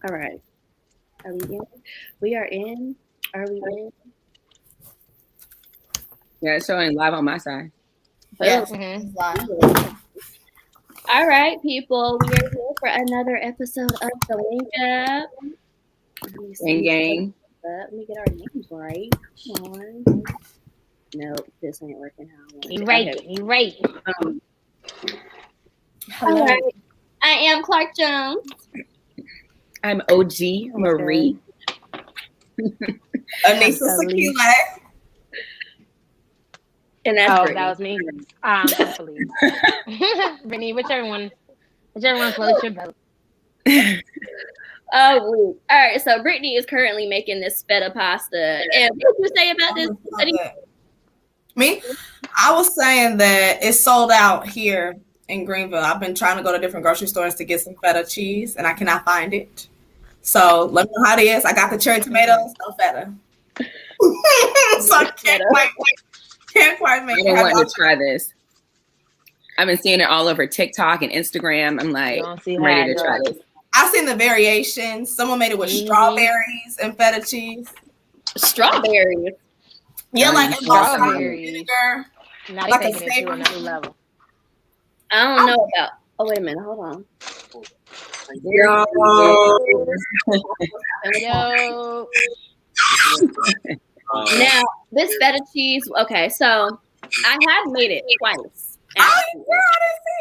All right. Are we in? We are in. Are we in? Yeah, it's showing live on my side. Yes. All right, people. We are here for another episode of the Link Up. Gang. Let me get our names right. Come on. Nope, this ain't working how I want it. You right. All right. I am Clarke Jones. I'm OG Marie. Anisa Sakile. And that's Brittany. That was me. Feleice. Brittany, whichever one floats your boat. Oh, all right. So Brittany is currently making this feta pasta. And what did you say about this? Me? I was saying that it's sold out here in Greenville. I've been trying to go to different grocery stores to get some feta cheese, and I cannot find it. So let me know how it is. I got the cherry tomatoes, no feta. So I can't quite make it. I don't want to try this. I've been seeing it all over TikTok and Instagram. I'm like, I'm ready to try this. I've seen the variations. Someone made it with strawberries and feta cheese. Strawberries? Yeah, like strawberries. Vinegar. Now like taking it to another level. I don't know about. Oh, wait a minute. Hold on. Yo. Now, this feta cheese. Okay, so I have made it twice. I didn't see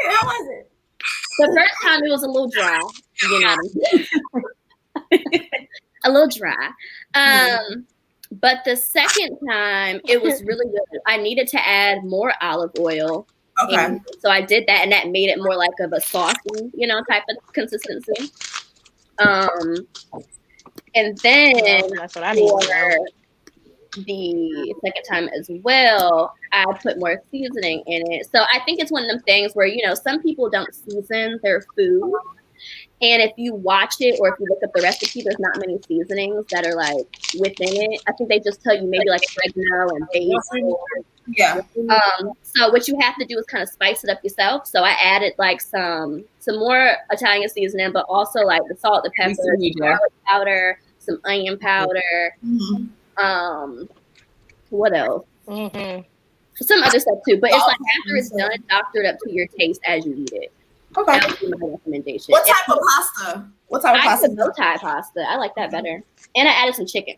it. How was it? The first time it was a little dry. You know what I mean? A little dry. But the second time it was really good. I needed to add more olive oil. Okay. So I did that, and that made it more like of a saucy, type of consistency. And then that's what I need for the second time as well, I put more seasoning in it. So I think it's one of them things where, some people don't season their food. And if you watch it or if you look up the recipe, there's not many seasonings that are like within it. I think they just tell you maybe like oregano and basil. Yeah. So what you have to do is kind of spice it up yourself. So I added like some more Italian seasoning, but also like the salt, the pepper, the garlic powder, some onion powder. What else? Some other stuff too. But it's like after it's done, doctor it up to your taste as you eat it. Okay. That would be my recommendation. What type of pasta? I put bow tie pasta. I like that better. And I added some chicken.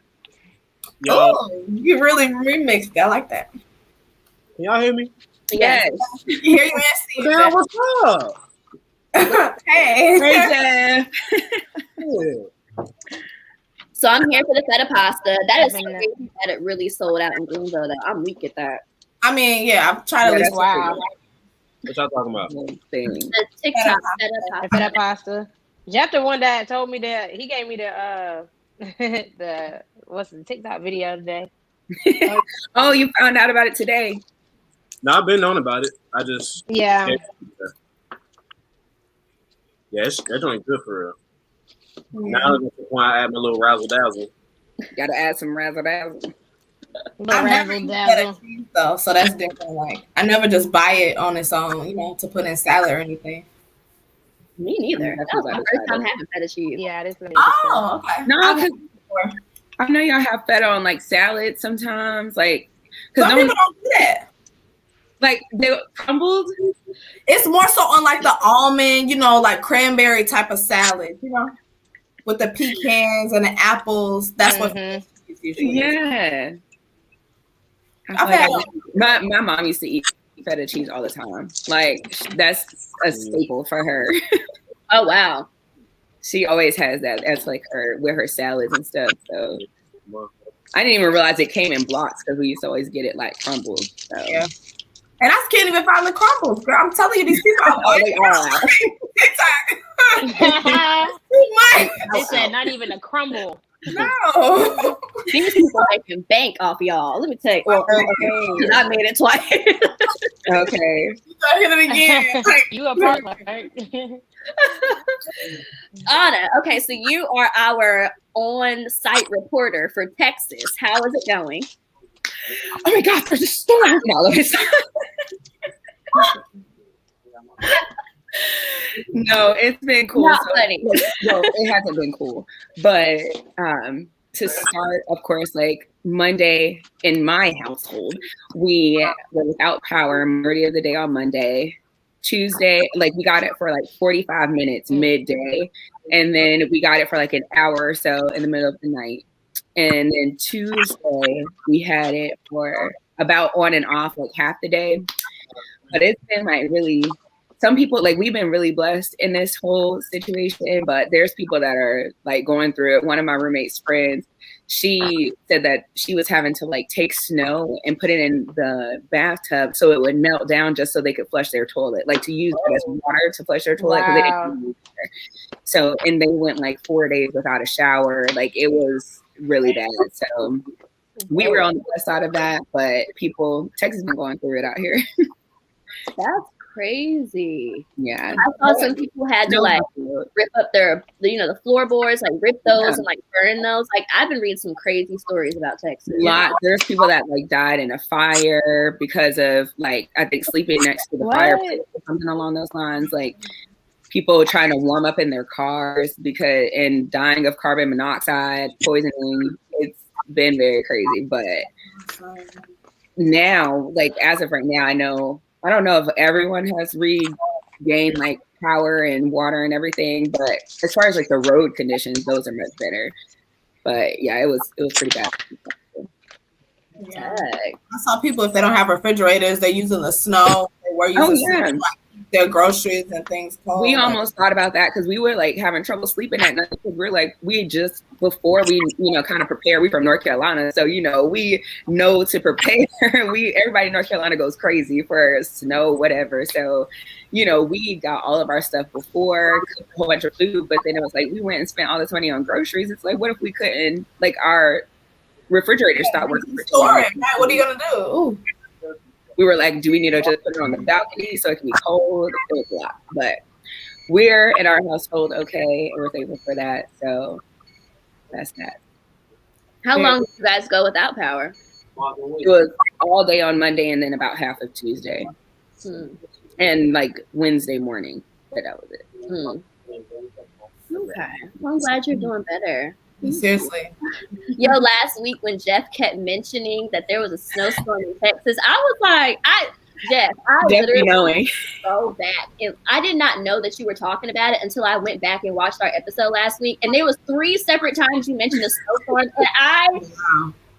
Oh, you really remixed it. I like that. Can y'all hear me? Yes. Hear you, Nancy. Girl, what's up? Hey. Jeff. Yeah. So I'm here for the feta pasta. That is something that it really sold out in Greenville. That I'm weak at that. I mean, yeah, I've tried to listen. Wow. What y'all talking about? The TikTok feta pasta. Jeff the one that told me that he gave me the the TikTok video today. Oh, you found out about it today? No, I've been known about it. I just yeah, that joint good for real. Now it's the point I add my little razzle dazzle. Gotta add some razzle dazzle. I've never eaten feta cheese though, so that's different. Like I never just buy it on its own, to put in salad or anything. Me neither. That was my first time having feta cheese. Yeah, this is. Oh, okay. No, because I know y'all have feta on like salad sometimes, like because some people don't do that. Like they crumbled. It's more so on like the almond, like cranberry type of salad, with the pecans and the apples. That's what it's usually. Yeah. My mom used to eat feta cheese all the time. Like that's a staple for her. Oh wow. She always has that as like her with her salads and stuff. So I didn't even realize it came in blocks because we used to always get it like crumbled. So. Yeah. And I can't even find the crumbles, girl. I'm telling you, these people are always They said not even a crumble. No. These people making bank off y'all. Let me tell you. I made it twice. Okay. Hit it again. You a partner, right? Anna, okay, so you are our on-site reporter for Texas. How is it going? Oh my God, there's a storm. No, No, it's been cool. Not funny. No, it hasn't been cool. But to start, of course, like Monday in my household, we were without power majority of the day on Monday. Tuesday, like we got it for like 45 minutes midday. And then we got it for like an hour or so in the middle of the night. And then Tuesday, we had it for about on and off like half the day. But it's been like really, some people, like we've been really blessed in this whole situation, but there's people that are like going through it. One of my roommate's friends, she said that she was having to like take snow and put it in the bathtub so it would melt down just so they could flush their toilet, like to use it as water to flush their toilet. Wow. So, and they went like 4 days without a shower. Like it was really bad. So we were on the west side of that, but Texas been going through it out here. That's crazy. Yeah. I saw some people had to like rip up their, the floorboards, like rip those and like burn those. Like I've been reading some crazy stories about Texas. There's people that like died in a fire because of like, I think sleeping next to the fireplace or something along those lines. Like people trying to warm up in their cars and dying of carbon monoxide poisoning. It's been very crazy, but now, like as of right now, I don't know if everyone has regained like power and water and everything, but as far as like the road conditions, those are much better. But yeah, it was pretty bad. Yeah. I saw people, if they don't have refrigerators, they're using the snow. They were using their groceries and things cold. We almost thought about that because we were like having trouble sleeping at night because we're like, before we kind of prepare. We from North Carolina, so we know to prepare. Everybody in North Carolina goes crazy for snow, whatever. So, we got all of our stuff before, cooked a whole bunch of food, but then it was like we went and spent all this money on groceries. It's like, what if we couldn't, like our refrigerator stopped working for 2 months? What are you gonna do? Ooh. We were like, do we need to just put it on the balcony so it can be cold? It was a lot. But we're in our household okay, and we're thankful for that. So that's that. How long did you guys go without power? It was all day on Monday and then about half of Tuesday. And like Wednesday morning. But that was it. Okay. Well, I'm glad you're doing better. Seriously. Yo, last week when Jeff kept mentioning that there was a snowstorm in Texas, I was like, Jeff, I literally knowing. So back. And I did not know that you were talking about it until I went back and watched our episode last week. And there was 3 separate times you mentioned a snowstorm. And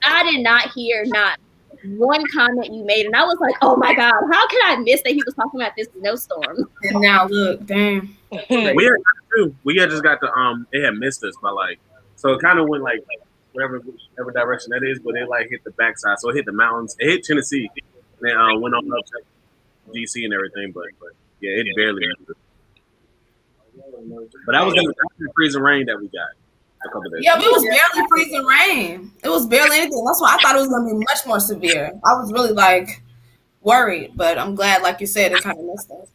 I did not hear not one comment you made. And I was like, oh my God, how can I miss that he was talking about this snowstorm? And now look, damn. We had just got it had missed us by like, so it kind of went like whatever direction that is, but it like hit the backside. So it hit the mountains. It hit Tennessee. And then went on up to DC and everything. But yeah, it barely hit. But that was the freezing rain that we got a couple days. Yeah, but it was barely freezing rain. It was barely anything. That's why I thought it was going to be much more severe. I was really like worried, but I'm glad, like you said, it kind of missed us.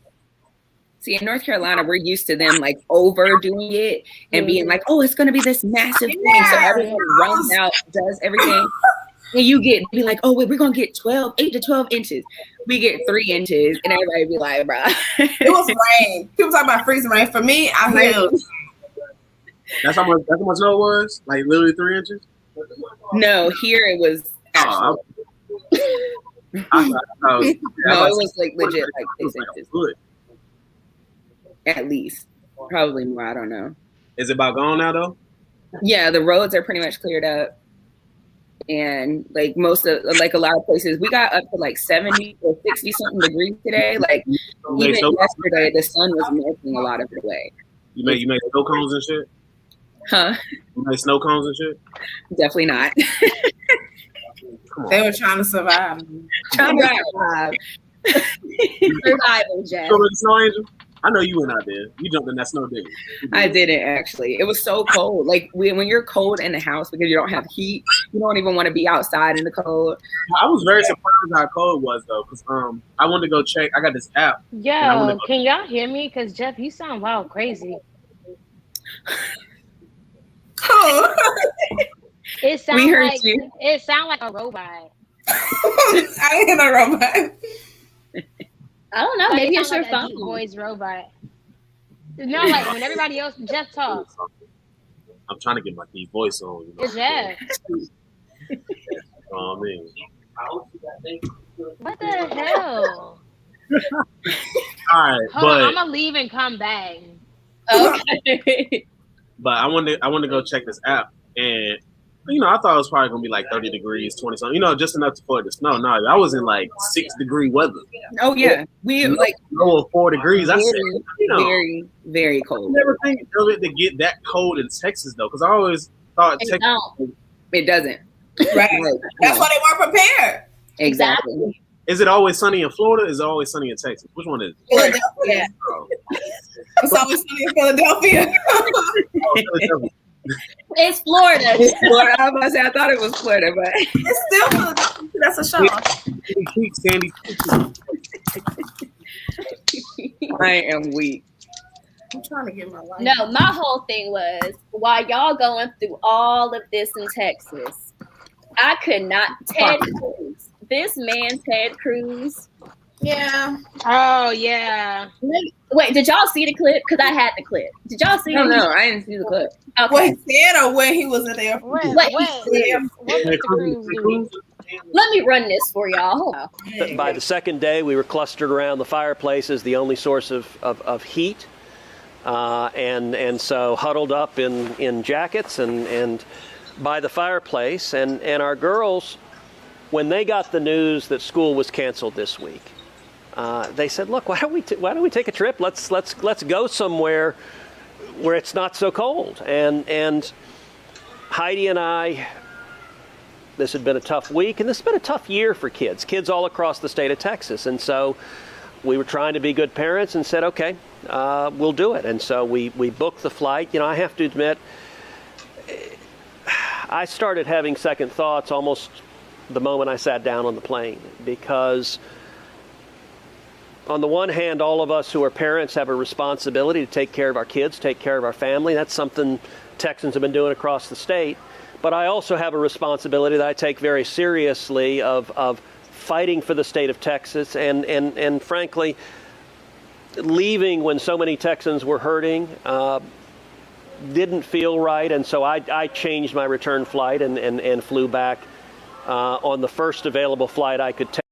See, in North Carolina, we're used to them like overdoing it and being like, oh, it's going to be this massive thing. So everyone runs out, does everything. And you be like, oh, wait, we're going to get 8 to 12 inches. We get 3 inches. And everybody be like, bro. It was rain. People talk about freezing rain. For me, I heard. That's how much snow it was? Like literally 3 inches? No, here it was actually. No, it was like legit like 6 inches. At least. Probably more, I don't know. Is it about gone now though? Yeah, the roads are pretty much cleared up. And like most of like a lot of places, we got up to like 70 or 60 something degrees today. Like even yesterday, the sun was melting a lot of it away. You made snow cones and shit? Huh? You made snow cones and shit? Definitely not. They were trying to survive. Survival, Jeff. You the snow angel? I know you went out there. You jumped in that snow, didn't you? I didn't actually. It was so cold. Like when you're cold in the house because you don't have heat, you don't even want to be outside in the cold. I was very surprised how cold it was though, because I wanted to go check. I got this app. Yo, can y'all hear me? Because Jeff, you sound wild crazy. It sounds we heard like you. It sounds like a robot. I ain't a robot. I don't know. Maybe it's your like phone. Voice robot. No, like when everybody else, Jeff talks. I'm trying to get my deep voice on. You know? It's Jeff. I mean. What the hell? All right, Hold on, I'm gonna leave and come back. Okay. But I wanted to go check this app, and I thought it was probably gonna be like 30 degrees, 20 something, just enough for it to snow. No, I was in like 6-degree weather. Oh yeah, we like low 4 degrees. I said, very, very cold. I never think of it to get that cold in Texas though, because I always thought Texas. It doesn't. Right. That's why they weren't prepared. Exactly. Is it always sunny in Florida? Is it always sunny in Texas? Which one is it? Philadelphia. Oh. It's always sunny in Philadelphia. It's Florida. I was about to say, I thought it was Florida, but It's still Philadelphia. That's a show. Sandy. I am weak. I'm trying to get my life. No, my whole thing was while y'all going through all of this in Texas, I could not. Ted Cruz. This man, Ted Cruz. Yeah. Oh yeah. Wait, did y'all see the clip? Because I had the clip. Did y'all see it? No, I didn't see the clip. Okay. What he said or when he was at the airport? What Mr. Cruz do? Let me run this for y'all. Hold on. By the second day, we were clustered around the fireplace as the only source of heat, and so huddled up in jackets and by the fireplace. And our girls, when they got the news that school was canceled this week, they said, "Look, why don't we take a trip? Let's go somewhere where it's not so cold." And Heidi and I. This had been a tough week, and this has been a tough year for kids all across the state of Texas. And so we were trying to be good parents and said, okay, we'll do it. And so we booked the flight. I have to admit, I started having second thoughts almost the moment I sat down on the plane, because on the one hand, all of us who are parents have a responsibility to take care of our kids, take care of our family. That's something Texans have been doing across the state. But I also have a responsibility that I take very seriously of fighting for the state of Texas and frankly, leaving when so many Texans were hurting didn't feel right. And so I changed my return flight and flew back on the first available flight I could take.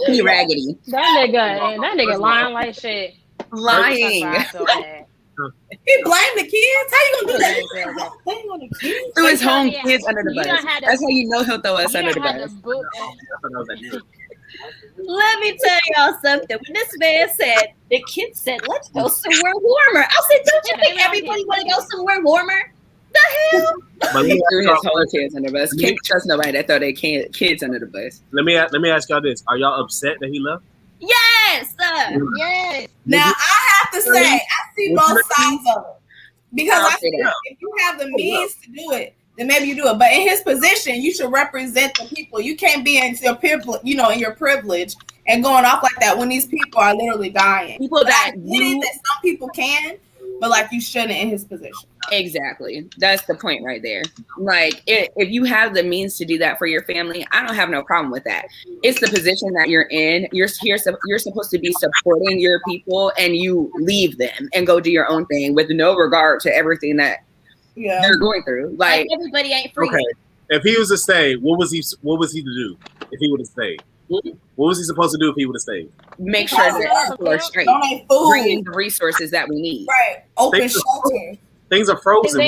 You raggedy. That nigga lying like shit. Lying. He blamed the kids? How you gonna do that? Blame on the kids? Threw his home kids under the bus. That's how you know he'll throw us under the bus. Let me tell y'all something. When this man said, the kids said, let's go somewhere warmer. I said, don't you think everybody want to go somewhere warmer? The hell? But he threw his whole kids under the bus. Can't trust nobody that throw their kids under the bus. Let me ask y'all this. Are y'all upset that he left? Yes. Yes. Now, I have to say, I see both sides of it. Because I feel if you have the means to do it, then maybe you do it. But in his position, you should represent the people. You can't be in your privilege, in your privilege and going off like that when these people are literally dying. People that some people can, but like you shouldn't in his position. Exactly. That's the point right there. Like if you have the means to do that for your family, I don't have no problem with that. It's the position that you're in. You're supposed to be supporting your people, and you leave them and go do your own thing with no regard to everything that they're going through. Like everybody ain't free. Okay. If he was to stay, what was he to do if he would have stayed? What was he supposed to do if he would have stayed? Make sure that people are straight. Bring in the resources that we need. Right. Open shelter. Things are frozen.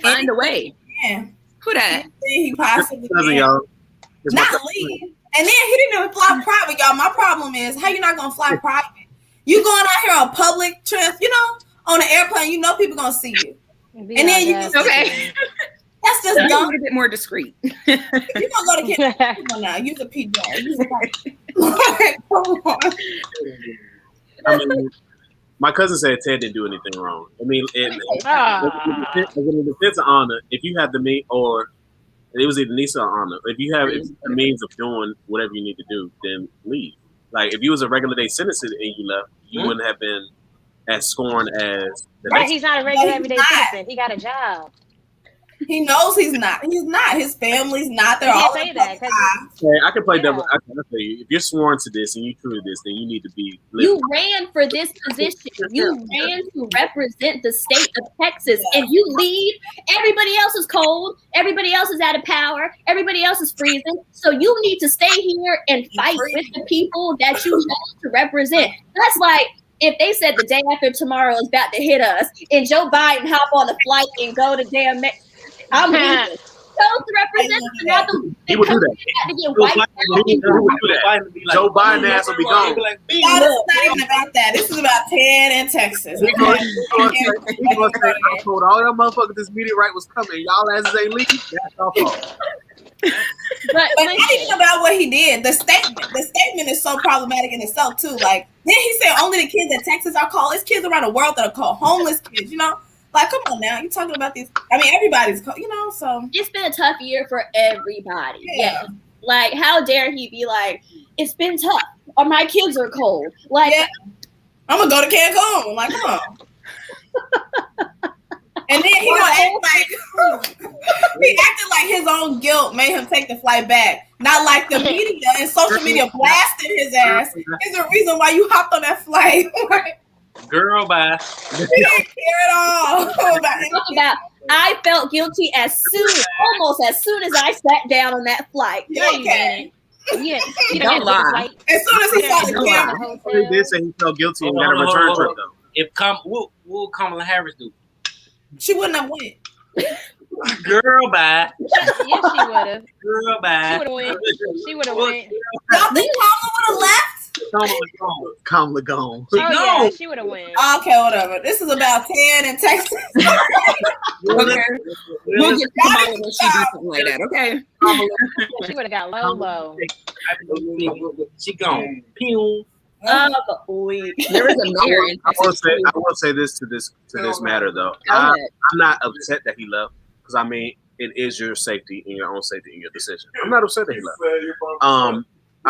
Find a way. Yeah. Who that? He possibly can. Y'all. Not leave. And then he didn't even fly private, y'all. My problem is how you not gonna fly private? You going out here on public on an airplane, people gonna see you. And then you just that's just dumb. A bit more discreet. You gonna go to kids. Come on now, use a PJ. I mean, my cousin said Ted didn't do anything wrong. I mean, in defense of honor, if you have the means, or it was either Anisa or Honor, if you have the means of doing whatever you need to do, then leave. Like if you was a regular day citizen and you left, you wouldn't have been as scorned as. Right, he's not a regular everyday citizen. He got a job. He knows he's not. He's not. His family's not. They're He all didn't say that, 'cause I can play Yeah. devil. I can tell you, if you're sworn to this and you true to this, then you need to be. You ran for this position. You ran to represent the state of Texas, and you leave. Everybody else is cold. Everybody else is out of power. Everybody else is freezing. So you need to stay here and fight with the people that you chose to represent. That's like if they said the day after tomorrow is about to hit us, and Joe Biden hop on the flight and go to damn I'm leaving. Chose to represent another. He would do that. To get wiped out. He would do that. Joe Biden ass will be gone. No, this is not even about that. This is about Ted and Texas. He gonna say, I told all y'all motherfuckers this meteorite was coming. Y'all asses ain't leaving. That's our fault. But not even about what he did. The statement is so problematic in itself too. Like then he said only the kids in Texas are called. It's kids around the world that are called homeless kids. You know, like come on now. You're talking about these. I mean, everybody's called. You know, so it's been a tough year for everybody. Yeah. Like how dare he be like, it's been tough, or my kids are cold. Like I'm gonna go to Cancun. Like come on. And then he gonna act like he acted like his own guilt made him take the flight back. Not like the media and social media blasted his ass. Is the reason why you hopped on that flight. Girl, bye. He didn't care at all. about I felt guilty almost as soon as I sat down on that flight. No, you didn't. Yeah, you Don't didn't lie. As soon as he saw the camera. He did say he felt guilty and got a return trip though. If what will Kamala Harris do? She wouldn't have went. Girl, bye. Yes, she would have. Girl, bye. She would have went. Y'all think Kamala would have left? Kamala gone. Oh yeah, she would have went. Okay, whatever. This is about Ted and Texas. Okay. We'll get to Kamala when she do something like that, okay? She would have got low. She gone. Pew. There is a mayor in I Texas. will say this to this matter though. I'm not upset that he left because I mean it is your safety and your own safety and your decision. I'm not upset that he left.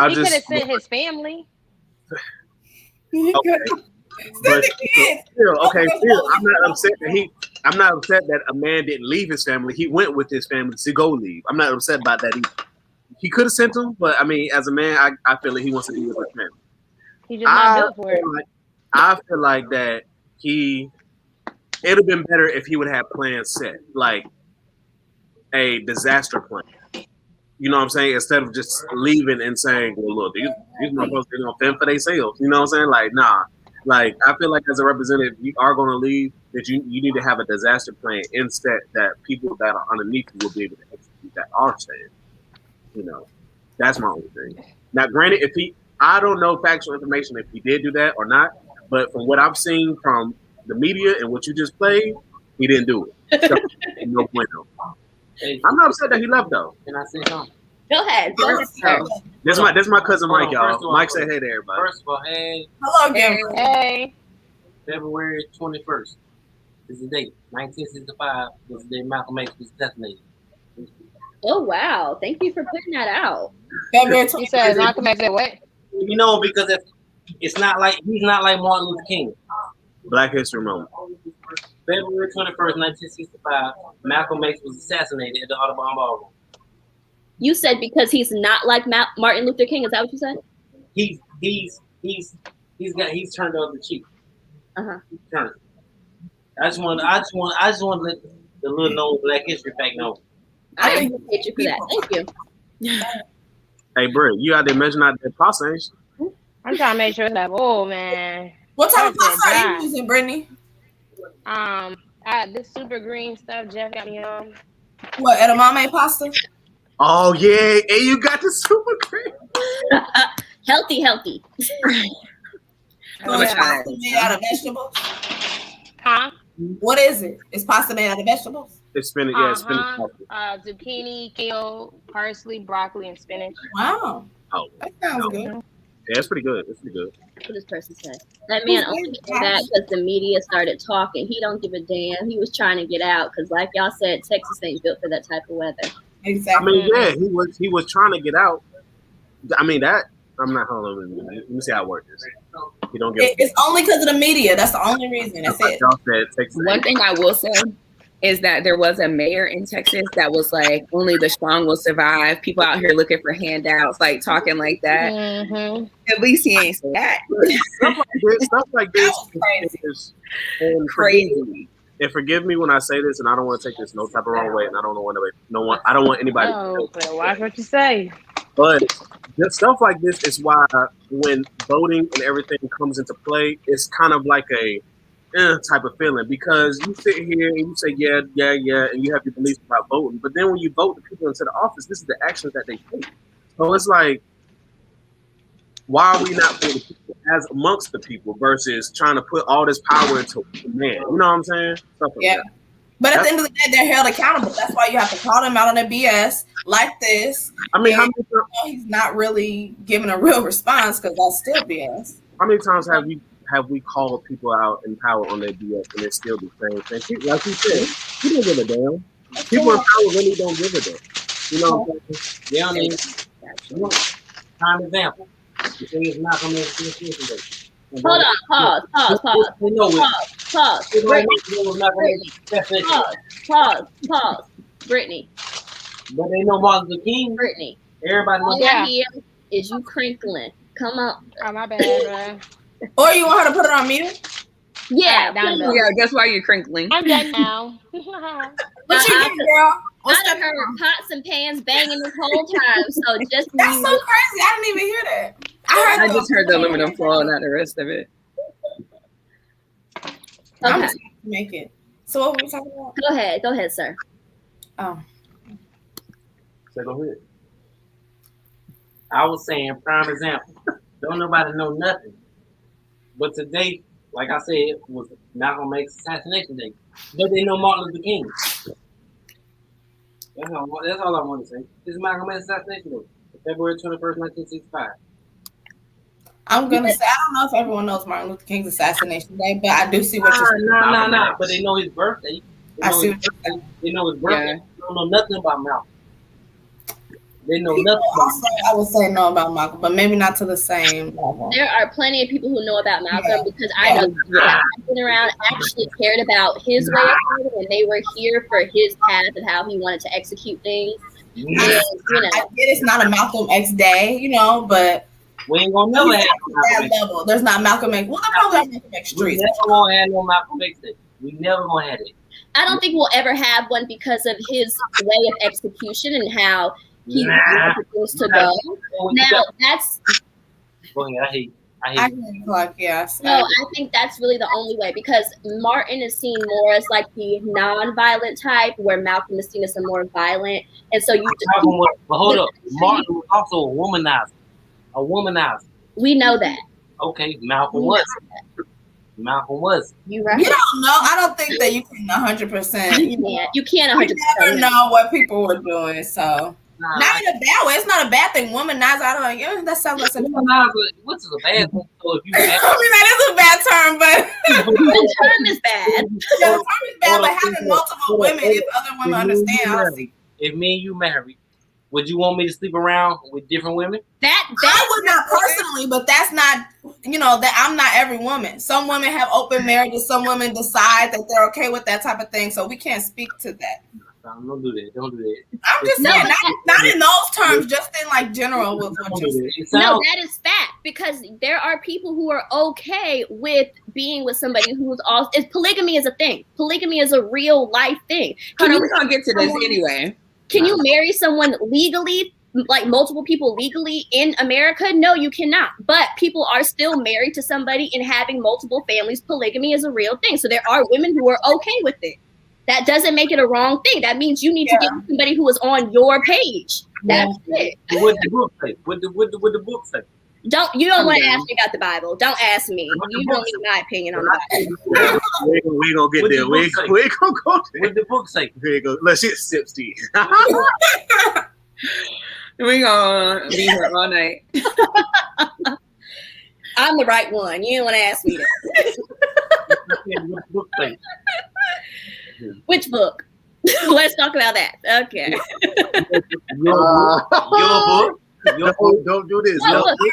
He could have sent his family. Okay. But still, I'm not upset that a man didn't leave his family. He went with his family to go leave. I'm not upset about that either. He could have sent him, but I mean, as a man, I feel like he wants to be with his family. He just not built for it. I feel like that it'd have been better if he would have plans set, like a disaster plan. You know what I'm saying? Instead of just leaving and saying, well, look, these motherfuckers are going to fend for themselves. You know what I'm saying? Like, nah. Like, I feel like as a representative, you are going to leave, that you need to have a disaster plan instead that people that are underneath you will be able to execute that are staying. You know, that's my only thing. Now, granted, I don't know factual information if he did do that or not, but from what I've seen from the media and what you just played, he didn't do it. So, no point though. I'm not upset that he left though. Can I say something? Go ahead. This my cousin Mike, y'all. Mike say hey to everybody. First of all, hey. Hello, Gabriel. Hey. February 21st is the date. 1965 was the day Malcolm X was assassinated. Oh wow! Thank you for putting that out. February You said Malcolm X said what? You know, because it's not like he's not like Martin Luther King. Black History Moment. February 21st, 1965, Malcolm X was assassinated at the Audubon Ballroom. You said because he's not like Martin Luther King. Is that what you said? He's turned the other cheek. He's turned. I just want to let the little known Black History fact know. I appreciate you for that. Thank you. Hey, Britt, you out there measuring out that pasta, ain't you? I'm trying to make sure it's like, oh man. What type of pasta are you using, Brittany? This super green stuff Jeff got me on. What, edamame pasta? Oh yeah, and you got the super cream. Healthy. So it's pasta made out of vegetables? Huh? What is it? Is pasta made out of vegetables? It's spinach, yeah, it's spinach. Zucchini, kale, parsley, broccoli, and spinach. Wow. Oh, that sounds good. Yeah, it's pretty good. It's pretty good. What this person said. That man only did that because the media started talking. He don't give a damn. He was trying to get out because, like y'all said, Texas ain't built for that type of weather. Exactly. I mean, yeah, he was trying to get out. I mean that. I'm not. Hold on. Let me see how it works. He don't get. It's only because of the media. That's the only reason. That's it. Y'all said Texas. One thing I will say is that there was a mayor in Texas that was like, only the strong will survive. People out here looking for handouts, like talking like that. Mm-hmm. At least he ain't say that. Stuff like this is Crazy. And forgive me when I say this, and I don't want to take this no type of wrong way, and I don't want anybody. Oh, but watch what you say. But just stuff like this is why when voting and everything comes into play, it's kind of like a type of feeling, because you sit here and you say yeah, and you have your beliefs about voting, but then when you vote the people into the office, this is the actions that they take. So it's like, why are we not for the people as amongst the people versus trying to put all this power into man? You know what I'm saying? Stuff like that. But at the end of the day, they're held accountable. That's why you have to call them out on their BS like this. I mean, he's not really giving a real response because that's still BS. How many times have we called people out in power on their BS and it's still the same thing? Like you said, people don't give a damn. People in power really don't give a damn. You know what I'm saying? Yeah, I mean, prime example. You say it's not going to Hold on, pause. Brittany. But they know Martin Luther King. Brittany. Everybody knows. All I hear is you crinkling. Come on. Oh, my bad, man. Or you want her to put it on mute? Yeah. Yeah, guess why you're crinkling. I'm done now. What you doing, girl? I heard pots and pans banging this whole time. So just that's so crazy. I didn't even hear that. I just heard the aluminum fall, not the rest of it. I'm just gonna make it. So what were we talking about? Go ahead, sir. Oh. So go ahead. I was saying, prime example. Don't nobody know nothing. But today, like I said, was Malcolm X's assassination day. But they know Martin Luther King. That's all I want to say. This is Malcolm X's assassination day. February 21st, 1965. I'm gonna say I don't know if everyone knows Martin Luther King's assassination day, but I do see what you're saying. No. But they know his birthday. I see what you're saying. They know his birthday. Yeah. They don't know nothing about Malcolm. They know People nothing. Also, I would say know about Malcolm, but maybe not to the same level. There are plenty of people who know about Malcolm because I know people that have been around actually cared about his way of fighting, and they were here for his path and how he wanted to execute things. And, you know, I get it's not a Malcolm X day, you know, but we ain't gonna never have that level. There's not Malcolm X. Well, probably Malcolm X Street. We never gonna have no Malcolm X day. We never gonna have it. I don't think we'll ever have one because of his way of execution and how he wanted things to go. Now that's. Go ahead. I hate Clarke, yes. So I think that's really the only way, because Martin is seen more as like the non-violent type, where Malcolm is seen as the more violent, and so you. But hold up, Martin was also a womanizer. A womanizer. We know that. Okay, Malcolm was. Malcolm was. You right. You don't know. I don't think that you can 100%. You can't 100%. You never know what people were doing, so. Not in a bad way. It's not a bad thing. Womanizer, I don't know. Yeah, that sounds like something. Womanizer, which is a bad thing. So if you I mean, that is a bad term, but the term is bad. Yeah, the term is bad, but having multiple women, if other women understand, honestly. If me and you married, would you want me to sleep around with different women? That I would not personally, but that's not, you know, that I'm not every woman. Some women have open marriages. Some women decide that they're okay with that type of thing. So we can't speak to that. Don't do that. Don't do that. I'm just saying, not in those terms, just in like general with what you're saying. No, that is fact, because there are people who are okay with being with somebody who's all. Polygamy is a thing. Polygamy is a real life thing. We're gonna get to this anyway. Can you marry someone legally, like multiple people legally in America? No, you cannot. But people are still married to somebody and having multiple families. Polygamy is a real thing. So there are women who are okay with it. That doesn't make it a wrong thing. That means you need to get somebody who is on your page. That's it. What the book say? What the book say? You don't want to ask me about the Bible. Don't ask me. You don't need my opinion on the Bible. We gonna get there. We gonna go there. What the book say? Here you go. Let's get sip, Steve. We gonna be here all night. I'm the right one. You don't want to ask me that. What the book say? Which book? Let's talk about that. Okay. Your book. Don't do this. No, Don't look. do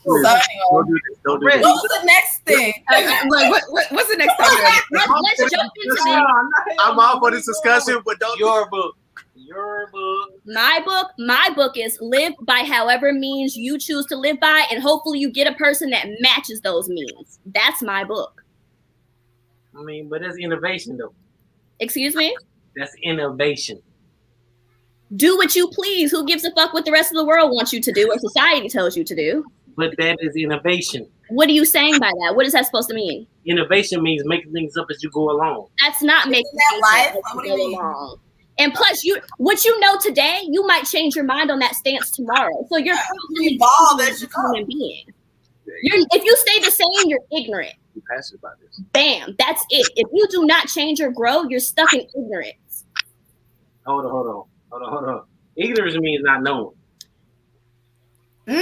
All right. So don't do this. Don't do what this. was the next thing? Like, what's the next topic? Let's jump into it. I'm all for this discussion, but don't. Your book. Your book. My book is live by however means you choose to live by, and hopefully you get a person that matches those means. That's my book. I mean, but that's innovation, though. Excuse me? That's innovation. Do what you please. Who gives a fuck what the rest of the world wants you to do or society tells you to do? But that is innovation. What are you saying by that? What is that supposed to mean? Innovation means making things up as you go along. That's not making that life? things up What as do you you go mean? along. And plus, what you know today, you might change your mind on that stance tomorrow. So you're constantly Evolve as you a go. human being. If you stay the same, you're ignorant. You passionate about this. Bam, that's it. If you do not change or grow, you're stuck in ignorance. Hold on. Ignorance means not knowing. To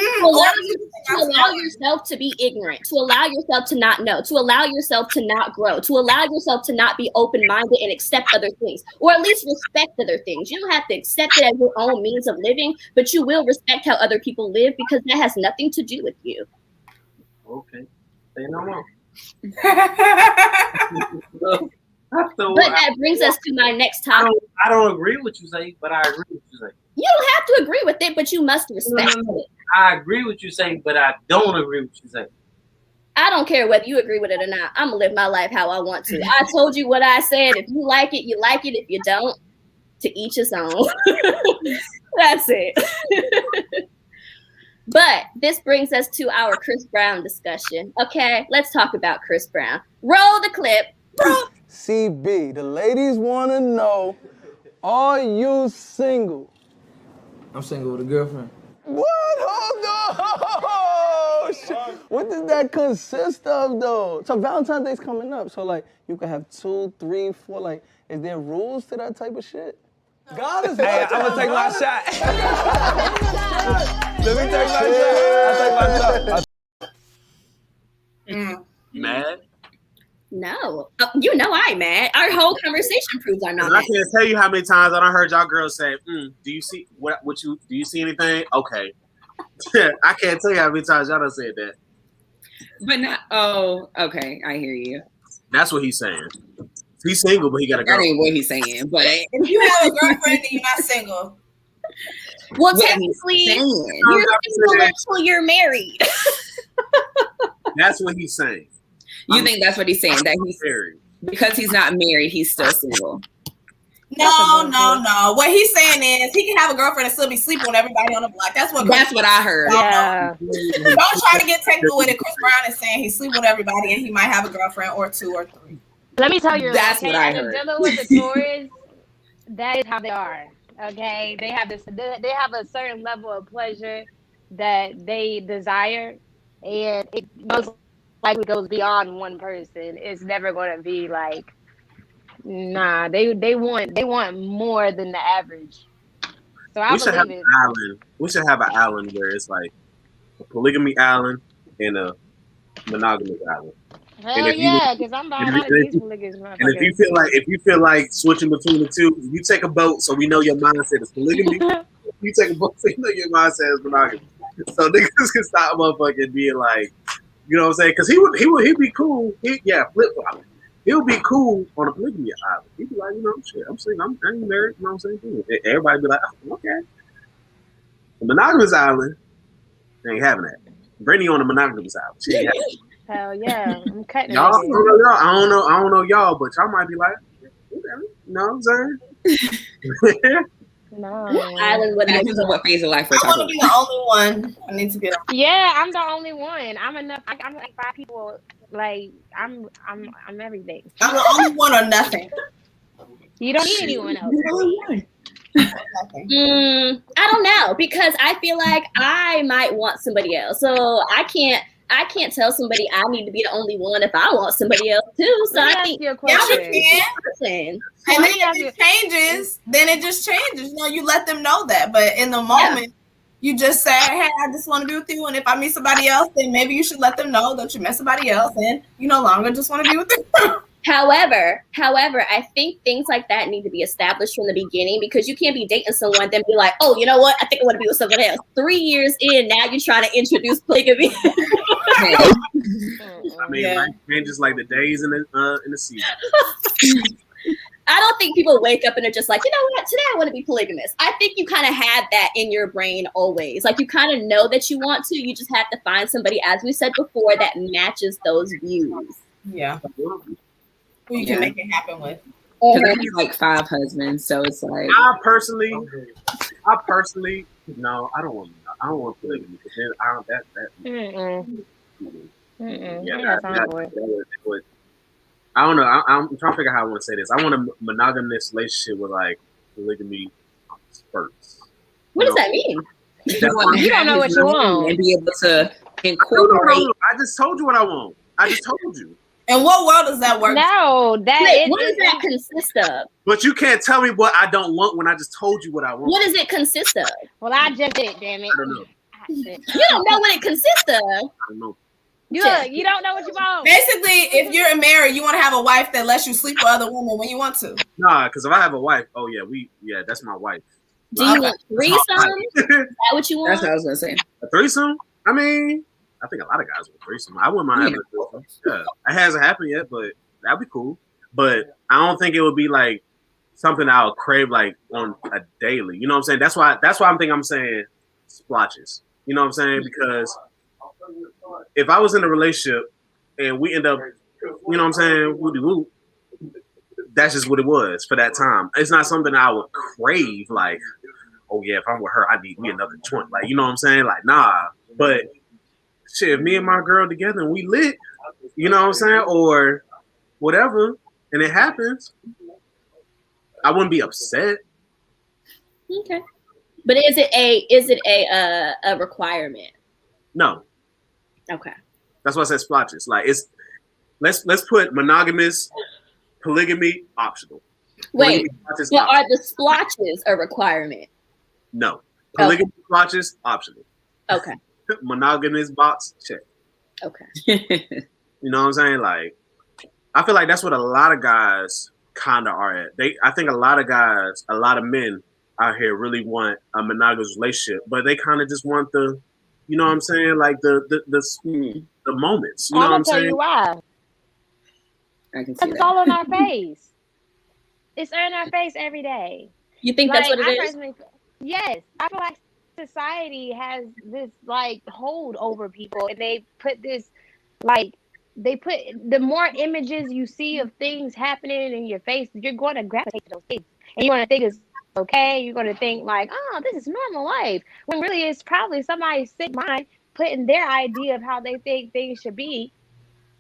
allow yourself to be ignorant, to allow yourself to not know, to allow yourself to not grow, to allow yourself to not be open-minded and accept other things, or at least respect other things. You don't have to accept it as your own means of living, but you will respect how other people live because that has nothing to do with you. Okay. Say no more. But that brings us to my next topic. I don't agree with what you say, but I agree with what you say. You don't have to agree with it, but you must respect it. I agree with what you say, but I don't agree with what you say. I don't care whether you agree with it or not. I'm going to live my life how I want to. I told you what I said. If you like it, you like it. If you don't, to each his own. That's it. But this brings us to our Chris Brown discussion. Okay, let's talk about Chris Brown. Roll the clip. CB, the ladies want to know, are you single? I'm single with a girlfriend. What? Hold on! Shit. What does that consist of, though? So Valentine's Day's coming up, so like you can have 2, 3, 4. Like, is there rules to that type of shit? God is. Hey, I'm gonna take my shot. Let me take my shot. I'll take my shot. Mad? No. You know I'm mad. Our whole conversation proves I'm not I mad. can't tell you how many times I heard y'all girls say, do you see do you see anything? Okay. I can't tell you how many times y'all done said that. But not. Oh, okay. I hear you. That's what he's saying. He's single, but he got a That girlfriend. ain't what he's saying. But If you have a girlfriend, then you're not single. Well, what technically, he's saying. you're single until you're married. That's what he's saying. You think that's what he's saying? That he's married. Because he's not married, he's still single. No. What he's saying is he can have a girlfriend and still be sleeping with everybody on the block. That's what I heard. Yeah. Don't try to get technical with it. Chris Brown is saying he's sleeping with everybody and he might have a girlfriend or 2 or 3. Let me tell you, That's what I heard. Dealing with the Taurus, that is how they are. Okay, they have this. They have a certain level of pleasure that they desire, and it most likely goes beyond one person. It's never going to be like, nah. They want more than the average. So I We should have believe an it. island. We should have an island where it's like a polygamy island and a monogamous island. Hell yeah, because I'm buying out of these polygamous And motherfuckers. if you feel like switching between the two, you take a boat so we know your mindset is polygamy. You take a boat so you know your mindset is monogamy. So niggas can stop motherfucking being like, you know what I'm saying? Because he'd be cool. Flip flop. He would be cool on a polygamy island. He'd be like, you know, shit, I'm single, I ain't married. You know what I'm saying? Everybody be like, oh, okay. The monogamous island, they ain't having that. Brittany on the monogamous island. She ain't having it. Hell yeah, I'm cutting Y'all, it. I don't know y'all, but y'all might be like, whatever. You know what I'm saying? No. Island would make Depends on what phase of life we're I want talking to be the only one. I need to get Yeah, I'm the only one. I'm enough. I'm like 5 people. Like I'm everything. I'm the only one or nothing. You don't need anyone else. I don't know, because I feel like I might want somebody else. So I can't tell somebody I need to be the only one if I want somebody else too. So I think you a Yeah, question. you can. And then if it changes, then it just changes. You know, you let them know that. But in the moment, you just say, hey, I just want to be with you. And if I meet somebody else, then maybe you should let them know that you met somebody else and you no longer just want to be with them. However, I think things like that need to be established from the beginning, because you can't be dating someone then be like, oh, you know what? I think I want to be with someone else. 3 years in, now you're trying to introduce polygamy. I mean, life changes like the days in the season. I don't think people wake up and are just like, you know what, today I want to be polygamous. I think you kind of have that in your brain always. Like, you kind of know that you want to. You just have to find somebody, as we said before, that matches those views. Yeah. Who you can make it happen with. Because I have like 5 husbands, so it's like I personally, no, I don't want polygamy, because then I don't that. I don't know. I'm trying to figure out how I want to say this. I want a monogamous relationship with like polygamy spurts. What does that mean? You don't know what you want. And be able to incorporate. No. I just told you what I want. I just told you. In what world does that work? No, what does that consist of? But you can't tell me what I don't want when I just told you what I want. What does it consist of? Well, I just did, damn it. I don't know. You don't know what it consists of. I don't know. You don't know what you want. Basically, if you're married, you want to have a wife that lets you sleep with other women when you want to. Nah, because if I have a wife, that's my wife. Do you want threesome? Is that what you want? That's what I was gonna say. A threesome? I mean, I think a lot of guys want threesome. I wouldn't mind having a threesome. Yeah. It hasn't happened yet, but that'd be cool. But I don't think it would be like something I would crave like on a daily. You know what I'm saying? That's why I'm saying splotches. You know what I'm saying? Because if I was in a relationship and we end up, you know what I'm saying, woo-de-woo, that's just what it was for that time. It's not something I would crave, like, oh yeah, if I'm with her, I need me another joint. Like, you know what I'm saying? Like, nah. But shit, if me and my girl together and we lit, you know what I'm saying, or whatever, and it happens, I wouldn't be upset. Okay. But is it a requirement? No. Okay. That's why I said splotches. Like, it's let's put monogamous, polygamy optional. Wait, but are the splotches a requirement? No. Polygamy splotches optional. Okay. Monogamous box check. Okay. You know what I'm saying? Like, I feel like that's what a lot of guys kind of are at. I think a lot of men out here really want a monogamous relationship, but they kind of just want the, you know what I'm saying? Like the moments. You know what I'm saying? I'll tell you why. I can see It's that. all on our face. It's in our face every day. You think that's what it is? Yes. I feel like society has this like hold over people, and they put this like the more images you see of things happening in your face, you're going to gravitate to those things, and you're going to think it's okay. You're going to think like, oh, this is normal life, when really it's probably somebody's sick mind putting their idea of how they think things should be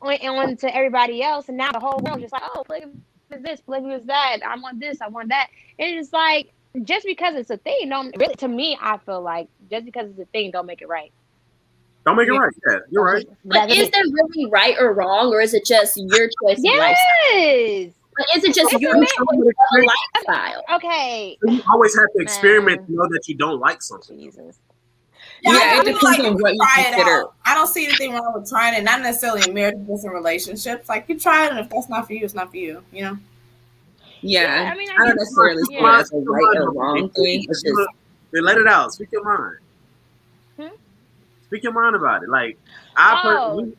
on to everybody else, and now the whole world just like, oh, polygamy is this, polygamy is that, I want this, I want that. And it's like, just because it's a thing, don't really, to me, I feel like just because it's a thing, don't make it right. Don't make it right. Yeah, you're right. But is there really right or wrong, or is it just your choice of lifestyle? Yes. But is it just your choice of lifestyle? Okay. You always have to experiment to know that you don't like something. Jesus. Yeah, it depends on what you consider. I don't see anything wrong with trying it, not necessarily in marriages and relationships. Like, you try it, and if that's not for you, it's not for you, you know? Yeah, I mean, I don't necessarily say that's a right or wrong thing. It's just They let it out. Speak your mind. Speak your mind about it. Like,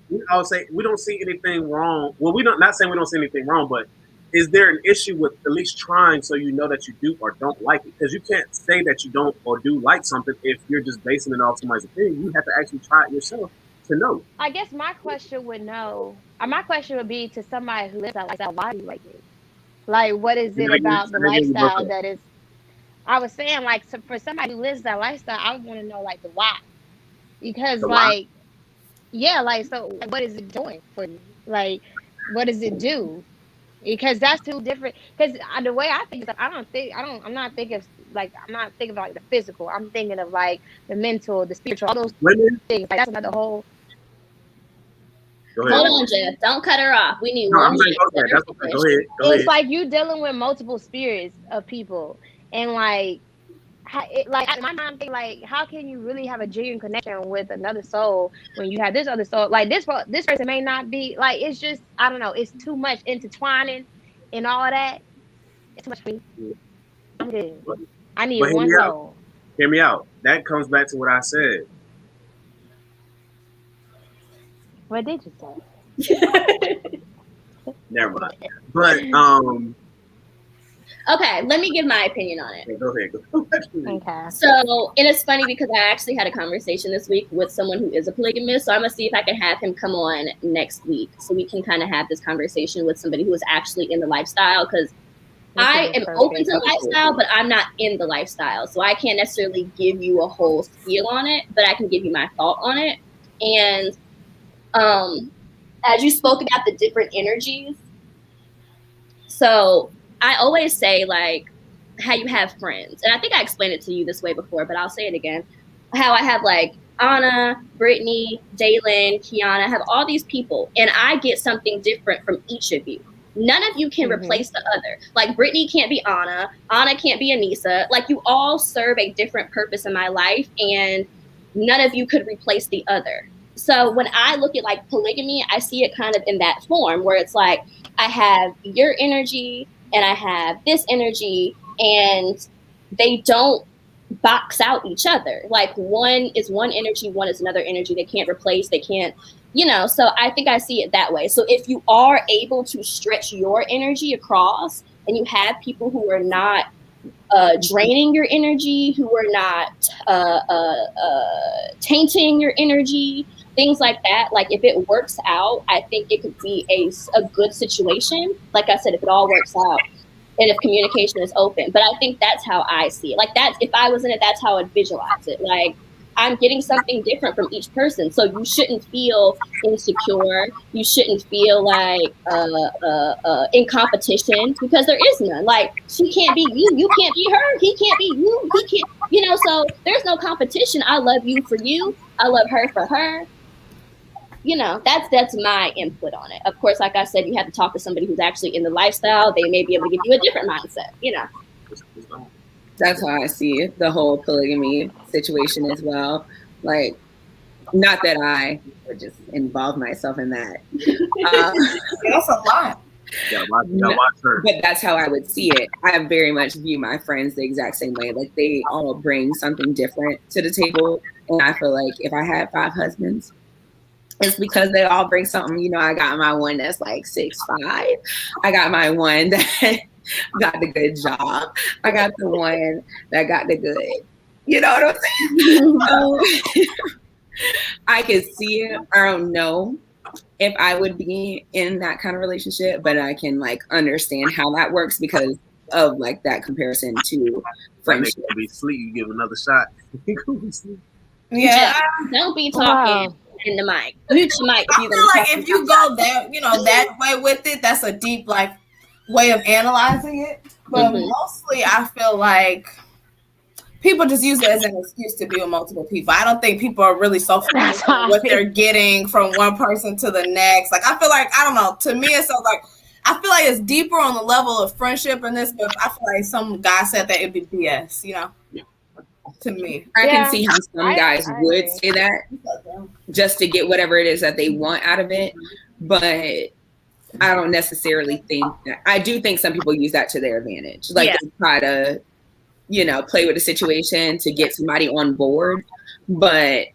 we all say we don't see anything wrong. Well, we don't, not saying we don't see anything wrong, but is there an issue with at least trying so you know that you do or don't like it? Because you can't say that you don't or do like something if you're just basing it off somebody's opinion. You have to actually try it yourself to know. I guess my question would be to somebody who lives that lifestyle, why do you like it? Like, what is it about the lifestyle that is? I was saying, like, so for somebody who lives that lifestyle, I want to know, like, the why. Because, like, yeah, like, so what is it doing for you? Like, what does it do? Because that's two different. Because the way I think, I'm not thinking of like the physical. I'm thinking of like the mental, the spiritual, all those things. Like, that's another whole. Hold on, Jeff. Don't cut her off. We need one. Go ahead. It's like you dealing with multiple spirits of people, and like like in my mind, I'm thinking like, how can you really have a genuine connection with another soul when you have this other soul? Like this person may not be like. It's just I don't know. It's too much intertwining and all of that. It's too much for me. I'm good. I need But one soul. Hear me out. That comes back to what I said. What did you say? Never mind. But okay, let me give my opinion on it. Go ahead. Okay. So, and it's funny because I actually had a conversation this week with someone who is a polygamist. So I'm gonna see if I can have him come on next week, so we can kind of have this conversation with somebody who is actually in the lifestyle. Because I am open to the lifestyle, but I'm not in the lifestyle, so I can't necessarily give you a whole spiel on it. But I can give you my thought on it. And as you spoke about the different energies, so I always say like how you have friends, and I think I explained it to you this way before, but I'll say it again. How I have like Anna, Brittany, Daylin, Kiana, I have all these people, and I get something different from each of you. None of you can replace the other. Like Brittany can't be Anna can't be Anisa. Like you all serve a different purpose in my life, and none of you could replace the other. So when I look at like polygamy, I see it kind of in that form where it's like I have your energy and I have this energy, and they don't box out each other. Like one is one energy, one is another energy. They can't replace, they can't, so I think I see it that way. So if you are able to stretch your energy across and you have people who are not draining your energy, who are not tainting your energy, things like that. Like if it works out, I think it could be a good situation. Like I said, if it all works out and if communication is open. But I think that's how I see it. Like that's, if I was in it, that's how I'd visualize it. Like I'm getting something different from each person. So you shouldn't feel insecure. You shouldn't feel like in competition, because there is none. Like she can't be you. You can't be her. He can't be you. He can't, so there's no competition. I love you for you. I love her for her. That's my input on it. Of course, like I said, you have to talk to somebody who's actually in the lifestyle. They may be able to give you a different mindset, That's how I see the whole polygamy situation as well. Like, not that I would just involve myself in that. That's a lot. But that's how I would see it. I very much view my friends the exact same way. Like they all bring something different to the table. And I feel like if I had 5 husbands, it's because they all bring something. I got my one that's like 6'5". I got my one that got the good job. I got the one that got the good. You know what I'm saying? I can see it. I don't know if I would be in that kind of relationship, but I can like understand how that works because of like that comparison to friendship. Be sleep, you give another shot. Yeah. Don't be talking in the mic. Mute your mic. I feel like if you go that, that way with it, that's a deep like way of analyzing it. But mostly I feel like people just use it as an excuse to be with multiple people. I don't think people are really so focused on what they're getting from one person to the next. Like, I feel like, I don't know, to me, it sounds like, I feel like it's deeper on the level of friendship in this, but I feel like some guy said that it'd be BS, to me. I can see how some guys would say that just to get whatever it is that they want out of it. But I don't necessarily think that. I do think some people use that to their advantage. Like they try to, play with the situation to get somebody on board. But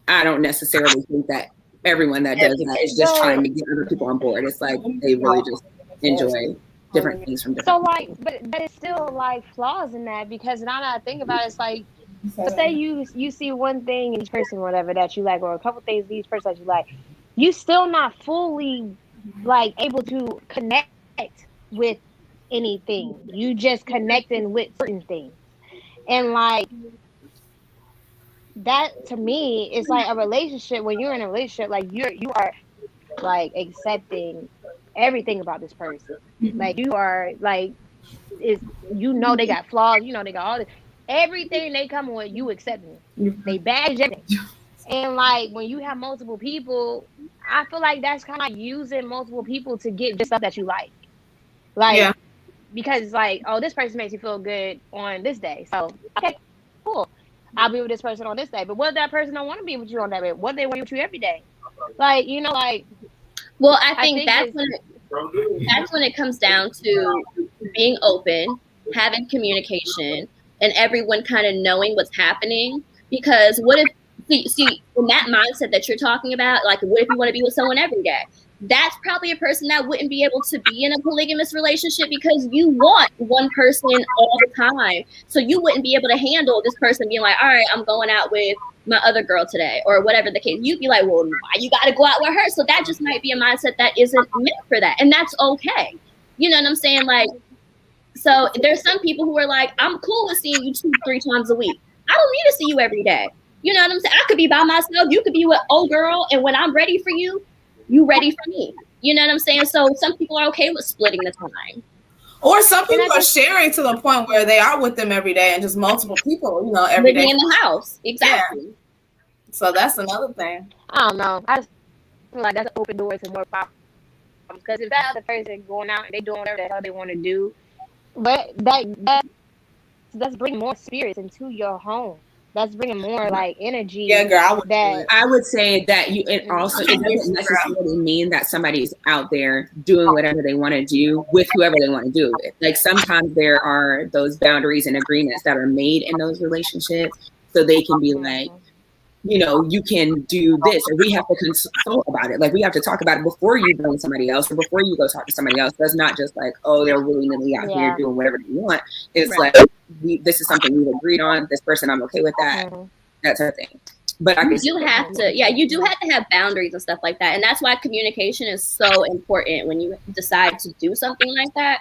I don't necessarily think that everyone that does that is just trying to get other people on board. It's like they really just enjoy different things from different people. But it's still like flaws in that, because now that I think about it, it's like, say you see one thing in each person, whatever, that you like, or a couple things in each person that you like, you still not fully like able to connect with anything. You just connecting with certain things, and like that to me is like a relationship. When you're in a relationship, like you are like accepting everything about this person. Like you are like, they got flaws, they got all this, everything they come with, you accepting. They badge everything. And like when you have multiple people, I feel like that's kind of like using multiple people to get just stuff that you like. Like because like, oh, this person makes you feel good on this day. So okay, cool. I'll be with this person on this day. But what if that person don't want to be with you on that day? What if they want to be with you every day? Like, you know, like. Well, I think that's when it comes down to being open, having communication, and everyone kind of knowing what's happening. Because what if, see, in that mindset that you're talking about, like, what if you want to be with someone every day? That's probably a person that wouldn't be able to be in a polygamous relationship because you want one person all the time. So you wouldn't be able to handle this person being like, all right, I'm going out with my other girl today, or whatever the case. You'd be like, well, why you got to go out with her? So that just might be a mindset that isn't meant for that. And that's okay. You know what I'm saying? Like, so there's some people who are like, I'm cool with seeing you 2-3 times a week. I don't need to see you every day. You know what I'm saying? I could be by myself. You could be with old girl. And when I'm ready for you, you ready for me. You know what I'm saying? So some people are okay with splitting the time. Or some people are sharing to the point where they are with them every day and just multiple people, you know, every living day. in the house. Exactly. Yeah. So that's another thing. I don't know. I just feel like that's an open door to more problems. Because if that other person going out and they doing whatever the hell they want to do, but that's bringing more spirits into your home. That's bringing more like energy. Yeah, girl. I would say that it doesn't necessarily mean that somebody's out there doing whatever they want to do with whoever they want to do it with. Like sometimes there are those boundaries and agreements that are made in those relationships, so they can be like, you know, you can do this, or we have to consult about it. Like we have to talk about it before you bring somebody else, or before you go talk to somebody else. That's not just like, oh, they're willy-nilly out here doing whatever they want. It's like, this is something we've agreed on. This person, I'm okay with that. That sort of thing. But you do have to have boundaries and stuff like that. And that's why communication is so important when you decide to do something like that.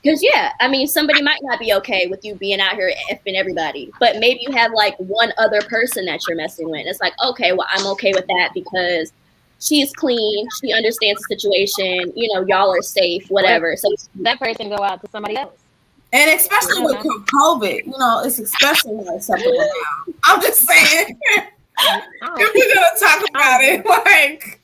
Because, I mean, somebody might not be okay with you being out here effing everybody, but maybe you have like one other person that you're messing with. It's like, okay, well, I'm okay with that because she's clean. She understands the situation. You know, y'all are safe, whatever. So that person go out to somebody else. And especially with COVID, you know, it's especially more acceptable now. I'm just saying. If we're going to talk about it, like.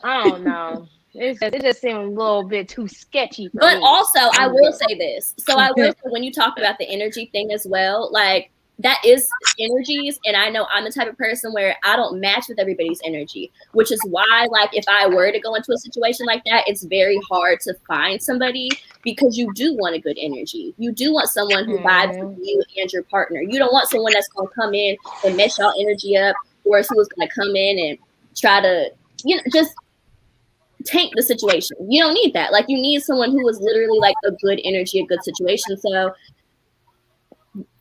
I don't know. It just seemed a little bit too sketchy for But me. also, I will say this. So I will say, when you talk about the energy thing as well, like that is energies. And I know I'm the type of person where I don't match with everybody's energy, which is why, like, if I were to go into a situation like that, it's very hard to find somebody because you do want a good energy. You do want someone who vibes with you and your partner. You don't want someone that's going to come in and mess y'all energy up, or who's going to come in and try to, you know, just tank the situation. You don't need that. Like, you need someone who is literally like a good energy, a good situation. So,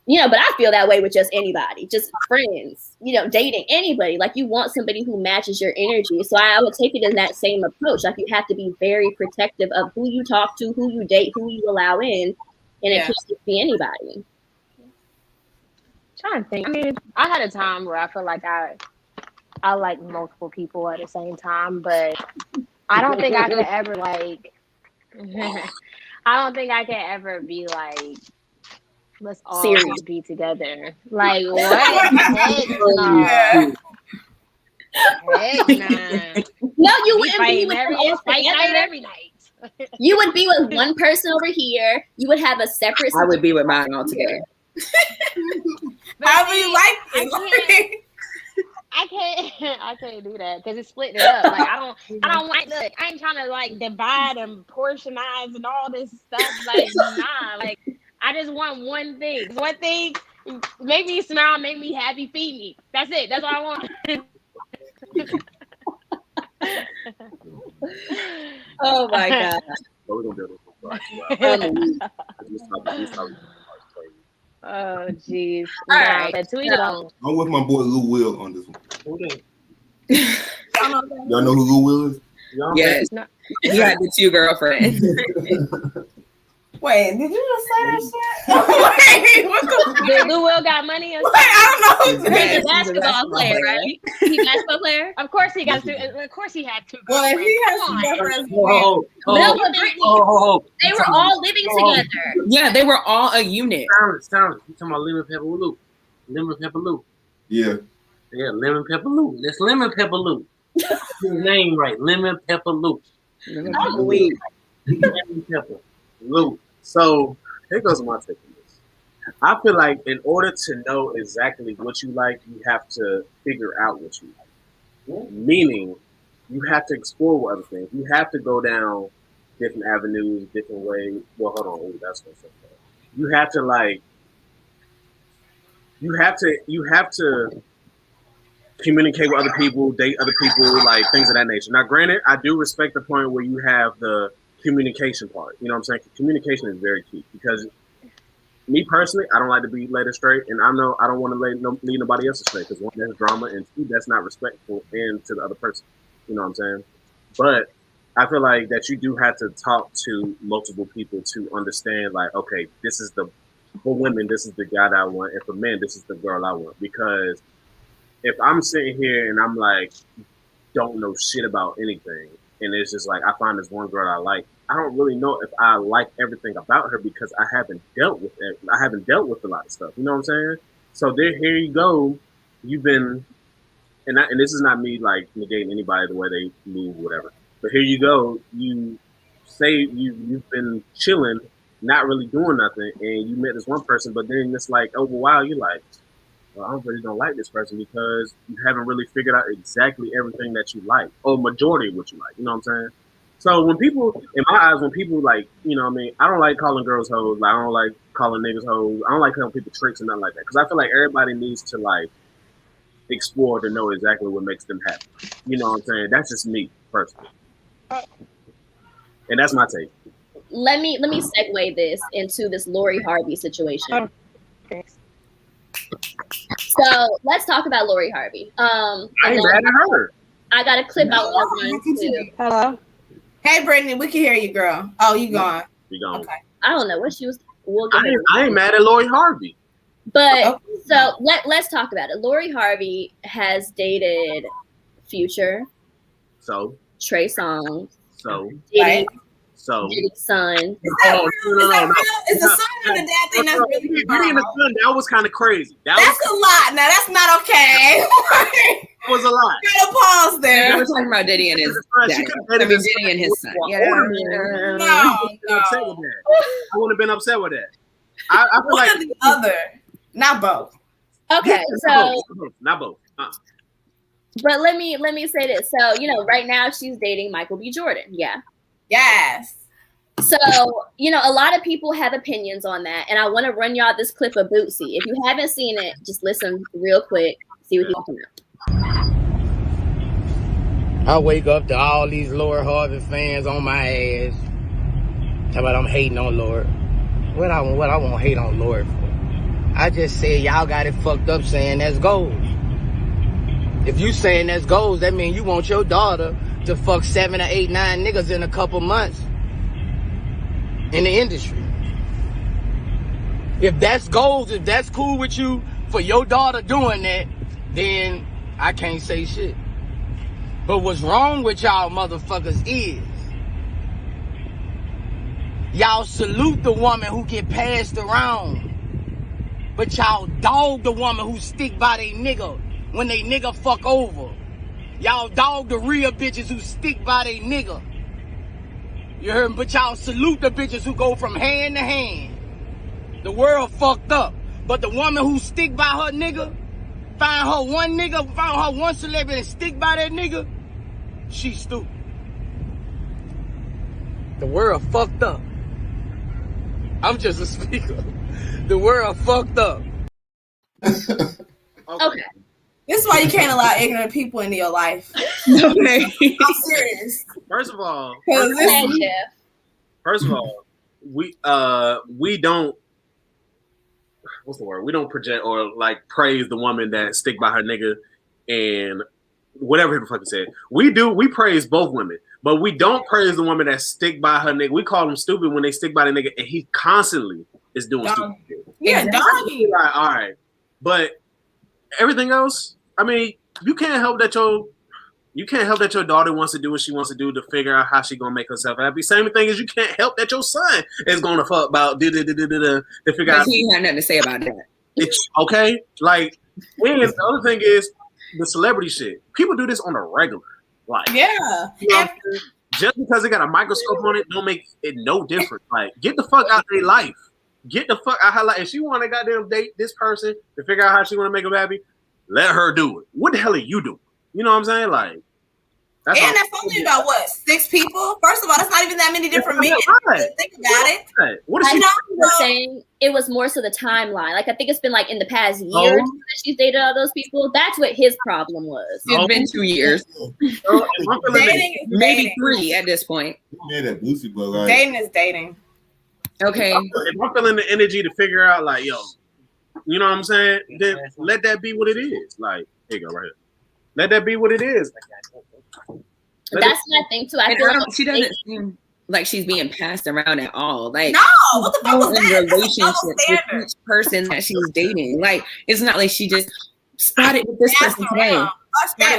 you know, but I feel that way with just anybody, just friends, you know, dating anybody. Like, you want somebody who matches your energy. So I would take it in that same approach. Like, you have to be very protective of who you talk to, who you date, who you allow in, and it can't just be anybody. Trying to think. I mean, I had a time where I feel like I like multiple people at the same time, but I don't think I could ever like. I don't think I can ever be like, let's all just be together. Like, what? Heck no. Heck nah. No, you wouldn't be with every night. You would be with one person over here. You would have a separate. I would be with mine all together. However you like it. I can't do that because it's splitting it up. Like, I don't like. Look, I ain't trying to like divide and portionize and all this stuff. Like, nah. Like, I just want one thing. One thing, make me smile, make me happy, feed me. That's it. That's all I want. Oh my god. Oh jeez. All right. I'm with my boy Lou Will on this one. Y'all know who Lou Will is? Yes. He had the 2 girlfriends. Wait, did you just say that shit? Wait, what the? Did Lou Will got money? Wait, I don't know. He's a basketball player, right? He's a basketball player. Of course he got 2. Of course he had 2 girlfriends. Well, if he has 2 girlfriends, they were all living together. Yeah, they were all a unit. Sound. You talking about Lemon Pepper Lou? Lemon Pepper Lou. Yeah. Yeah, Lemon Pepper Lou. That's Lemon Pepper Lou. His name right, Lemon Pepper Lou. Lemon Pepper Lou. Lemon Pepper Lou. So here goes my take on this. I feel like in order to know exactly what you like, you have to figure out what you like. Meaning, you have to explore other things. You have to go down different avenues, different ways. Well, hold on. Ooh, that's what's up. You have to like. You have to communicate with other people, date other people, like things of that nature. Now, granted, I do respect the point where you have the communication part. You know what I'm saying? Communication is very key because me personally, I don't like to be led astray, and I know I don't want to lead nobody else astray because one, that's drama, and two, that's not respectful and to the other person. You know what I'm saying? But I feel like that you do have to talk to multiple people to understand, like, okay, this is for women, this is the guy that I want, and for men, this is the girl I want. Because if I'm sitting here and I'm like, don't know shit about anything, and it's just like I find this one girl I like, I don't really know if I like everything about her because I haven't dealt with it. I haven't dealt with a lot of stuff. You know what I'm saying? So here you go. You've been, and this is not me like negating anybody the way they move, whatever. But here you go. You say you've been chilling, not really doing nothing, and you met this one person, but then it's like over a while you're like, well, I really don't like this person because you haven't really figured out exactly everything that you like, or majority of what you like. You know what I'm saying? So when people, in my eyes, when people like, you know what I mean, I don't like calling girls hoes. Like, I don't like calling niggas hoes. I don't like calling people tricks and nothing like that. Because I feel like everybody needs to, like, explore to know exactly what makes them happy. You know what I'm saying? That's just me, personally. And that's my take. Let me segue this into this Lori Harvey situation. Okay. So let's talk about Lori Harvey. I ain't mad at her. I got a clip I want to run too. Hello. Hey, Brittany, we can hear you, girl. Oh, you gone? You gone? Okay. I don't know what she was. I ain't mad at Lori Harvey. But so let's talk about it. Lori Harvey has dated Future, So Trey Songz, Right. Diddy's son. Is that real? Is the son and the dad thing that's really Diddy and the son, that was kind of crazy. That's a lot. Now that's not okay. That was a lot. Gotta pause there. We're talking about Diddy and his dad. Diddy and his son. Yeah. No. I wouldn't have been upset with that. I feel One like or the other, not both. Okay, yeah, not both. But let me say this. So, you know, right now she's dating Michael B. Jordan. Yeah. Yes. So, you know, a lot of people have opinions on that. And I want to run y'all this clip of Boosie. If you haven't seen it, just listen real quick. See what he's talking about. I wake up to all these Lori Harvey fans on my ass. Talking about I'm hating on Lori. What I want to hate on Lori for? I just said y'all got it fucked up saying that's goals. If you saying that's goals, that means you want your daughter to fuck 7 or 8, 9 niggas in a couple months in the industry. If that's goals, if that's cool with you for your daughter doing that, then I can't say shit. But what's wrong with y'all motherfuckers is y'all salute the woman who get passed around, but y'all dog the woman who stick by they nigga when they nigga fuck over. Y'all dog the real bitches who stick by they nigga. You heard me? But y'all salute the bitches who go from hand to hand. The world fucked up. But the woman who stick by her nigga, find her one celebrity and stick by that nigga, she stupid. The world fucked up. I'm just a speaker. The world fucked up. Okay. This is why you can't allow ignorant people into your life. Okay. I'm serious. First of all, we don't. What's the word? We don't project or like praise the woman that stick by her nigga and whatever the fuck he said. We praise both women, but we don't praise the woman that stick by her nigga. We call them stupid when they stick by the nigga, and he constantly is doing stupid shit. Yeah, doggy. Like, all right, but everything else, I mean, you can't help that your daughter wants to do what she wants to do to figure out how she gonna make herself happy. Same thing as you can't help that your son is gonna fuck about to figure out. He had nothing to say about that. It's okay. Like, and the other thing is the celebrity shit. People do this on a regular. Like, yeah. You know, just because it got a microscope on it, don't make it no different. Like, get the fuck out of their life. Get the fuck out her life. If she want to goddamn date this person to figure out how she want to make them happy, let her do it. What the hell are you doing? You know what I'm saying? Like, that's only about what, 6 people? First of all, that's not even that many different meetings. Think about it. What is she saying? It was more so the timeline. Like, I think it's been like in the past year that she's dated all those people. That's what his problem was. It's been 2 years. Maybe 3 at this point. Dating is dating. Okay. If I'm feeling the energy to figure out, like, yo, you know what I'm saying? Then let that be what it is. Like, here you go, right here. Let that be what it is. That's what I think too. I feel like she doesn't seem like she's being passed around at all. Like, no, what the fuck was that? Relationship with each person that she's dating. Like, it's not like she just spotted with this person today.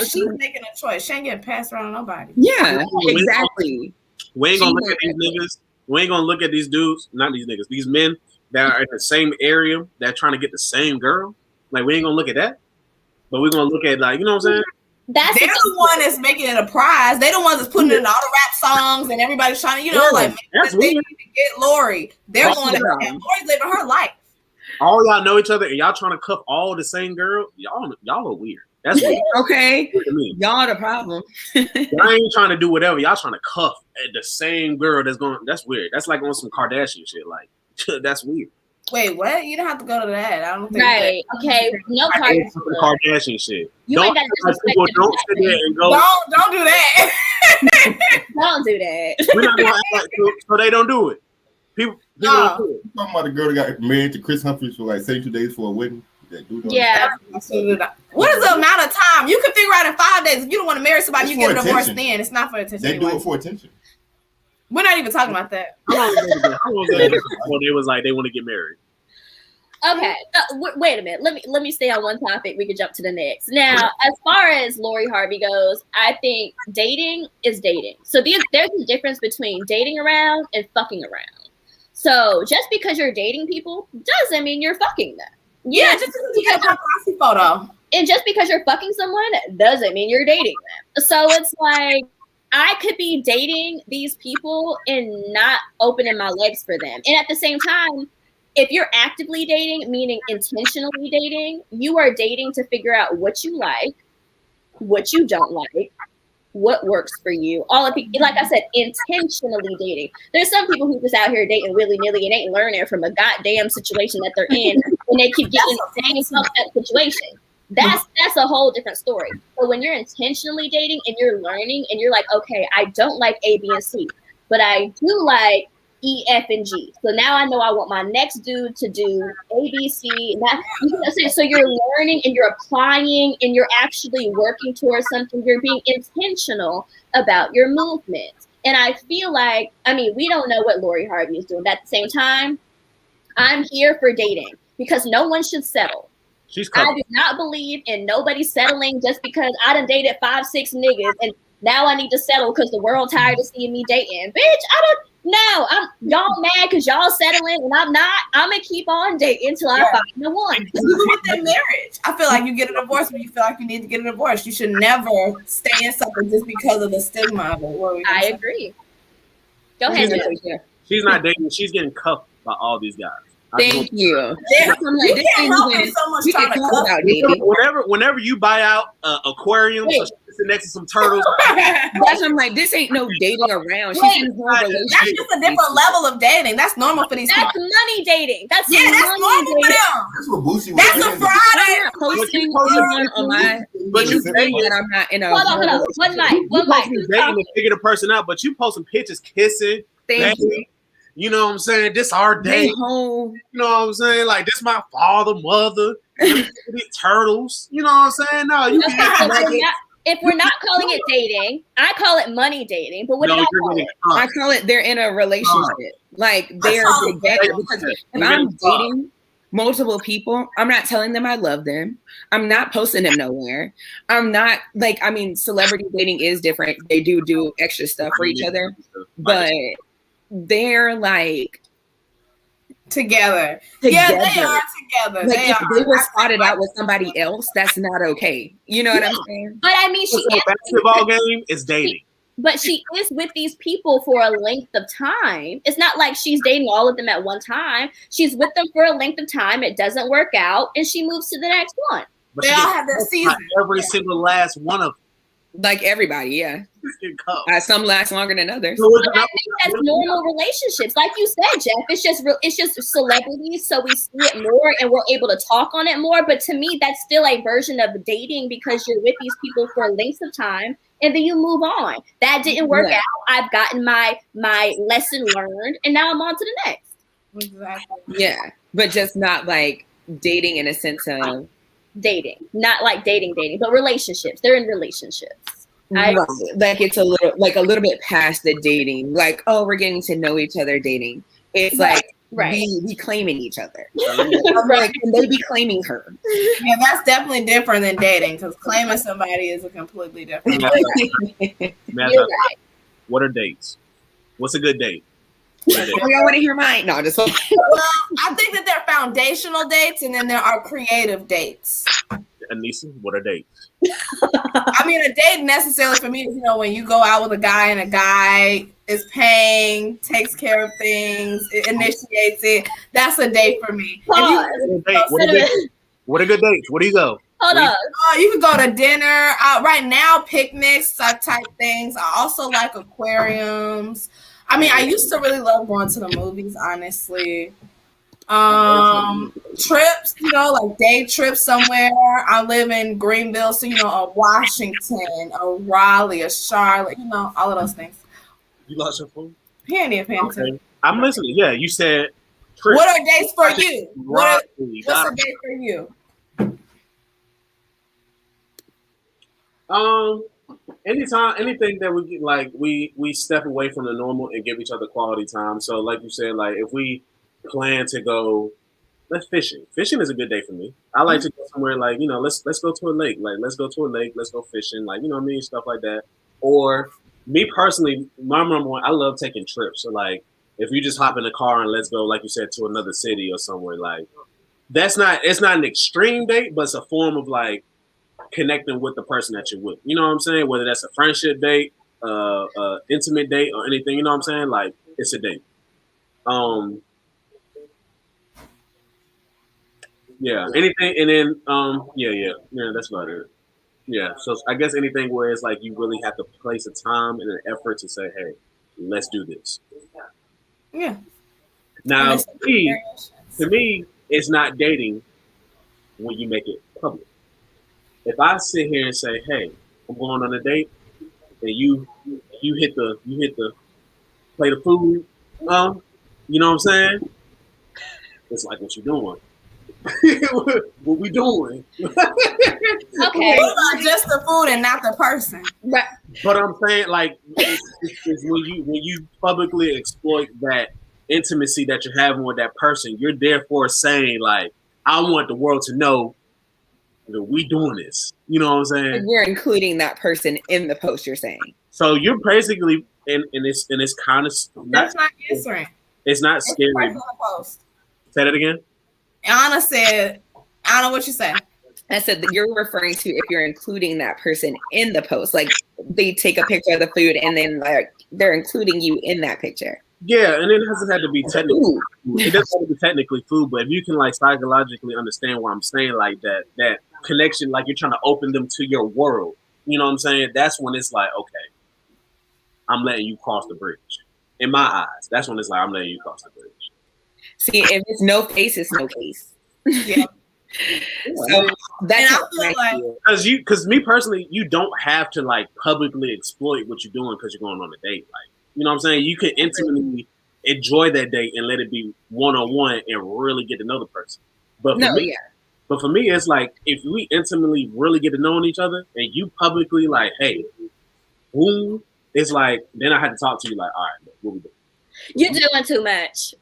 She's making a choice. She ain't getting passed around on nobody. Yeah, exactly. We ain't gonna look at these niggas. We ain't gonna look at these dudes, not these niggas, these men that are in the same area that trying to get the same girl. Like, we ain't gonna look at that. But we're gonna look at, like, you know what I'm saying? They're the one that's making it a prize. They're the ones that's putting it in all the rap songs and everybody's trying to, you know, like, they need to get Lori. They're going to Lori's living her life. All y'all know each other and y'all trying to cuff all the same girl. Y'all are weird. That's weird. Okay. Y'all the problem. Y'all ain't trying to do whatever. Y'all trying to cuff at the same girl that's going. That's weird. That's like on some Kardashian shit. Like, that's weird. Wait, what? You don't have to go to that. I don't think. Right. Okay. No Kardashian shit. You ain't got to people don't sit there and go. Don't do that. Don't do that. We're not gonna act like so they don't do it. People don't do it. Talking about the girl that got married to Chris Humphries for like 72 days for a wedding. Yeah. What is the amount of time? You can figure out in 5 days. If you don't want to marry somebody, you get a divorce then. It's not for attention. They do it for attention. We're not even talking about that. Well, they was like they want to get married. Okay, wait a minute. Let me stay on one topic. We could jump to the next. Now, as far as Lori Harvey goes, I think dating is dating. So there's a difference between dating around and fucking around. So just because you're dating people doesn't mean you're fucking them. Yeah, just because you get a paparazzi photo. And just because you're fucking someone doesn't mean you're dating them. So it's like, I could be dating these people and not opening my legs for them. And at the same time, if you're actively dating, meaning intentionally dating, you are dating to figure out what you like, what you don't like, what works for you. All of it, like I said, intentionally dating. There's some people who just out here dating willy-nilly and ain't learning from a goddamn situation that they're in, and they keep getting the same fucked up situation. That's a whole different story. But when you're intentionally dating and you're learning and you're like, okay, I don't like A, B, and C, but I do like E, F, and G. So now I know I want my next dude to do A, B, C. So you're learning and you're applying and you're actually working towards something. You're being intentional about your movements. And I feel like, I mean, we don't know what Lori Harvey is doing. But at the same time, I'm here for dating because no one should settle. I do not believe in nobody settling just because I done dated 5, 6 niggas and now I need to settle because the world tired of seeing me dating. Bitch, y'all mad because y'all settling and I'm not. I'm gonna keep on dating until I find the one. Even with their marriage, I feel like you get a divorce when you feel like you need to get a divorce. You should never stay in something just because of the stigma of it. I agree. Go ahead. She's not dating. She's getting cuffed by all these guys. Thank you. Whenever you buy out aquarium, so sitting next to some turtles. I'm like, this ain't no dating around. She's in her relationship. That's just a different level of dating. That's normal for these people. That's money dating. That's normal for them. That's what Boosie was. That's a Friday. Posting on my, but you saying that I'm not in a. Hold on. One mic. Dating to figure the person out, but you posting pictures kissing. Thank you. You know what I'm saying? This our day. You know what I'm saying? Like, this my father, mother, these turtles. You know what I'm saying? No, you can't. If we're not calling it dating, I call it money dating. But what do y'all call it? I call it they're in a relationship. Like, they're together. Because if I'm dating multiple people, I'm not telling them I love them. I'm not posting them nowhere. I'm not, like, I mean, celebrity dating is different. They do extra stuff for each other. But they're like together. Yeah, they are together. Like, if they were spotted out with somebody else, that's not okay. You know what I'm saying? But I mean, basketball game is dating. but she is with these people for a length of time. It's not like she's dating all of them at one time. She's with them for a length of time. It doesn't work out, and she moves to the next one. But They all have their season. Every single last one of Like everybody, yeah. Some last longer than others. But I think that's normal relationships. Like you said, Jeff, it's just celebrities, so we see it more and we're able to talk on it more. But to me, that's still a version of dating because you're with these people for lengths of time and then you move on. That didn't work out. I've gotten my lesson learned, and now I'm on to the next. Exactly. Yeah, but just not like dating in a sense of dating, not like dating, but relationships. They're in relationships. Like it's a little bit past the dating. Like, oh, we're getting to know each other dating. It's like we claiming each other. Like, and they be claiming her. Yeah, that's definitely different than dating because claiming somebody is a completely different. You're right. What are dates? What's a good date? We all want to hear mine. No, just well, I think that they're foundational dates, and then there are creative dates. Anisa, what are dates? I mean, a date necessarily for me is, when you go out with a guy and a guy is paying, takes care of things, initiates it. That's a date for me. What are good dates? Where do you go? Hold on. You can go to dinner. Right now, picnics type things. I also like aquariums. I mean, I used to really love going to the movies, honestly. Trips, like day trips somewhere. I live in Greenville, so a Washington, a Raleigh, a Charlotte, all of those things. You lost your phone? He ain't even paying attention. I'm listening. Yeah, you said trips. What are dates for you? What's a date for you? Anything that we get, like we step away from the normal and give each other quality time. So like you said, like if we plan to go, let's fishing. Fishing is a good day for me. I like to go somewhere like, let's go to a lake. Like let's go to a lake, let's go fishing, like what I mean, stuff like that. Or me personally, my number one, I love taking trips. So like if you just hop in the car and let's go, like you said, to another city or somewhere, like it's not an extreme date, but it's a form of like connecting with the person that you're with. You know what I'm saying? Whether that's a friendship date, intimate date, or anything, you know what I'm saying? Like it's a date. Yeah, anything, and then yeah, that's about it. Yeah, so I guess anything where it's like you really have to place a time and an effort to say, hey, let's do this. Yeah. Now, to me, it's not dating when you make it public. If I sit here and say, hey, I'm going on a date, and you hit the plate of food, you know what I'm saying? It's like, what you doing? What we doing? Okay. What about just the food and not the person? Right. But I'm saying, like, it's when you publicly exploit that intimacy that you're having with that person, you're therefore saying, like, I want the world to know that we doing this. You know what I'm saying? You're including that person in the post, you're saying. So you're basically in this kind of that's not answering. It's not scary. Say that again. Anna said, I don't know what you said. I said that you're referring to if you're including that person in the post, like they take a picture of the food and then like they're including you in that picture. Yeah, and it doesn't have to be technically. It doesn't have to be technically food, but if you can like psychologically understand what I'm saying, like that connection, like you're trying to open them to your world. You know what I'm saying? That's when it's like, okay, I'm letting you cross the bridge. In my eyes, that's when it's like I'm letting you cross the bridge. See, if it's no face, it's no face. Yeah. So that's because me personally, you don't have to like publicly exploit what you're doing because you're going on a date. Like, you know what I'm saying? You can intimately enjoy that date and let it be one-on-one and really get to know the person. But for me, it's like if we intimately really get to know each other and you publicly like, hey, boom, it's like then I had to talk to you like, all right, what we doing? You're doing too much.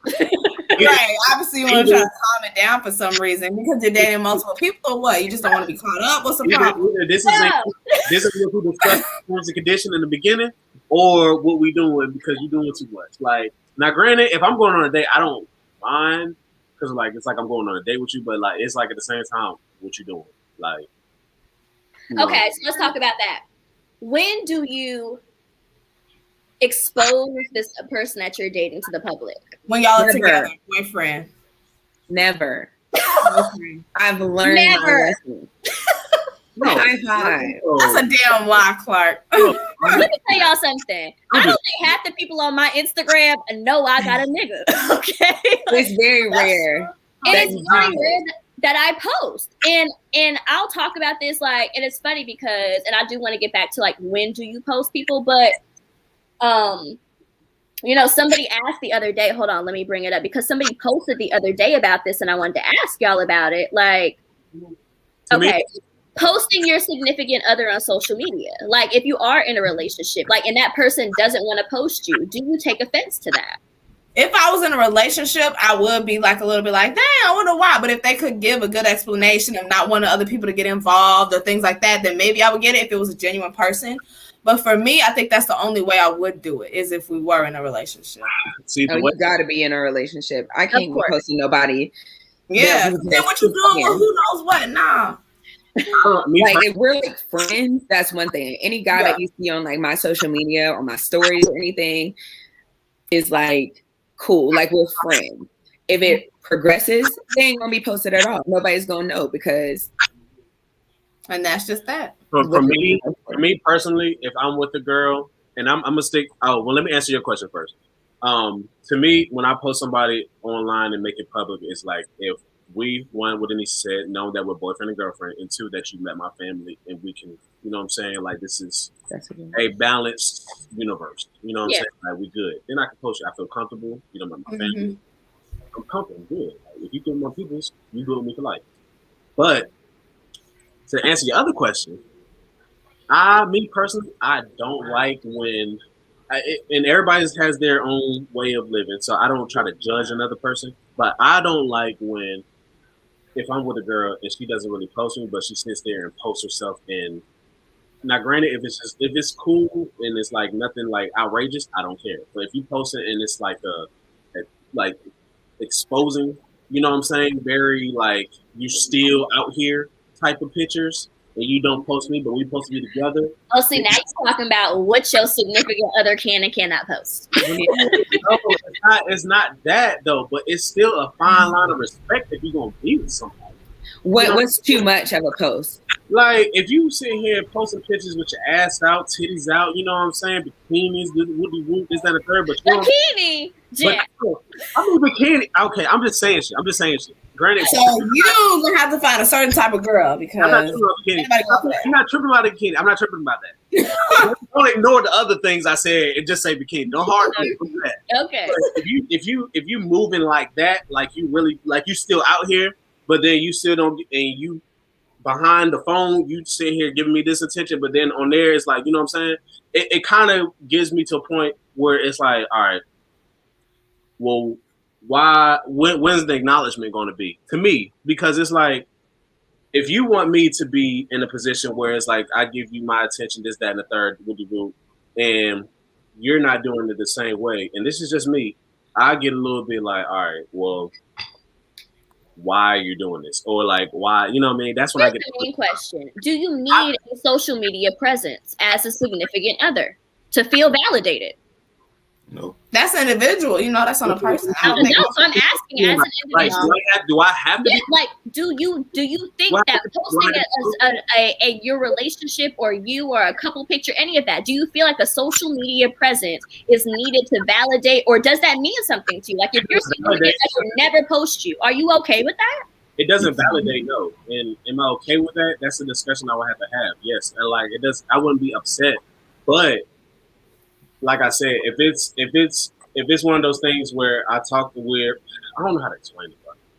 Right. Obviously, you want to try to calm it down for some reason because you're dating multiple people or what? You just don't want to be caught up? What's the problem? This is what we discussed terms and condition in the beginning or what we doing because you're doing too much. Like, now, granted, if I'm going on a date, I don't mind because like it's like I'm going on a date with you, but like it's like at the same time, what you doing? Like, okay, so let's talk about that. When do you expose this person that you're dating to the public? When y'all are Never. together, boyfriend. Never. I've learned my lesson. No, That's a damn lie, Clarke. Let me tell y'all something. I don't think half the people on my Instagram know I got a nigga. Okay, it's very rare. And it's very rare that I post. And I'll talk about this, like, and it's funny because, and I do want to get back to like, when do you post people? But you know, somebody asked the other day, hold on, let me bring it up, because somebody posted the other day about this and I wanted to ask y'all about it. Like, okay, posting your significant other on social media. Like, if you are in a relationship, like, and that person doesn't want to post you, do you take offense to that? If I was in a relationship, I would be like a little bit like, dang, I wonder why. But if they could give a good explanation and not wanting other people to get involved or things like that, then maybe I would get it if it was a genuine person. But for me, I think that's the only way I would do it, is if we were in a relationship. See, you got to be in a relationship. I can't be posting nobody. Yeah. Then what you doing? Well, who knows what? Nah. Like, if we're like friends, that's one thing. Any guy that you see on like my social media or my stories or anything is like cool. Like, we're friends. If it progresses, they ain't gonna be posted at all. Nobody's gonna know, because. And that's just that. For me personally, if I'm with a girl and I'm gonna stick. Oh, well, let me answer your question first. To me, when I post somebody online and make it public, it's like, if we, one, what Anisa said, know that we're boyfriend and girlfriend, and two, that you met my family and we can, you know what I'm saying? Like, this is a balanced universe. You know what I'm saying? Like, we good. Then I can post it. I feel comfortable. You know, my family. I'm comfortable. I'm good. Like, if you do my people's, you good with me for life. But to answer your other question, me personally, I don't like when, and everybody has their own way of living, so I don't try to judge another person, but I don't like when, if I'm with a girl and she doesn't really post me, but she sits there and posts herself in. Now, granted, if it's cool and it's like nothing like outrageous, I don't care. But if you post it and it's like like exposing, you know what I'm saying, very like you still out here type of pictures, and you don't post me, but we supposed to be together. Oh, see, now you're talking about what your significant other can and cannot post. No, it's not that though, but it's still a fine line of respect if you're gonna be with somebody. What's too much of a post? Like, if you sit here posting pictures with your ass out, titties out, you know what I'm saying, bikinis, woody whoop, this, that, and the third, but bikini, Jack. I mean, bikini. Okay, I'm just saying shit. Granted, so you gonna have to find a certain type of girl, because I'm not tripping about bikini. I'm not tripping about that. Don't ignore the other things I said and just say bikini. Don't hard that. Okay. But if you moving like that, like you really, like you still out here, but then you still don't, and you behind the phone, you sit here giving me this attention, but then on there it's like, you know what I'm saying? It kind of gives me to a point where it's like, all right, well, when's the acknowledgement going to be to me? Because it's like, if you want me to be in a position where it's like, I give you my attention, this, that, and the third, and you're not doing it the same way, and this is just me, I get a little bit like, all right, well, why are you doing this? Or like, why, you know what I mean? That's when I get the main question. Do you need a social media presence as a significant other to feel validated? No. That's individual, you know, that's on a person. So I'm asking as an individual. Like, do I have to? Yeah, like, do you think that posting your relationship or you or a couple picture, any of that, do you feel like a social media presence is needed to validate, or does that mean something to you? Like, if you're significant that will never post you, are you okay with that? It doesn't validate, no. And am I okay with that? That's a discussion I would have to have. Yes, and like, it does. I wouldn't be upset, but like I said, if it's one of those things where I talk to where I don't know how to explain it.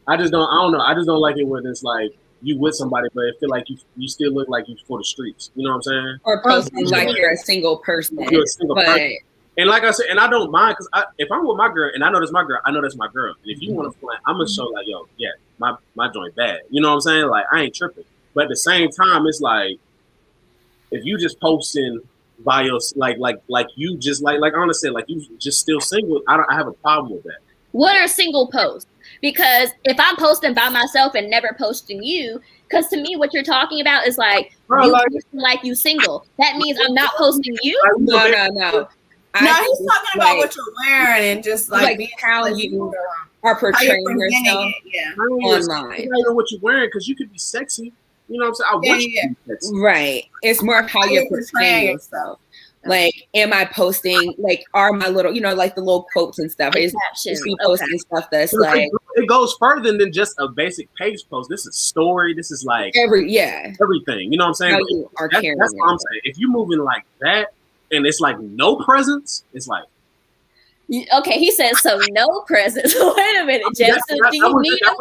I just don't like it when it's like you with somebody, but it feel like you still look like you for the streets. You know what I'm saying? Or posting like you're a single person. You're a single person. And like I said, and I don't mind, because if I'm with my girl and I know that's my girl, I know that's my girl. And if you want to play, I'm gonna show like, yo, yeah, my joint bad. You know what I'm saying? Like, I ain't tripping. But at the same time, it's like, if you just posting by your like you just like Anna said, like you just still single, I have a problem with that. What are single posts? Because if I'm posting by myself and never posting you, because to me what you're talking about is like, you like you single. That means I'm not posting you. No. I No, think he's it's talking about what you're wearing and just like being how you are portraying yourself online. Not even what you're wearing, because you could be sexy. You know what I'm saying? I want you to be sexy. Right. It's more of how you're portraying yourself. Like, am I posting, like, are my little, you know, like the little quotes and stuff? Is she posting stuff that's So like, it goes further than just a basic page post. This is story. This is like everything. You know what I'm saying? How you are carrying that's what I'm saying. If you're moving like that and it's like no presence, it's like. Okay, he says so. No presence. Wait a minute, Jeff. So do you need a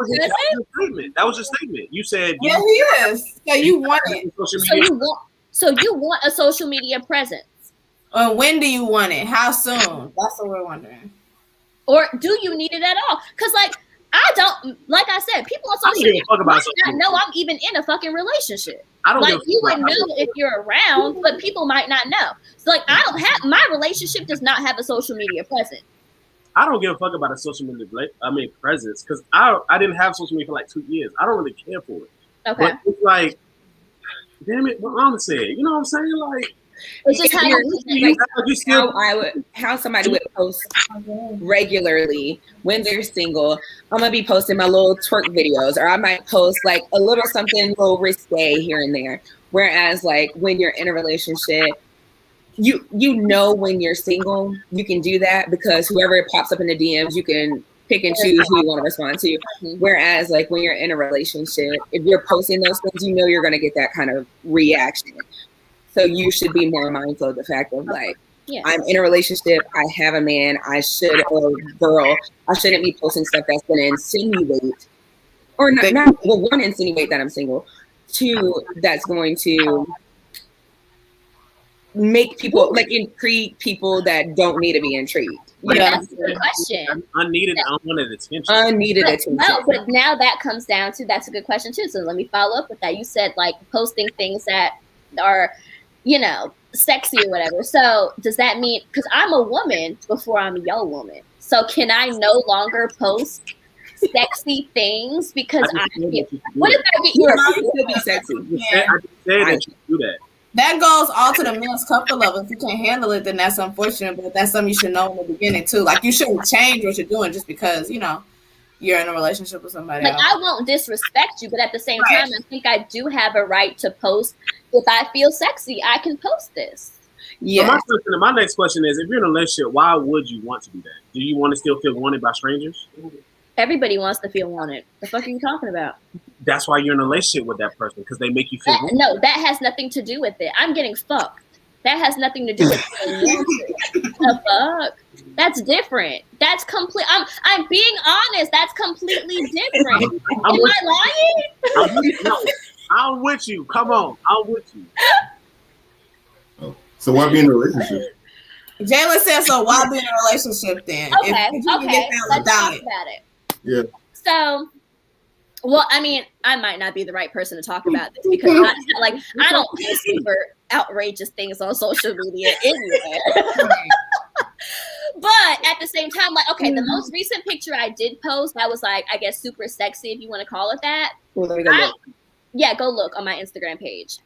present? That was your statement. You said. Yeah, he is. So you want it. So you want a social media presence. When do you want it? How soon? That's what we're wondering. Or do you need it at all? Because, like, I don't, like I said, people on social media might not know I'm even in a fucking relationship. I don't like, you would know if you're around, but people might not know. So, like, I don't have, my relationship does not have a social media presence. I don't give a fuck about a social media, presence, because I didn't have social media for like 2 years. I don't really care for it. Okay. But it's like, damn it, what Mama said. You know what I'm saying? Like, it's just how somebody would post regularly when they're single. I'm gonna be posting my little twerk videos, or I might post like a little something, a little risque here and there. Whereas, like, when you're in a relationship, you know when you're single, you can do that because whoever pops up in the DMs, you can pick and choose who you want to respond to. Whereas, like, when you're in a relationship, if you're posting those things, you know you're gonna get that kind of reaction. So you should be more mindful of the fact of, like, I'm in a relationship, I have a man, or girl, I shouldn't be posting stuff that's going to insinuate, or one, insinuate that I'm single, two, that's going to make people, like, intrigue people that don't need to be intrigued. That's a good question. Unneeded, unwanted attention. Unneeded attention. No, but now that comes down to, that's a good question too. So let me follow up with that. You said, like, posting things that are, you know, sexy or whatever. So does that mean, because I'm a woman before I'm your woman, so can I no longer post sexy things because I get, what if I get you to be sexy? I said that you do that. That goes all to the men's couple level. If you can't handle it, then that's unfortunate, but that's something you should know in the beginning too. Like, you shouldn't change what you're doing just because, you know, you're in a relationship with somebody else. I won't disrespect you, but at the same time, I think I do have a right to post. If I feel sexy, I can post this. Yeah. So my next question is, if you're in a relationship, why would you want to do that? Do you want to still feel wanted by strangers? Everybody wants to feel wanted. The fuck are you talking about? That's why you're in a relationship with that person, because they make you feel wanted. No, that has nothing to do with it. I'm getting fucked. That has nothing to do with it. The fuck? That's different. That's complete. I'm being honest. That's completely different. Am I lying? I'm with you. Come on. I'm with you. Oh. So why be in a relationship? Jalen said, so why be in a relationship then? Okay. Let's talk about it. Yeah. So, well, I mean, I might not be the right person to talk about this because I don't do super outrageous things on social media anywhere. But at the same time, like, okay, the most recent picture I did post, that was like, I guess, super sexy, if you want to call it that. Well, let me go look. Yeah, go look on my Instagram page.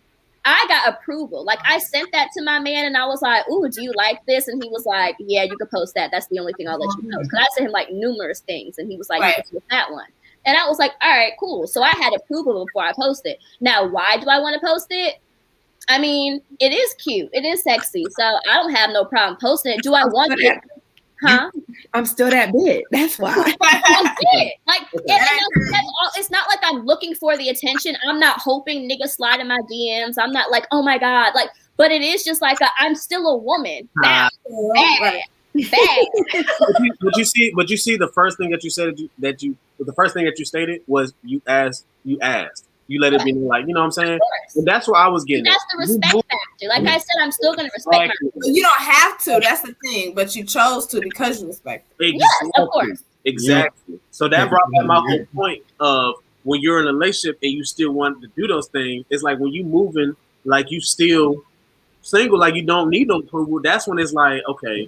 I got approval. Like, I sent that to my man and I was like, ooh, do you like this? And he was like, yeah, you can post that. That's the only thing I'll let you post. Because I sent him like numerous things and he was like, you can post that one. And I was like, all right, cool. So I had approval before I posted. Now, why do I want to post it? I mean, it is cute. It is sexy. So I don't have no problem posting it. Do I want it? Huh? I'm still that big. That's why. I'm big. Like, it's not like I'm looking for the attention. I'm not hoping niggas slide in my DMs. I'm not like, oh my God. Like, but it is just like, I'm still a woman. Bad. But you see the first thing that you said the first thing that you stated was you asked. You let it be like, you know what I'm saying? And that's what I was getting. That's the respect factor. Like I said, I'm still going to respect my. You don't have to. That's the thing. But you chose to because you respect it. Yes, of course. Exactly. Yeah. So that brought back my whole point of when you're in a relationship and you still want to do those things. It's like when you moving, like you still single, like you don't need no approval. That's when it's like, okay.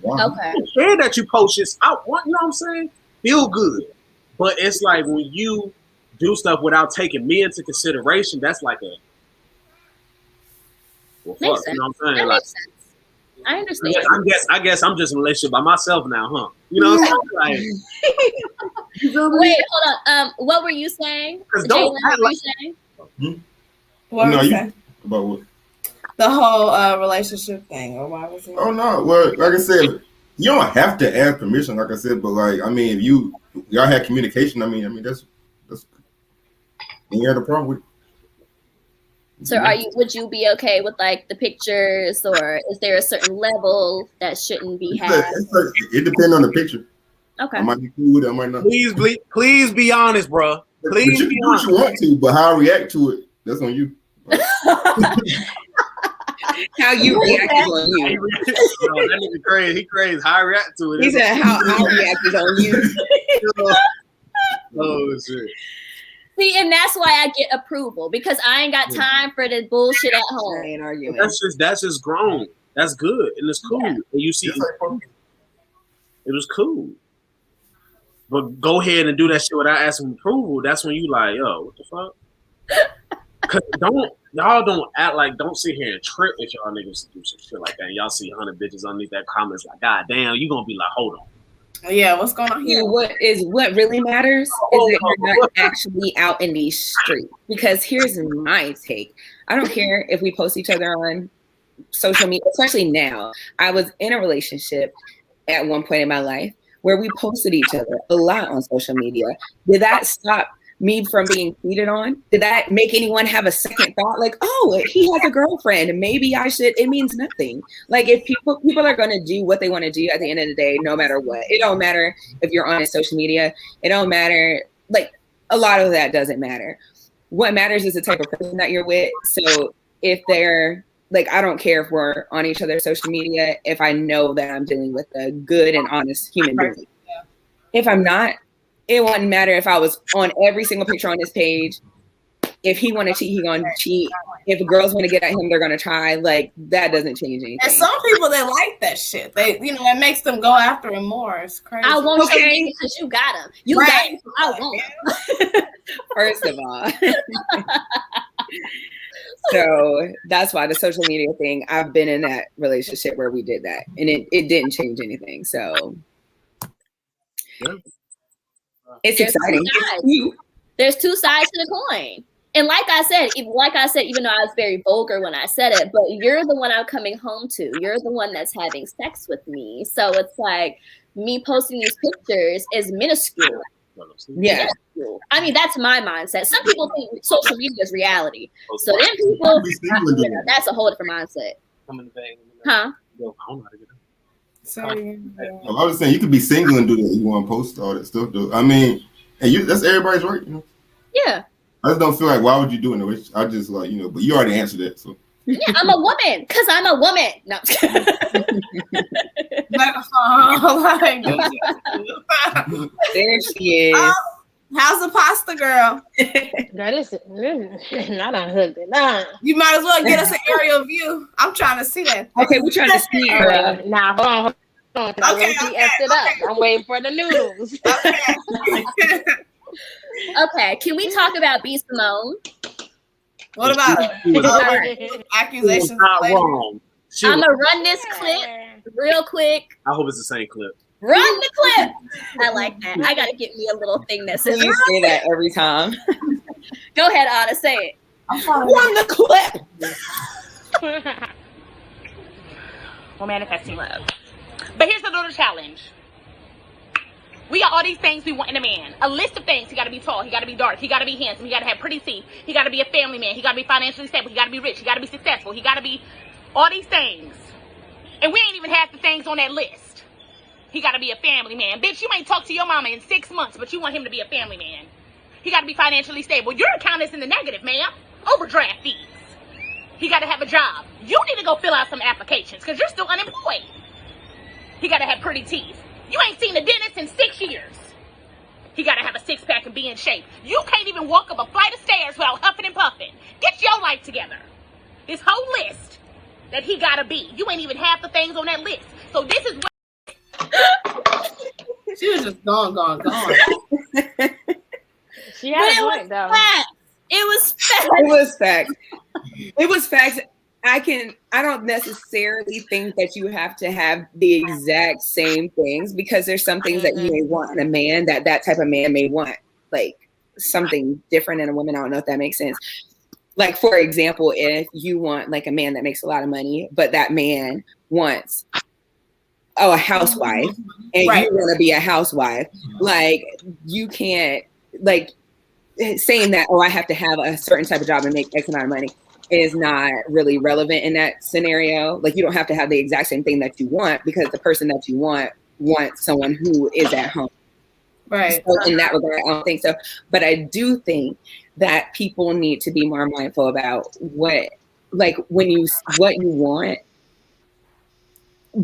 Care that you post this out. You know what I'm saying? Feel good. But it's like when you do stuff without taking me into consideration, that's like a makes sense. You know what I'm saying? That like, makes sense. I understand. I guess I'm just in a relationship by myself now, huh? You know what I'm saying? Like, Wait, hold on. What were you saying? Jalen, what were you saying? What no, were you you saying? about what? The whole relationship thing, or why was it? Oh no, well, like I said, you don't have to ask permission, like I said, but like I mean, if y'all had communication, I mean that's you had a problem with it. So would you be okay with like the pictures, or is there a certain level that shouldn't be had? It depends on the picture. Okay. I might be cool with it, I might not. Please be honest, bro. Please but you be can do what honest. you want to, but how I react to it, that's on you. How you react is on you. Yo, that nigga crazy. He crazy. How I react to it. He said how I react is on you. Oh shit. See, and that's why I get approval, because I ain't got time for the bullshit at home. I ain't arguing. That's just grown. That's good, and it's cool. Yeah. And you see, it was cool. But go ahead and do that shit without asking approval. That's when you like, yo, what the fuck? Cause don't act like, don't sit here and trip if y'all niggas do some shit like that. And y'all see 100 bitches underneath that comments like, God damn, you gonna be like, hold on. Yeah, what's going on here? What really matters is that you're not actually out in these streets. Because here's my take. I don't care if we post each other on social media, especially now. I was in a relationship at one point in my life where we posted each other a lot on social media. Did that stop me from being cheated on? Did that make anyone have a second thought? Like, oh, he has a girlfriend, maybe I should. It means nothing. Like, if people are going to do what they want to do at the end of the day, no matter what. It don't matter if you're on social media. It don't matter. Like, a lot of that doesn't matter. What matters is the type of person that you're with. So if they're like, I don't care if we're on each other's social media, if I know that I'm dealing with a good and honest human being. If I'm not, it wouldn't matter if I was on every single picture on his page. If he want to cheat, he gonna cheat. If girls want to get at him, they're gonna try. Like, that doesn't change anything. And some people, they like that shit. They, it makes them go after him more. It's crazy. I won't show you because you got him. You got him. I won't. First of all. So that's why the social media thing, I've been in that relationship where we did that, and it didn't change anything. So it's exciting. There's two sides to the coin. And like I said, even though I was very vulgar when I said it, but you're the one I'm coming home to. You're the one that's having sex with me. So it's like me posting these pictures is minuscule. Yeah. Minuscule. I mean, that's my mindset. Some people think social media is reality. So then people, that's a whole different mindset. Huh? So, I was saying you could be single and do that. You want to post all that stuff, though. I mean, and that's everybody's right, you know. Yeah. I just don't feel like why would you do it? I just like, but you already answered that, so. Yeah, I'm a woman because I'm a woman. No. There she is. How's the pasta girl? That is not unhooked it. Nah. You might as well get us an aerial view. I'm trying to see that. Okay, we're trying to see her. Now hold on. Okay. I'm waiting for the noodles. Okay, can we talk about B. Simone? What about accusations? Not wrong. I'm gonna run this clip real quick. I hope it's the same clip. Run the clip. I like that. I gotta get me a little thing that says. You say that every time. Go ahead, Anna. Say it. Run the clip. We're manifesting love. But here's the little challenge. We got all these things we want in a man. A list of things. He got to be tall. He got to be dark. He got to be handsome. He got to have pretty teeth. He got to be a family man. He got to be financially stable. He got to be rich. He got to be successful. He got to be all these things. And we ain't even half the things on that list. He got to be a family man. Bitch, you ain't talked to your mama in 6 months, but you want him to be a family man. He got to be financially stable. Your account is in the negative, ma'am. Overdraft fees. He got to have a job. You need to go fill out some applications because you're still unemployed. He got to have pretty teeth. You ain't seen a dentist in 6 years. He got to have a six-pack and be in shape. You can't even walk up a flight of stairs without huffing and puffing. Get your life together. This whole list that he got to be. You ain't even half the things on that list. So this is what... She was just gone. She had a point, though. It was facts. It was facts. It was facts. I don't necessarily think that you have to have the exact same things, because there's some things that you may want in a man that type of man may want, like something different in a woman. I don't know if that makes sense. Like, for example, if you want like a man that makes a lot of money, but that man wants a housewife, and you want to be a housewife, like you can't, like saying that, I have to have a certain type of job and make X amount of money is not really relevant in that scenario. Like, you don't have to have the exact same thing that you want, because the person that you want wants someone who is at home. Right. So in that regard, I don't think so. But I do think that people need to be more mindful about what you want,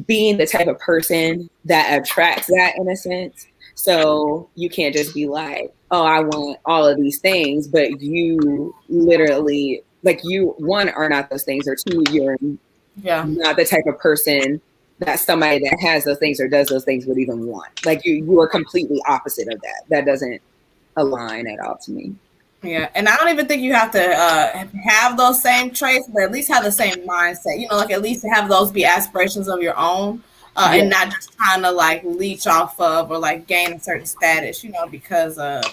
being the type of person that attracts that, in a sense. So you can't just be like, oh, I want all of these things, but you literally, like, you, one, are not those things, or two, you're not the type of person that somebody that has those things or does those things would even want. Like, you are completely opposite of that. That doesn't align at all to me. Yeah, and I don't even think you have to have those same traits, but at least have the same mindset. You know, like at least have those be aspirations of your own, and not just trying to like leech off of or like gain a certain status, you know, because of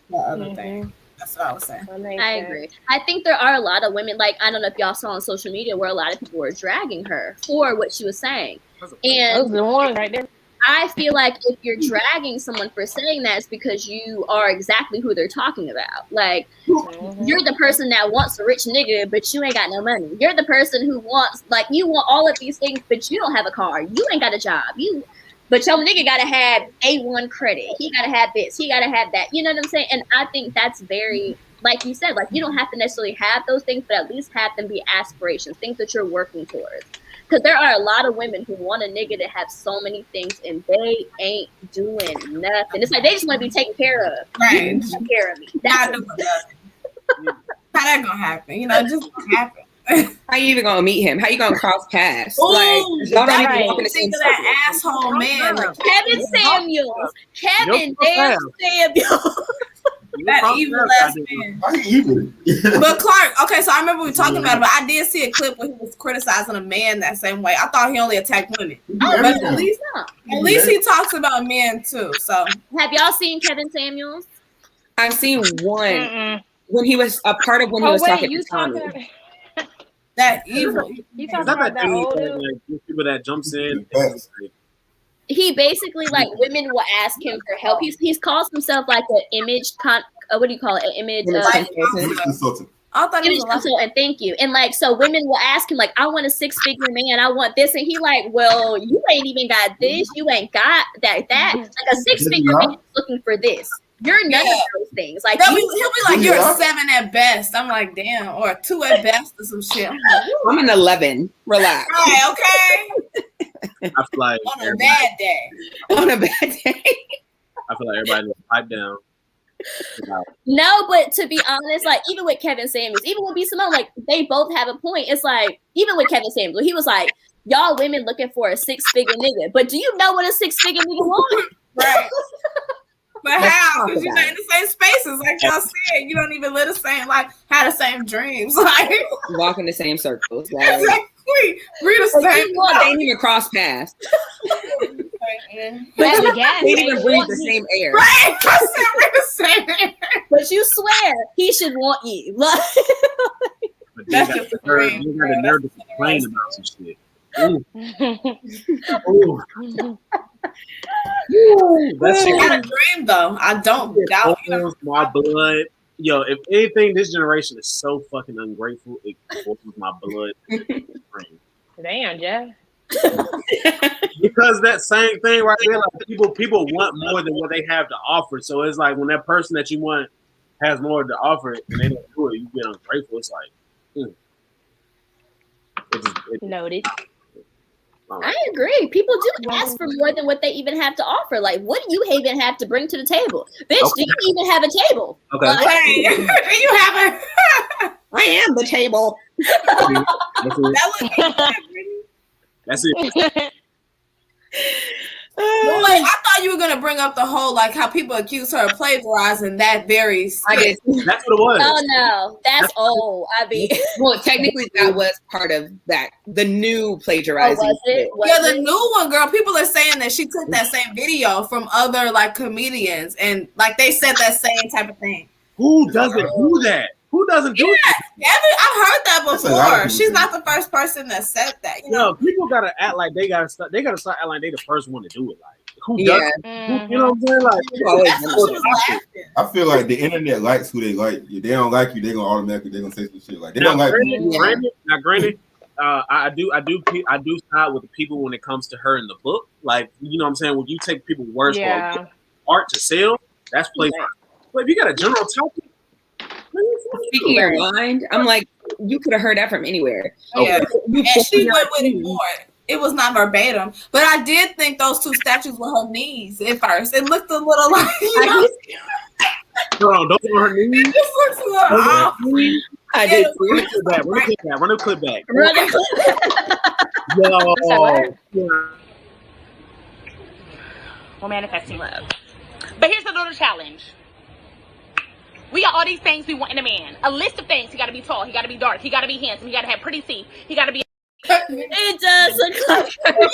the other thing. That's what I was saying. I agree. I think there are a lot of women, like, I don't know if y'all saw on social media, where a lot of people were dragging her for what she was saying. And those are the ones right there. I feel like if you're dragging someone for saying that, it's because you are exactly who they're talking about. Like, you're the person that wants a rich nigga, but you ain't got no money. You're the person who wants, like, you want all of these things, but you don't have a car. You ain't got a job. But your nigga gotta have A1 credit. He gotta have this. He gotta have that. You know what I'm saying? And I think that's very, like you said, like, you don't have to necessarily have those things, but at least have them be aspirations, things that you're working towards. Because there are a lot of women who want a nigga to have so many things, and they ain't doing nothing. It's like they just want to be taken care of. Right. Take care of me. That's how that gonna happen? You know, just gonna happen. How you even gonna meet him? How you gonna cross paths? Ooh, like, y'all don't even walk in the think same of that asshole man, like Kevin Samuels. Kevin damn Samuels. That evil ass man. But Clarke, okay, so I remember we were talking about it, but I did see a clip where he was criticizing a man that same way. I thought he only attacked women. But at least he talks about men too. So have y'all seen Kevin Samuels? I've seen one when he was a part of when he was talking to Tommy. That evil. You talking about that old like, people that jumps in. He basically, like, women will ask him for help. He calls himself like an image what do you call it? An image consultant. I thought he was image consultant. Thank you. And like, so women will ask him like, I want a 6-figure man. I want this, and he like, well, you ain't even got this. You ain't got that. Like a 6-figure man is looking for this. You're none of those things. Like, he'll be like, you're a 7 at best. I'm like, damn, or a 2 at best or some shit. I'm an 11. Relax. Right, okay. I feel like on a bad day. On a bad day. I feel like everybody needs to pipe down. No, but to be honest, like, even with Kevin Samuels, even with B. Simone, like, they both have a point. It's like, even with Kevin Samuels, he was like, y'all women looking for a 6-figure nigga, but do you know what a 6-figure nigga wants? Right. But how? Because you're not in the same spaces, like y'all said. You don't even live the same, like, have the same dreams, like walk in the same circles. Like, exactly. Read the same. They ain't even cross paths. But they didn't even breathe the same air. Right? Breathe the same air. But you swear he should want you. That's just a dream. You got a nerve to complain about some shit. Ooh. That's a dream, though. I don't doubt you. My blood. Yo, if anything, this generation is so fucking ungrateful. It forces my blood. Damn, Jeff. Because that same thing right there, like people want more than what they have to offer. So it's like when that person that you want has more to offer and they don't do it, you get ungrateful. It's like, Noted. I agree. People do ask for more than what they even have to offer. Like, what do you even have to bring to the table? Bitch, do you even have a table? Okay. Like, do you have a... I am the table. That's it. Well, like, I thought you were gonna bring up the whole like how people accuse her of plagiarizing that very skit. I did. That's what it was. Oh no, that's old. I mean, Well, technically that was part of that. The new plagiarizing. was it? Yeah, the new one, girl. People are saying that she took that same video from other like comedians, and like they said that same type of thing. Who doesn't do that? Who doesn't do that? I've heard that That's a lot of before. people She's do. not the first person that said that. You No, know, people gotta act like they gotta start acting like they the first one to do it. Like who Yeah. does? You know what I'm saying? Like that's what she was laughing. I feel like the internet likes who they like. If they don't like you, they're gonna automatically say some shit. Like they now, don't like granted, I do side with the people when it comes to her in the book. Like you know what I'm saying? When you take people's words for art to sell, that's plagiarism. But if you got a general topic. Speaking your mind, I'm like, you could have heard that from anywhere. Yeah, and she went with it more. It was not verbatim, but I did think those two statues were her knees at first. It looked a little like, you know, Hold on, don't go her knees. it just looks a little off. I did. Run the clip back. Run the Yo. We're manifesting love. But here's another challenge. We got all these things we want in a man. A list of things. He got to be tall. He got to be dark. He got to be handsome. He got to have pretty teeth. He got to be. It does look like Her knees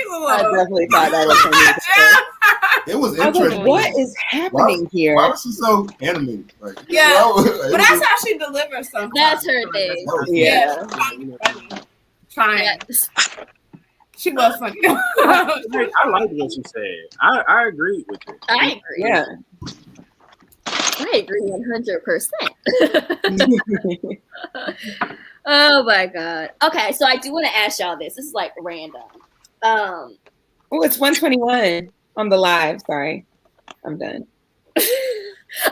a I little. definitely thought that was It was I was interesting. like, what is happening here? Why was she so animated? Like, Yeah, why was- but that's how she delivers something. that's her thing. Yeah. Trying. She was funny. I like what she said. I agree with it. I agree. Yeah. I agree 100%. Oh my god. Okay, so I do want to ask y'all this. This is like random. Oh, it's 1:21 on the live. Sorry, I'm done.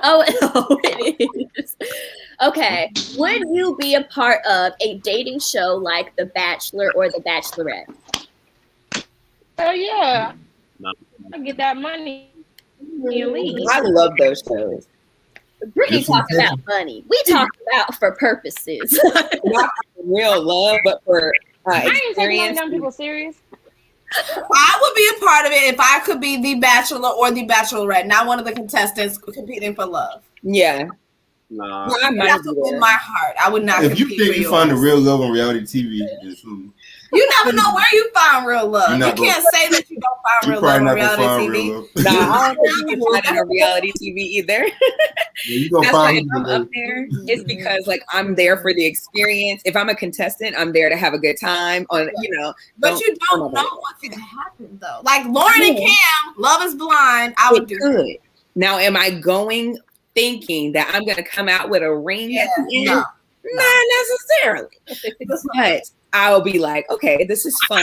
Oh, it is. Okay, would you be a part of a dating show like The Bachelor or The Bachelorette? Oh yeah, No. I get that money. You leave. I love those shows. Brittany Yes, talks you can. about money. We talk about for purposes. Not for real love, but for I ain't taking experience. them people serious. I would be a part of it if I could be the Bachelor or the Bachelorette, not one of the contestants competing for love. Yeah. Nah. Well, I might That's be in there. my heart. I would not If you compete think for you yours. find the real love on reality TV, just You never know where you find real love. You're You not can't say that you don't find you real love probably on not gonna reality find TV. real love. Nah, I don't think you can find it on reality TV either. Yeah, you gonna That's why find if I'm up there, it's because like I'm there for the experience. If I'm a contestant, I'm there to have a good time. On But you don't know what could happen though. Like Lauren and Cam, Love is Blind. I would do good. Now, am I going thinking that I'm going to come out with a ring at the end? No. Not necessarily. But I'll be like, okay, this is fun.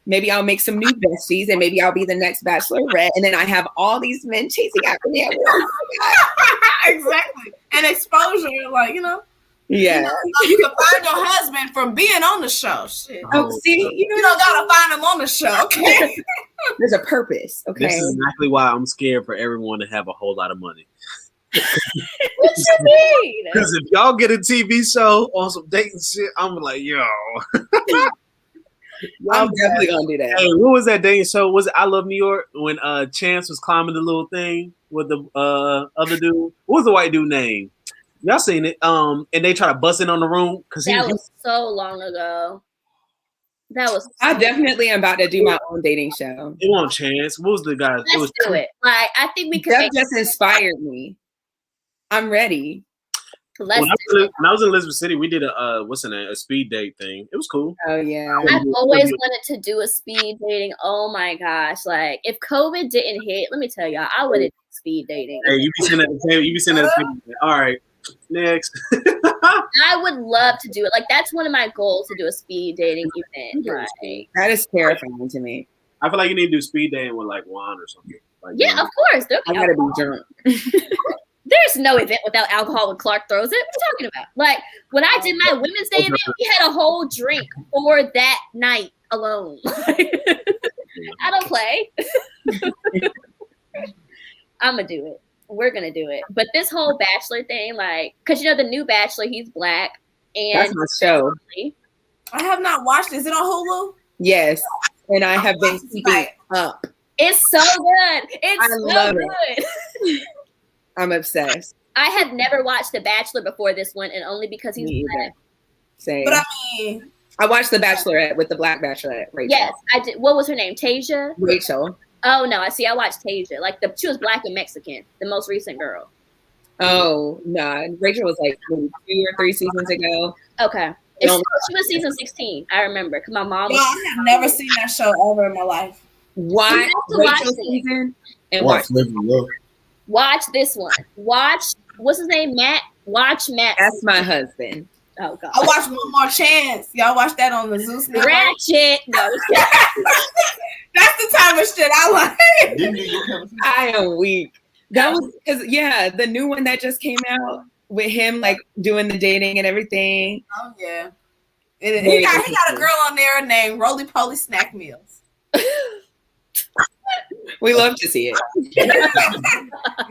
Maybe I'll make some new besties, and maybe I'll be the next Bachelorette, and then I have all these men chasing after me. Exactly. And exposure, like, Yeah. you can find your husband from being on the show. Shit. Oh, see, You don't gotta find him on the show, okay? There's a purpose, okay? This is exactly why I'm scared for everyone to have a whole lot of money. What you mean? Because if y'all get a TV show on some dating shit, I'm like, yo. I'm definitely gonna do that. Hey, what was that dating show? Was it I Love New York when Chance was climbing the little thing with the other dude? What was the white dude name? Y'all seen it? And they try to bust in on the room because That was so long ago. That was. I definitely am about to do my own dating show. It wasn't Chance. What was the guy? Let's do it. Like I think we could. That just inspired me. I'm ready. Let's When I was in Elizabeth City, we did a speed date thing. It was cool. Oh yeah. I've always wanted to do a speed dating. Oh my gosh! Like if COVID didn't hit, let me tell y'all, I would have done speed dating. Hey, you be sitting at the table. You be sitting at the table. All right, next. I would love to do it. Like that's one of my goals to do a speed dating event. Like, That is terrifying to me. I feel like you need to do speed dating with like wine or something. Like, yeah, of course. I gotta be drunk. There's no event without alcohol when Clarke throws it. What are you talking about? Like when I did my Women's Day event, we had a whole drink for that night alone. I don't play. I'm gonna do it. We're gonna do it. But this whole Bachelor thing, like, cause the new Bachelor, he's black, and That's my show. I have not watched. Is it on Hulu? Yes, and I have been keeping up It's so good. It's I so love good. it. I'm obsessed. I have never watched The Bachelor before this one, and only because he's Me black. either. Same. But I mean, I watched The Bachelorette with the black Bachelorette, Rachel. Yes, I did. What was her name? Tasia? Rachel. Oh no, I watched Tasia. Like she was black and Mexican, the most recent girl. Oh, no. Rachel was like maybe 2 or 3 seasons ago. Okay. She was season 16. I remember. Cause my mom was. I have never seen that show ever in my life. Watch Rachel's season and watch this one. Watch what's his name? Matt. Watch Matt. That's my husband. Oh god. I watched One More Chance. Y'all watch that on the Zeus Network? Ratchet. No. That's the type of shit I like. I am weak. That was because the new one that just came out with him like doing the dating and everything. Oh yeah. He got a girl on there named Roly Poly Snack Meals. We love to see it.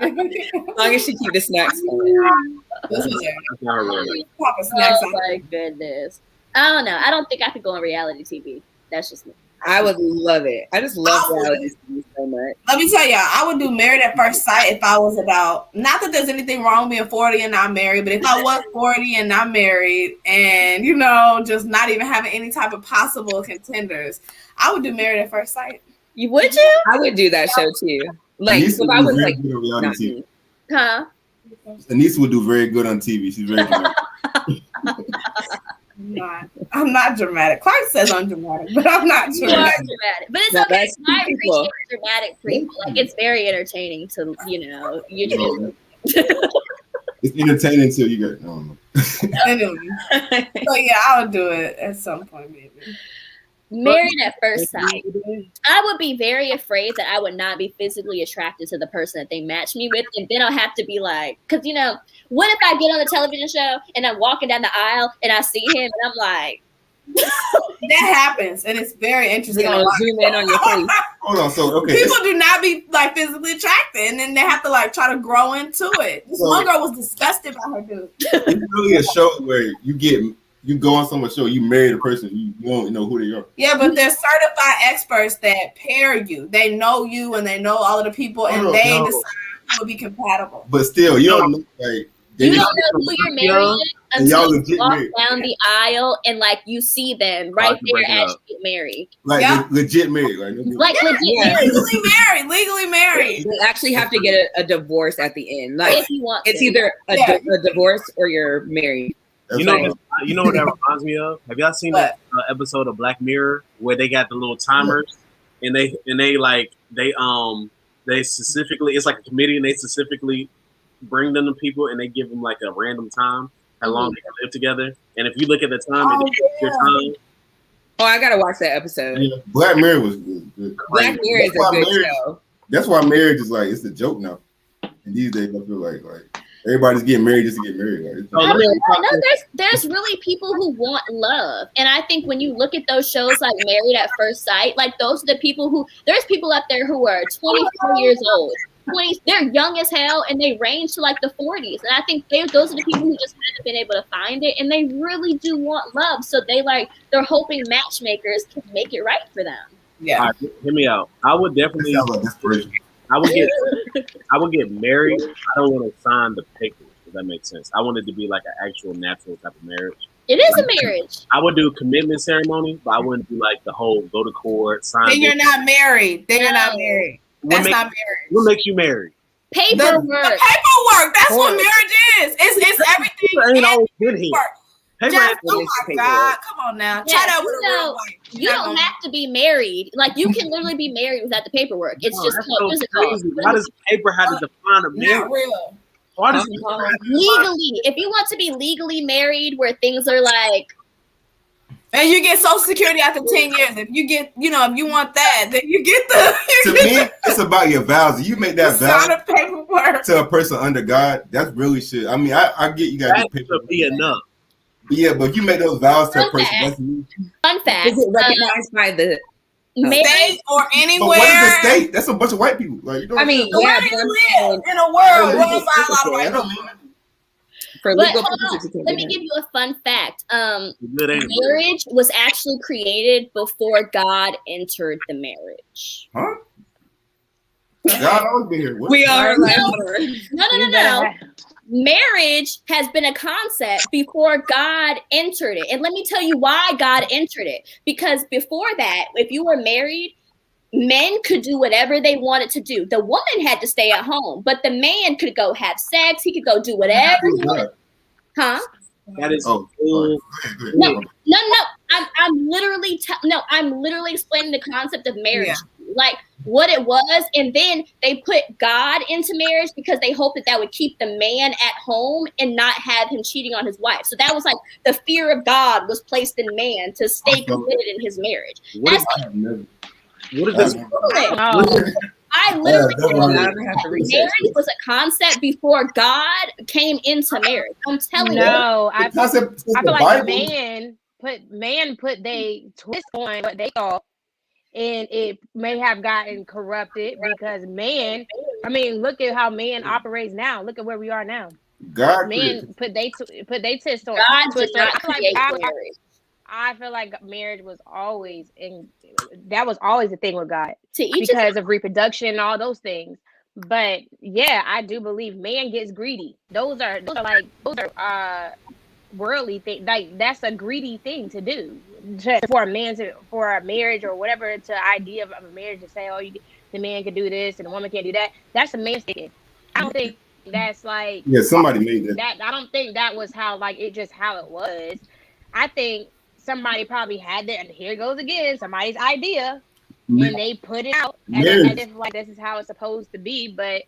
As long as she keep the snacks coming. Oh my goodness. I don't know. I don't think I could go on reality TV. That's just me. I would love it. I just love reality TV so much. Let me tell y'all, I would do Married at First Sight if I was about, not that there's anything wrong with being 40 and not married, but if I was 40 and not married and, just not even having any type of possible contenders, I would do Married at First Sight. Would you? I would do that show too. Like, if I was like, huh? Anisa would do very good on TV. She's very dramatic. I'm not dramatic. Clarke says I'm dramatic, but I'm not dramatic. You are dramatic. But it's okay. I appreciate dramatic people. Like, it's very entertaining to, It's entertaining until you get, I don't know. Anyway. So yeah, I would do it at some point, maybe. Married at First Sight. I would be very afraid that I would not be physically attracted to the person that they match me with, and then I'll have to be like, because what if I get on the television show and I'm walking down the aisle and I see him and I'm like, that happens, and it's very interesting. Zoom in on your face. Hold on, so okay. People do not be like physically attracted, and then they have to like try to grow into it. This one girl was disgusted by her dude. It's really a show where you go on someone's show, you marry the person, you won't know who they are. Yeah, but there's certified experts that pair you. They know you and they know all of the people, and they decide who will be compatible. But still, you don't know, like, you don't know who you're marrying until you walk married. down the aisle and like you see them right there as you get married. Like legit married, like legit married. Legally married. You actually have to get a divorce at the end. Like if you want it's to. either a divorce or you're married. You know what that reminds me of? Have y'all seen that episode of Black Mirror where they got the little timers and they specifically, it's like a committee and they specifically bring them to people and they give them like a random time how long they can live together, and if you look at the time, your time. Oh, I gotta watch that episode. Yeah, Black Mirror was good. Black Mirror is a good show. That's why marriage is like, it's a joke now. And these days I feel like everybody's getting married just to get married. There's really people who want love, and I think when you look at those shows like Married at First Sight, like those are the people there's people up there who are 24 years old. They're young as hell, and they range to like the 40s. And I think those are the people who just haven't been able to find it, and they really do want love. So they're hoping matchmakers can make it right for them. Yeah. Right, hear me out. I would definitely. I would get married. I don't want to sign the papers, if that makes sense. I want it to be like an actual natural type of marriage. It is a marriage. I would do a commitment ceremony, but I wouldn't do like the whole go to court, sign. Then you're not married. That's not marriage. What makes you married? Paperwork. The paperwork. That's what marriage is. It's everything. Ain't always good here. Oh my God! Come on now. Try that with a real wife. You don't have to be married. Like you can literally be married without the paperwork. It's just called physical. Why does paper have to define a marriage? Not real. Why does legally? If you want to be legally married, where things are like. And you get Social Security after 10 years. If you get, if you want that, then you get the. To me, it's about your vows. You make that vow paperwork to a person under God. That's really shit. I mean, I get you got to be enough. Yeah, but if you make those vows to a person, that's me. Fun fact. Is it recognized by the state or anywhere? But what is the state? That's a bunch of white people. Like, I mean, where do you live in a world run by a lot of white people? For legal purposes, let me give you a fun fact. Marriage was actually created before God entered the marriage. Huh? God always been here. What? We are like, No. Marriage has been a concept before God entered it. And let me tell you why God entered it. Because before that, if you were married, men could do whatever they wanted to do. The woman had to stay at home, but the man could go have sex. He could go do whatever he wanted. Huh? That is Oh, No. I'm literally I'm literally explaining the concept of marriage, like what it was, and then they put God into marriage because they hoped that would keep the man at home and not have him cheating on his wife. So that was like the fear of God was placed in man to stay committed in his marriage. What is this? I literally marriage was a concept before God came into marriage. I'm telling you. No, I feel like Bible. man put they twist on what they thought, and it may have gotten corrupted because man. I mean, look at how man operates now. Look at where we are now. God Man put they twist on. God did not create marriage. I feel like marriage was always that was always the thing with God because of reproduction and all those things. But yeah, I do believe man gets greedy. Those are worldly things. Like that's a greedy thing to do for a marriage or whatever. To idea of a marriage to say, the man can do this and the woman can't do that. That's a man's thing. I don't think that's like somebody made that. I don't think that was how it was. I think somebody probably had that, and here goes again, somebody's idea, and they put it out as if like this is how it's supposed to be. But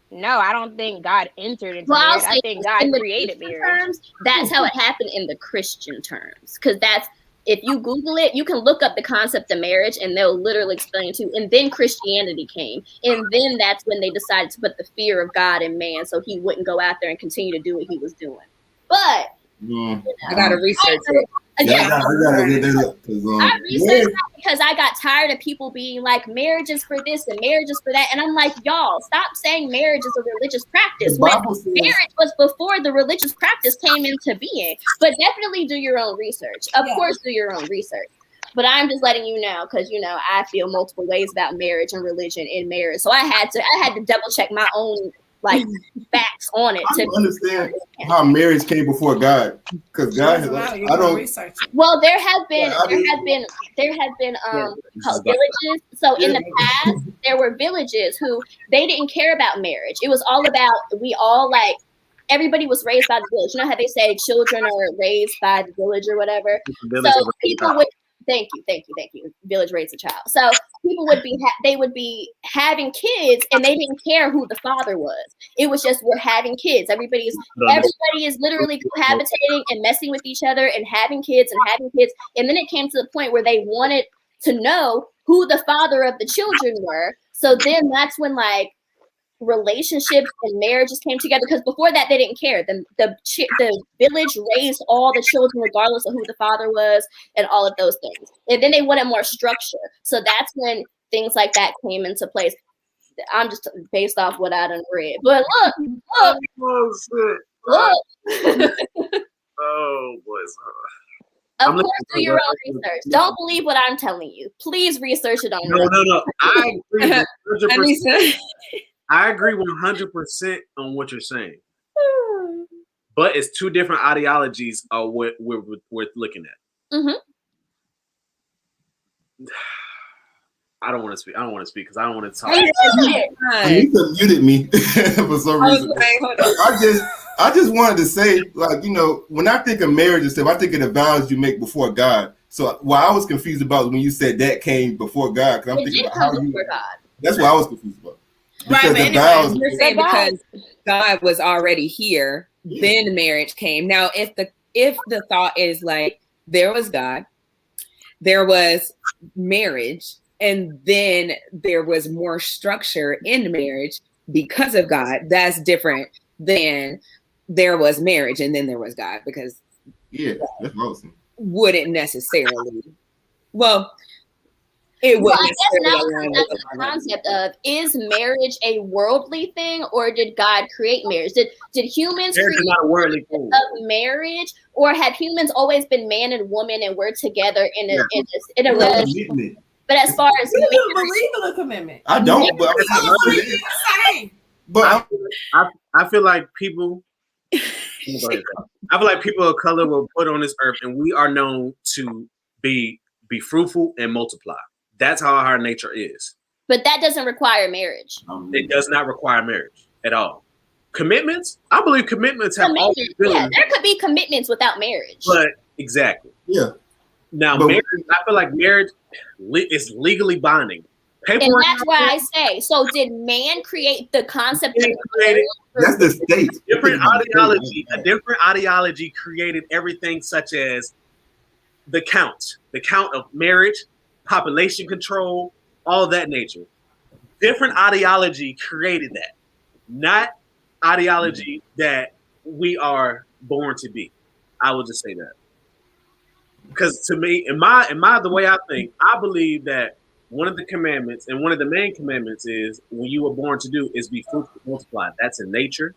no, I don't think God entered into marriage. I think God created marriage. That's how it happened in the Christian terms, because that's, if you Google it, you can look up the concept of marriage, and they'll literally explain it to you. And then Christianity came, and then that's when they decided to put the fear of God in man, so he wouldn't go out there and continue to do what he was doing. But I gotta research it. Again, I researched that because I got tired of people being like, marriage is for this and marriage is for that. And I'm like, y'all, stop saying marriage is a religious practice when marriage was before the religious practice came into being. But definitely do your own research. Of course, do your own research. But I'm just letting you know, because I feel multiple ways about marriage and religion in marriage. So I had to double check my own facts on it. I don't understand how marriage came before God, because God has, I don't research it. Well, there have been villages. So in the past, there were villages who they didn't care about marriage. It was all about everybody was raised by the village. You know how they say children are raised by the village or whatever. So people would. Thank you. Village raised a child. So people would be having kids, and they didn't care who the father was. It was just, we're having kids. Everybody is literally cohabitating and messing with each other and having kids. And then it came to the point where they wanted to know who the father of the children were. So then that's when relationships and marriages came together, because before that they didn't care. The village raised all the children regardless of who the father was and all of those things, and then they wanted more structure. So that's when things like that came into place. I'm just based off what I done read, but look. Oh boy. Of course, do your own research. Don't believe what I'm telling you. Please research it on your own. No. I agree 100%. I agree 100% on what you're saying, but it's two different ideologies of what we're looking at. Mm-hmm. I don't want to speak because I don't want to talk. Anisa muted me for some reason. I just wanted to say, when I think of marriage and stuff, I think of the vows you make before God. So what I was confused about when you said that came before God, because I'm thinking about how before God. That's what I was confused about. Because you're saying because God was already here, then marriage came. Now, if the thought is there was God, there was marriage, and then there was more structure in marriage because of God, that's different than there was marriage and then there was God, because that's awesome. Wouldn't necessarily. Well, it would. I guess now that's the concept of, is marriage a worldly thing, or did God create marriage? Did humans create not a worldly thing of marriage, or have humans always been man and woman and we're together in a relationship? But as far as you don't believe in a commitment. I don't, but I feel like people. I feel like people of color were put on this earth, and we are known to be fruitful and multiply. That's how our nature is. But that doesn't require marriage. It does not require marriage at all. Commitments, I believe commitments have always been. Yeah, there could be commitments without marriage. But exactly. Yeah. Now, marriage, I feel like marriage is legally binding. And that's why I say, so did man create the concept of marriage? That's the state. A different ideology created everything such as the count of marriage, population control, all that nature. Different ideology created that, not ideology that we are born to be. I will just say that. Because to me, in my the way I think, I believe that one of the commandments and one of the main commandments is when you were born to do is be fruitful, multiply. That's in nature.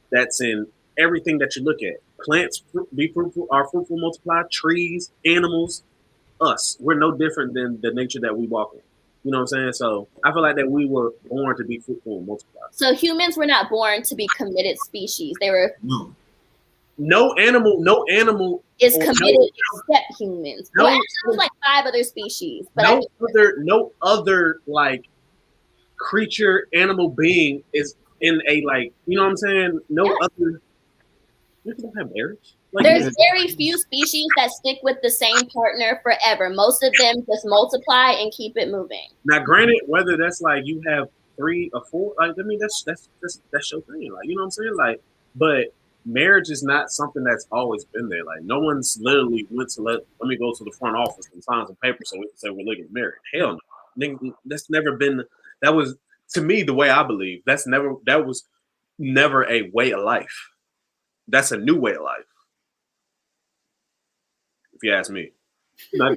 That's in everything that you look at. Plants be fruitful, are fruitful, multiply. Trees, animals, us. We're no different than the nature that we walk in. You know what I'm saying? So I feel like that we were born to be fruitful and multiply. So humans were not born to be committed species. They were. No animal is committed except humans. Well, actually, there's like 5 other species, but no other like creature, animal being is in a like, you know what I'm saying? No other. You don't have marriage. Like, there's very few species that stick with the same partner forever. Most of them just multiply and keep it moving. Now, granted, whether that's like you have 3 or 4, like I mean, that's your thing. Like, you know what I'm saying? Like, but marriage is not something that's always been there. Like, no one's literally went to let me go to the front office and sign some paper so we can say we're looking married. Hell no. Nigga, that's never been. That was, to me, the way I believe. That was never a way of life. That's a new way of life. If you ask me. Now,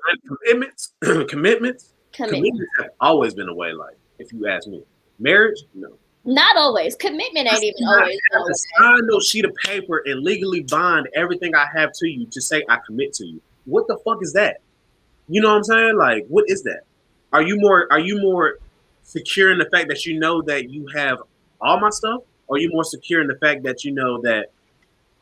commitments have always been a way of life. If you ask me, marriage, no. Not always. Commitment ain't even always. I have to sign no sheet of paper and legally bind everything I have to you to say I commit to you. What the fuck is that? You know what I'm saying? Like, what is that? Are you more secure in the fact that you know that you have all my stuff? Or are you more secure in the fact that you know that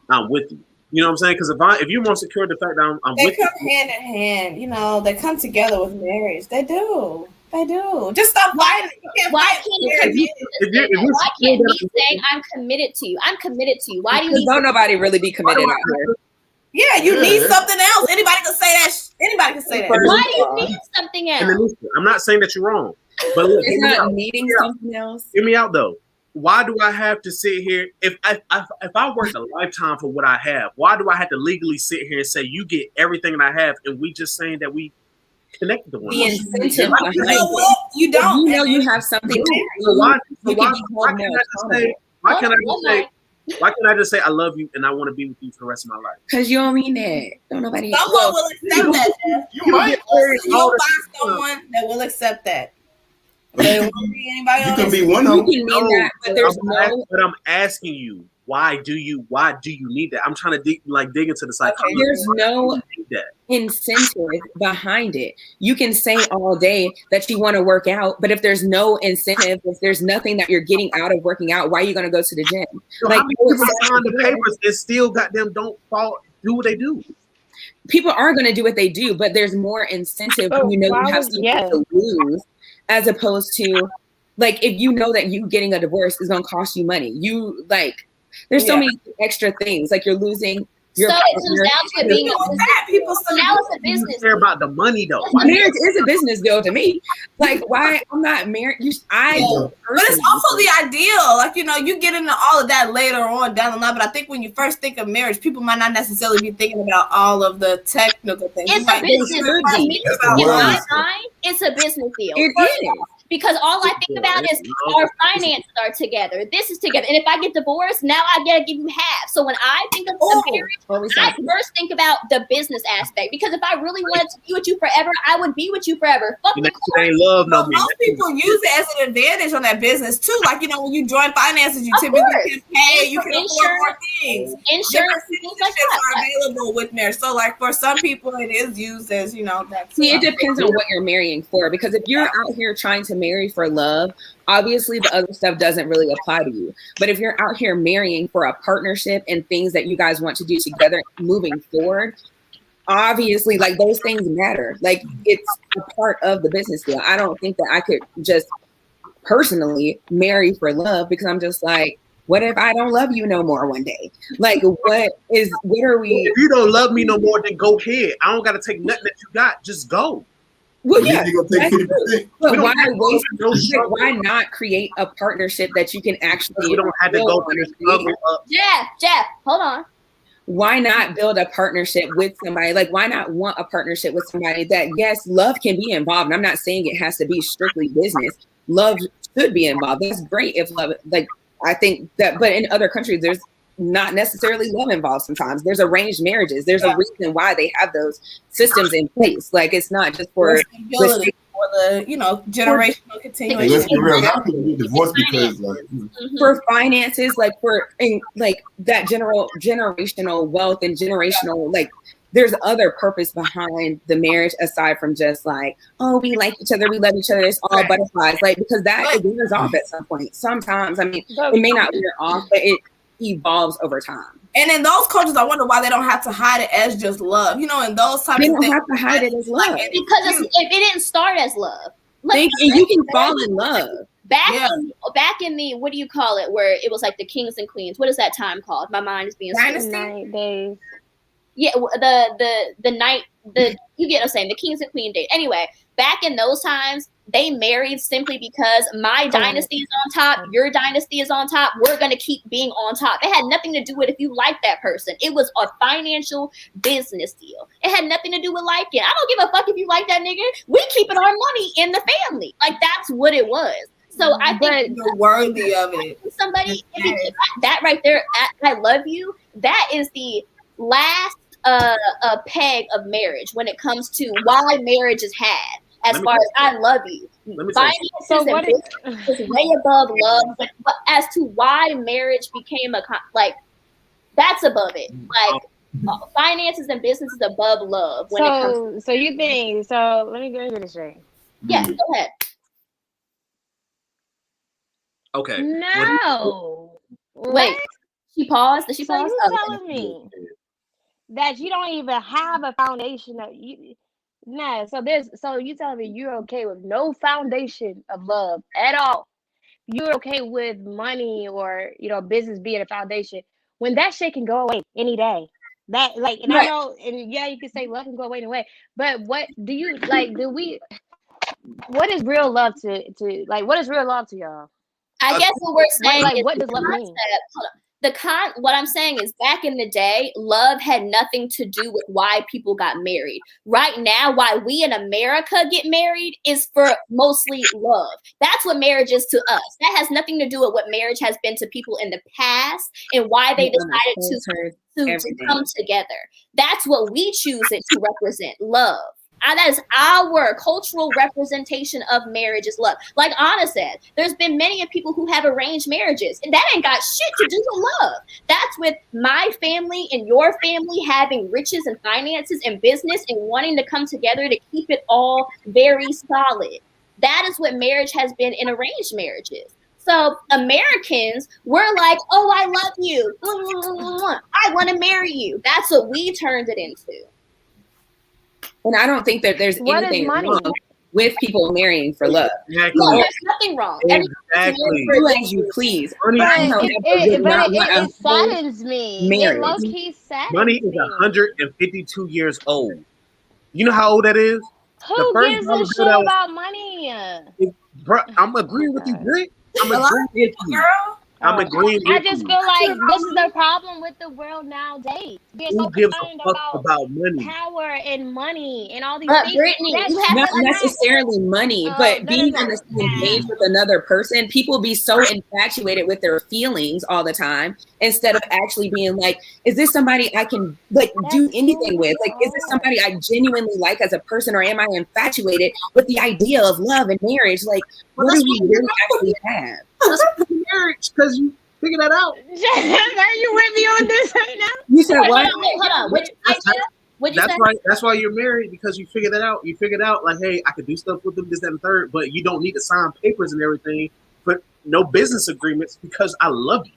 I'm with you? You know what I'm saying? Because if you're more secure in the fact that I'm with you. They come hand in hand. You know, they come together with marriage. They do. They do. Just stop fighting. Why can't me saying I'm committed to you? I'm committed to you. Why do you need? Don't nobody really be committed out here. Yeah, you need something else. Anybody can say that. Anybody can say that. Why do you need something else? I'm not saying that you're wrong, but look, it's not needing something else. Hear me out though. Why do I have to sit here? If I worked a lifetime for what I have, why do I have to legally sit here and say you get everything that I have, and we just saying that we connected to one another? The incentive behind it. You don't. You know you have something. Why can't I just say I love you and I want to be with you for the rest of my life? Because you don't mean that. Don't nobody. Someone will accept that. You'll find someone that will accept that. You can be one of them. That, but there's but I'm asking you, why do you need that? I'm trying to dig into the psychology. There's no incentive behind it. You can say all day that you want to work out, but if there's no incentive, if there's nothing that you're getting out of working out, why are you going to go to the gym? So like people sign the papers and still goddamn don't do what they do. People are going to do what they do, but there's more incentive when you know you have something to lose. As opposed to, like, if you know that you getting a divorce is going to cost you money. There's so many extra things. Like, you're losing your partner. It comes down to it being now it's a business. Care about the money, though. Marriage is a business deal to me. Like, why I'm not married. But it's also the ideal. Like, you know, you get into all of that later on down the line. But I think when you first think of marriage, people might not necessarily be thinking about all of the technical things. It's a business deal. In my mind, it's a business deal. It is. Because all I think about is our finances are together. This is together. And if I get divorced, now I gotta give you half. So when I think of the marriage, I first think about the business aspect. Because if I really wanted to be with you forever, I would be with you forever. Fuck the ain't love no more. Most people use it as an advantage on that business too. Like, you know, when you join finances, you typically can pay, you can afford more things. Insurance, things like that are available with marriage. So like for some people it is used as, you know, that's it depends on what you're marrying for. Because if you're out here trying to marry for love, obviously the other stuff doesn't really apply to you. But if you're out here marrying for a partnership and things that you guys want to do together moving forward, obviously like those things matter. Like it's a part of the business deal. I don't think that I could just personally marry for love, because I'm just like, what if I don't love you no more one day? Like, what are we? If you don't love me no more, then go ahead. I don't got to take nothing that you got. Just go. Well, yeah, but why not create a partnership that you can actually? We don't have to go through this struggle. Jeff, hold on. Why not build a partnership with somebody? Like, why not want a partnership with somebody that, yes, love can be involved. And I'm not saying it has to be strictly business. Love should be involved. That's great if love, like, I think that, but in other countries, there's not necessarily love involved sometimes. There's arranged marriages. There's a reason why they have those systems in place. Like, it's not just for the, you know, generational continuation. Let's be real. A lot of people get divorced because for finances, like for like that generational wealth and generational, like there's other purpose behind the marriage aside from just like, oh, we like each other, we love each other, it's all butterflies. Like, because that wears off at some point. Sometimes, I mean, it may not wear off, but it evolves over time. And in those cultures, I wonder why they don't have to hide it as just love. You know, in those types they of don't things, have to hide it as love. Because it didn't start as love. You can fall in love. Back in the, what do you call it, where it was like the kings and queens. What is that time called? My mind is being Dynasty days. Yeah, the night, you get what I'm saying, the kings and queen days. Anyway, back in those times, they married simply because my dynasty is on top, your dynasty is on top, we're going to keep being on top. It had nothing to do with if you like that person. It was a financial business deal. It had nothing to do with liking. I don't give a fuck if you like that nigga. We keeping our money in the family. Like, that's what it was. So I think you're worthy of it. Somebody, that right there, I love you, that is the last peg of marriage when it comes to why marriage is had. As far as I love you, finances is way above love. But as to why marriage became that's above it. Like finances and business is above love. When it comes so you think? So let me get this straight. Yeah, go ahead. Okay. No. Wait. She paused. Did she pause? So you telling me that you don't even have a foundation of you? Nah, so you telling me you're okay with no foundation of love at all? You're okay with money or, you know, business being a foundation when that shit can go away any day. That like, and I know, and yeah, you can say love can go away anyway. But what do you like? What is real love to like? What is real love to y'all? I guess what we're saying is what does love mean? What I'm saying is back in the day, love had nothing to do with why people got married. Right now, why we in America get married is for mostly love. That's what marriage is to us. That has nothing to do with what marriage has been to people in the past and why they decided to come together. That's what we choose it to represent, love. That is our cultural representation of marriage is love. Like Anna said, there's been many of people who have arranged marriages, and that ain't got shit to do with love. That's with my family and your family having riches and finances and business and wanting to come together to keep it all very solid. That is what marriage has been in arranged marriages. So Americans, we're like, oh, I love you. I want to marry you. That's what we turned it into. And I don't think that there's anything wrong with people marrying for love. Exactly. No, there's nothing wrong. Exactly. Do as you please. It saddens me. Marriage. It low-key saddens Money is 152 years old. You know how old that is? Who gives a shit about money? Bro, I'm agreeing with you, Britt. I'm agreeing with you. I'm agreeing with I just you. feel like this is the problem with the world nowadays. Being so Who gives a concerned fuck about money? power and money and all these But things. Brittany, you have Not to necessarily money, but being on the same page with another person, people be so infatuated with their feelings all the time instead of actually being like, is this somebody I can like do anything with? Like, is this somebody I genuinely like as a person, or am I infatuated with the idea of love and marriage? Like, what do we really actually have? Marriage, because you figure that out. Are you with me on this right now? You said what? Hold on. That's why you're married, because you figured that out. You figured out like, hey, I could do stuff with them, this, that, and third, but you don't need to sign papers and everything, but no business agreements, because I love you.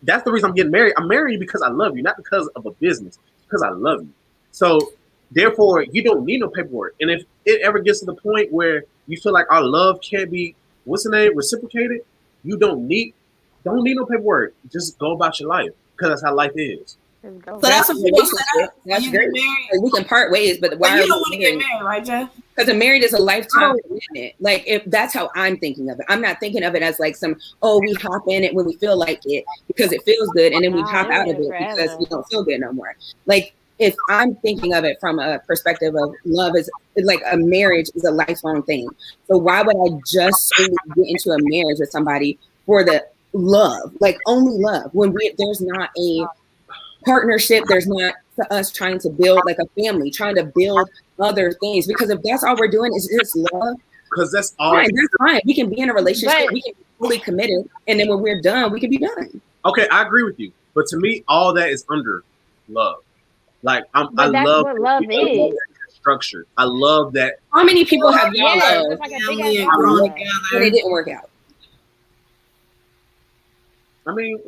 That's the reason I'm getting married. I'm marrying you because I love you, not because of a business, because I love you. So therefore, you don't need no paperwork. And if it ever gets to the point where you feel like our love can't be, reciprocated, you don't need no paperwork. Just go about your life, because that's how life is. So that's what people say. That's great. Like, we can part ways, but why you are don't we want to get married, right, Jeff? Because a married is a lifetime commitment. Like, if that's how I'm thinking of it, I'm not thinking of it as like we hop in it when we feel like it because it feels good, and then we hop out of it because we don't feel good no more. Like, if I'm thinking of it from a perspective of love is like a marriage is a lifelong thing. So why would I just solely get into a marriage with somebody for the love, like only love, when there's not a partnership, there's not us trying to build like a family, trying to build other things? Because if that's all we're doing is just love, because that's all. Fine, that's fine. We can be in a relationship, we can be fully committed, and then when we're done, we can be done. Okay, I agree with you, but to me, all that is under love. Like I that's love what love is. Structure. I love that. How many people have y'all Yeah, loved it's like a family big and ass growing love. together. and it didn't work out? I mean,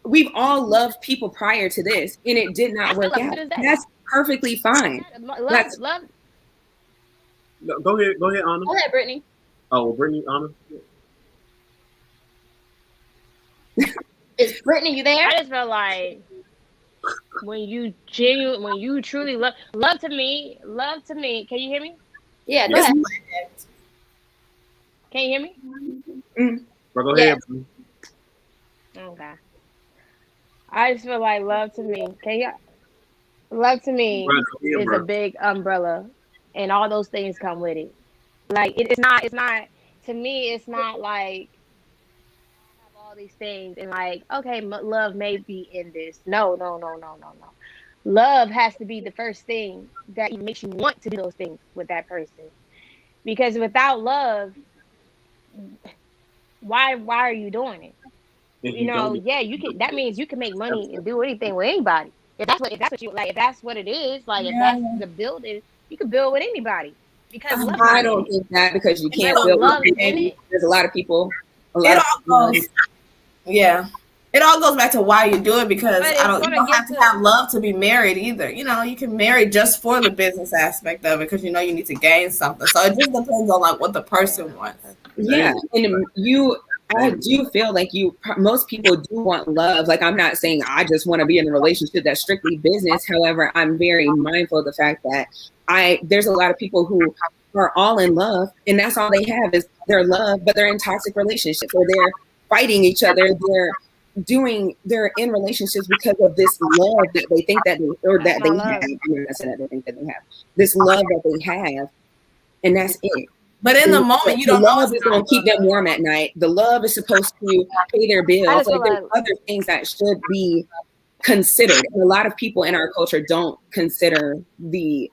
We've all loved people prior to this, and it did not work out. That's perfectly fine. Love. Go ahead, Anna. Go ahead, Brittany. Oh, well, Brittany, Anna. Is Brittany, you there? I just feel like when you truly love to me. Can you hear me? Yeah, go ahead. Can you hear me? Bro, go ahead. Okay. I just feel like love to me. Love to me is a big umbrella, and all those things come with it. Like it's not. To me, it's not like have all these things and like okay, love may be in this. No. Love has to be the first thing that makes you want to do those things with that person. Because without love, why are you doing it? You can. That means you can make money and do anything with anybody. If that's what you like, if that's what it is, like if that's the building, you can build with anybody. Because I don't think that, because you can't build with people. There's a lot of people. It all goes back to why you do it, because you don't have to have love to be married either. You can marry just for the business aspect of it, because you need to gain something. So it just depends on like what the person wants. Yeah, and I do feel like most people do want love. Like, I'm not saying I just want to be in a relationship that's strictly business. However, I'm very mindful of the fact that there's a lot of people who are all in love, and that's all they have is their love, but they're in toxic relationships, or they're fighting each other. They're in relationships because of this love that they think that they have. I'm not saying that they think that they have this love that they have, and that's it. But in the moment, you don't know. The love is going to keep them warm at night. The love is supposed to pay their bills. Like, there's other things that should be considered. And a lot of people in our culture don't consider the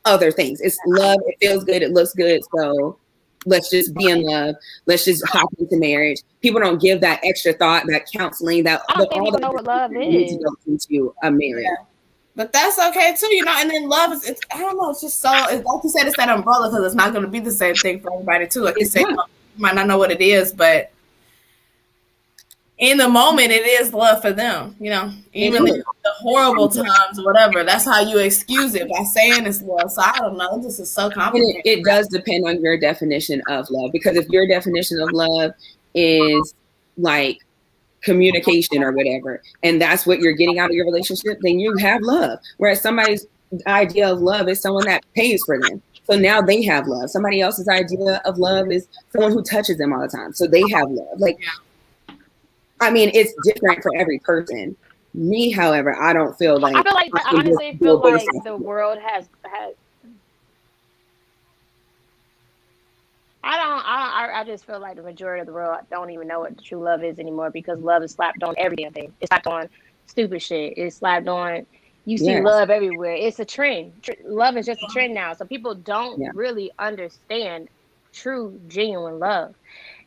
other things. It's love. It feels good. It looks good. So let's just be in love. Let's just hop into marriage. People don't give that extra thought, that counseling, that I don't think people know what love is. To go into a marriage. Yeah. But that's okay too, and then love is, I don't know, it's just so, like you said, it's that umbrella, because it's not going to be the same thing for everybody too. Like you said, you might not know what it is, but in the moment, it is love for them, even the horrible times or whatever. That's how you excuse it, by saying it's love. So I don't know, this is so complicated. And it does depend on your definition of love, because if your definition of love is like communication or whatever, and that's what you're getting out of your relationship, then you have love. Whereas somebody's idea of love is someone that pays for them, so now they have love. Somebody else's idea of love is someone who touches them all the time, so they have love. Like, I mean, it's different for every person. Me, however, I don't feel like I honestly feel like the world has I just feel like the majority of the world don't even know what true love is anymore, because love is slapped on every damn thing. It's slapped on stupid shit. It's slapped on. You see love everywhere. It's a trend. Love is just a trend now. So people don't really understand true, genuine love.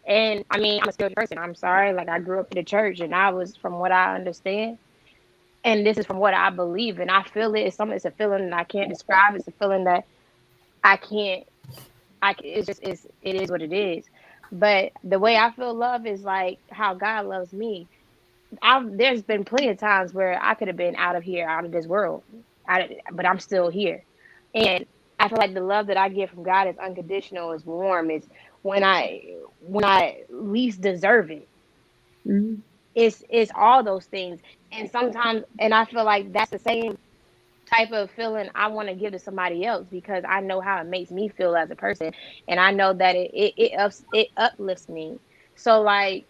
And I mean, I'm a spiritual person. I'm sorry. Like, I grew up in the church, and I was, from what I understand, and this is from what I believe, and I feel it. It's a feeling that I can't describe. It's a feeling that I can't. It is what it is. But the way I feel love is like how God loves me. There's been plenty of times where I could have been out of here, out of this world, but I'm still here. And I feel like the love that I get from God is unconditional, is warm, is when I least deserve it. Mm-hmm. It's all those things. And sometimes, and I feel like that's the same type of feeling I want to give to somebody else, because I know how it makes me feel as a person, and I know that it uplifts me. So like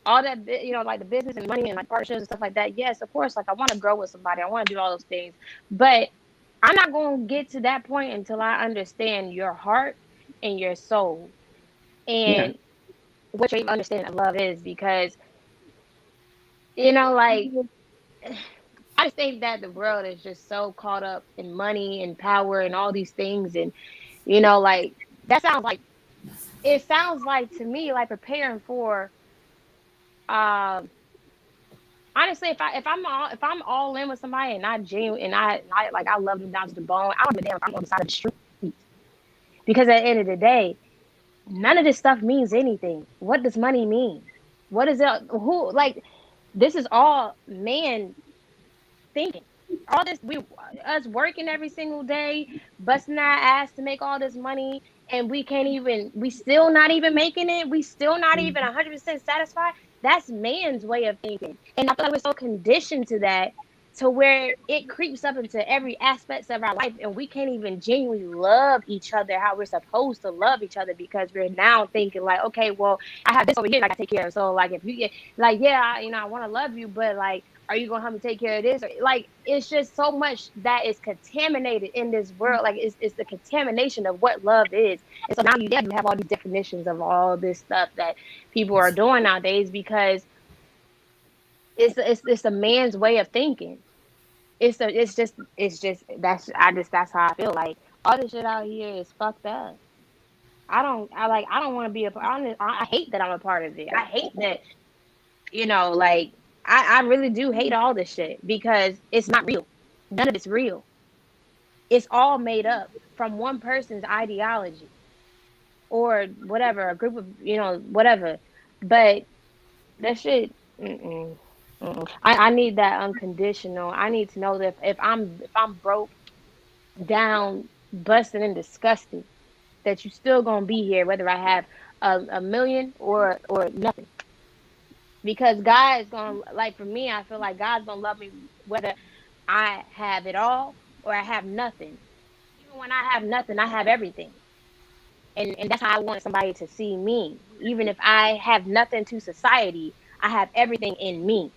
all that, like the business and money and like partnerships and stuff like that. Yes, of course. Like, I want to grow with somebody. I want to do all those things, but I'm not going to get to that point until I understand your heart and your soul and what your understanding of love is, because like, I just think that the world is just so caught up in money and power and all these things. And, like, it sounds like to me, like preparing for, honestly, if I'm all in with somebody and I genuine and I like, I love them down to the bone, I don't give a damn if I'm on the side of the street. Because at the end of the day, none of this stuff means anything. What does money mean? What is it? This is all man thinking. All this, us working every single day, busting our ass to make all this money, and we still not even making it. We still not even 100% satisfied. That's man's way of thinking. And I feel like we're so conditioned to that, to where it creeps up into every aspect of our life, and we can't even genuinely love each other how we're supposed to love each other, because we're now thinking like, okay, well, I have this over here that I gotta take care of. So like, if you get like, I want to love you, but like, are you gonna help me take care of this? Like, it's just so much that is contaminated in this world. Like, it's the contamination of what love is. And so now you have all these definitions of all this stuff that people are doing nowadays, because it's a man's way of thinking. That's how I feel. Like, all this shit out here is fucked up. I don't want to be I hate that I'm a part of it. I hate that, like, I really do hate all this shit, because it's not real. None of it's real. It's all made up from one person's ideology or whatever, a group of, whatever. But that shit, I need that unconditional. I need to know that if I'm broke down, busted, and disgusted, that you still gonna be here, whether I have a million or nothing. Because God is gonna, like, for me, I feel like God's gonna love me whether I have it all or I have nothing. Even when I have nothing, I have everything. And that's how I want somebody to see me. Even if I have nothing to society, I have everything in me,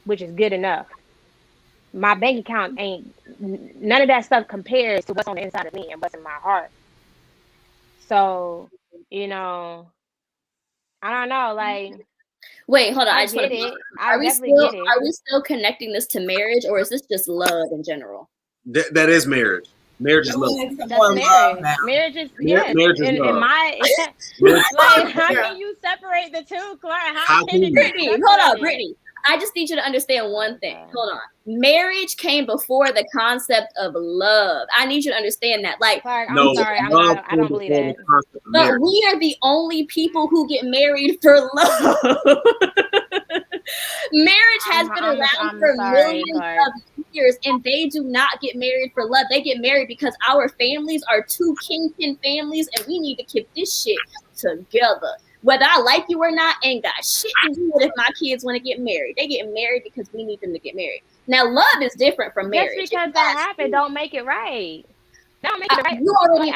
which is good enough. My bank account none of that stuff compares to what's on the inside of me and what's in my heart. So, I don't know, like, wait, hold on. I get it. I definitely get it. Are we still connecting this to marriage, or is this just love in general? That is marriage. Marriage is love. That's marriage. Marriage is, yes. Marriage is in love. my like, how can you separate the two, Clarke? How can you Brittany, hold on, Brittany. I just need you to understand one thing. Hold on. Marriage came before the concept of love. I need you to understand that. Like, Clarke, I'm sorry, I don't believe that. But we are the only people who get married for love. Marriage has been around for millions of years, and they do not get married for love. They get married because our families are two kingpin families, and we need to keep this shit together. Whether I like you or not, ain't got shit to do with if my kids want to get married. They get married because we need them to get married. Now, love is different from marriage. Just because that happened, don't make it right. Don't make it right. You already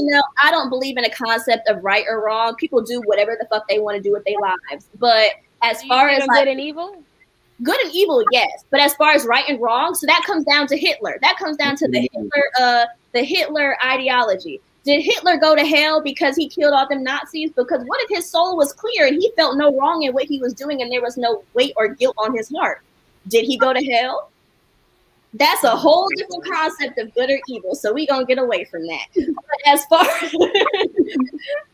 know, I don't believe in a concept of right or wrong. People do whatever the fuck they want to do with their lives. But as far as good and evil. Good and evil, yes, but as far as right and wrong, so that comes down to Hitler. That comes down to the Hitler ideology. Did Hitler go to hell because he killed all them Nazis? Because what if his soul was clear and he felt no wrong in what he was doing and there was no weight or guilt on his heart? Did he go to hell? That's a whole different concept of good or evil. So we gonna get away from that. But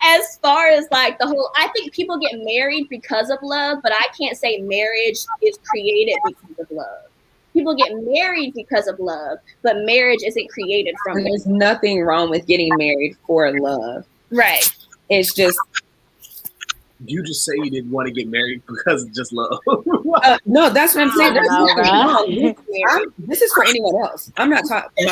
as far as like the whole, I think people get married because of love, but I can't say marriage is created because of love. People get married because of love, but marriage isn't created from and it. there's nothing wrong with getting married for love. Right. It's just You just say you didn't want to get married because of just love. no, that's what I'm saying. There's nothing wrong. This is for anyone else. I'm not talking. If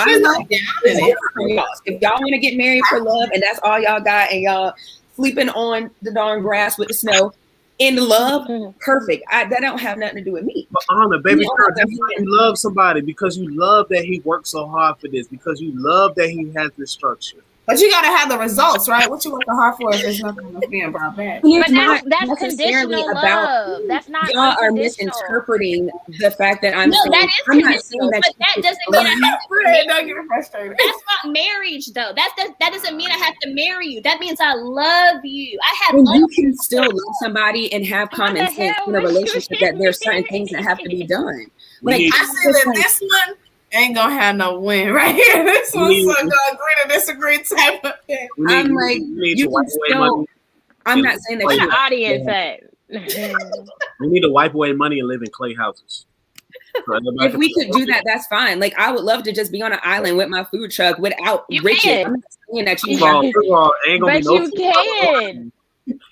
y'all want to get married for love and that's all y'all got and y'all sleeping on the darn grass with the snow in love, perfect. That don't have nothing to do with me. But Anna, baby girl, that's why you love somebody, because you love that he worked so hard for this, because you love that he has this structure. But you gotta have the results, right? What you working hard for if there's nothing that's being brought back? But that's conditional love. That's not. Y'all are misinterpreting the fact that I'm. No, saying, that is I'm not conditional, saying but that doesn't mean I have to Don't get frustrated. That's not marriage, though. That doesn't mean I have to marry you. That means I love you. I have. And you can still love somebody and have common sense in a relationship that there's certain things that have to be done. Like I see that this one ain't gonna have no win right here. This one's so agree to disagree type of thing. I'm like, you can still. I'm not saying that. What the audience at? We need to wipe away money and live in clay houses. If we could do that, that's fine. Like I would love to just be on an island with my food truck without riches. Can. I'm not saying that you But you can.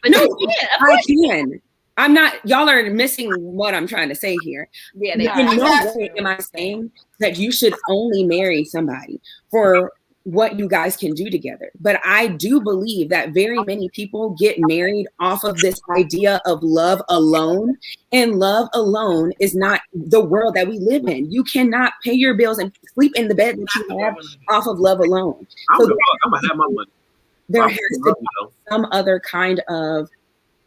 No, I can. I'm not. Y'all are missing what I'm trying to say here. Yeah, in no way am I saying that you should only marry somebody for what you guys can do together. But I do believe that very many people get married off of this idea of love alone. And love alone is not the world that we live in. You cannot pay your bills and sleep in the bed that you have off of love alone. I'm gonna have my money. There has to be some other kind of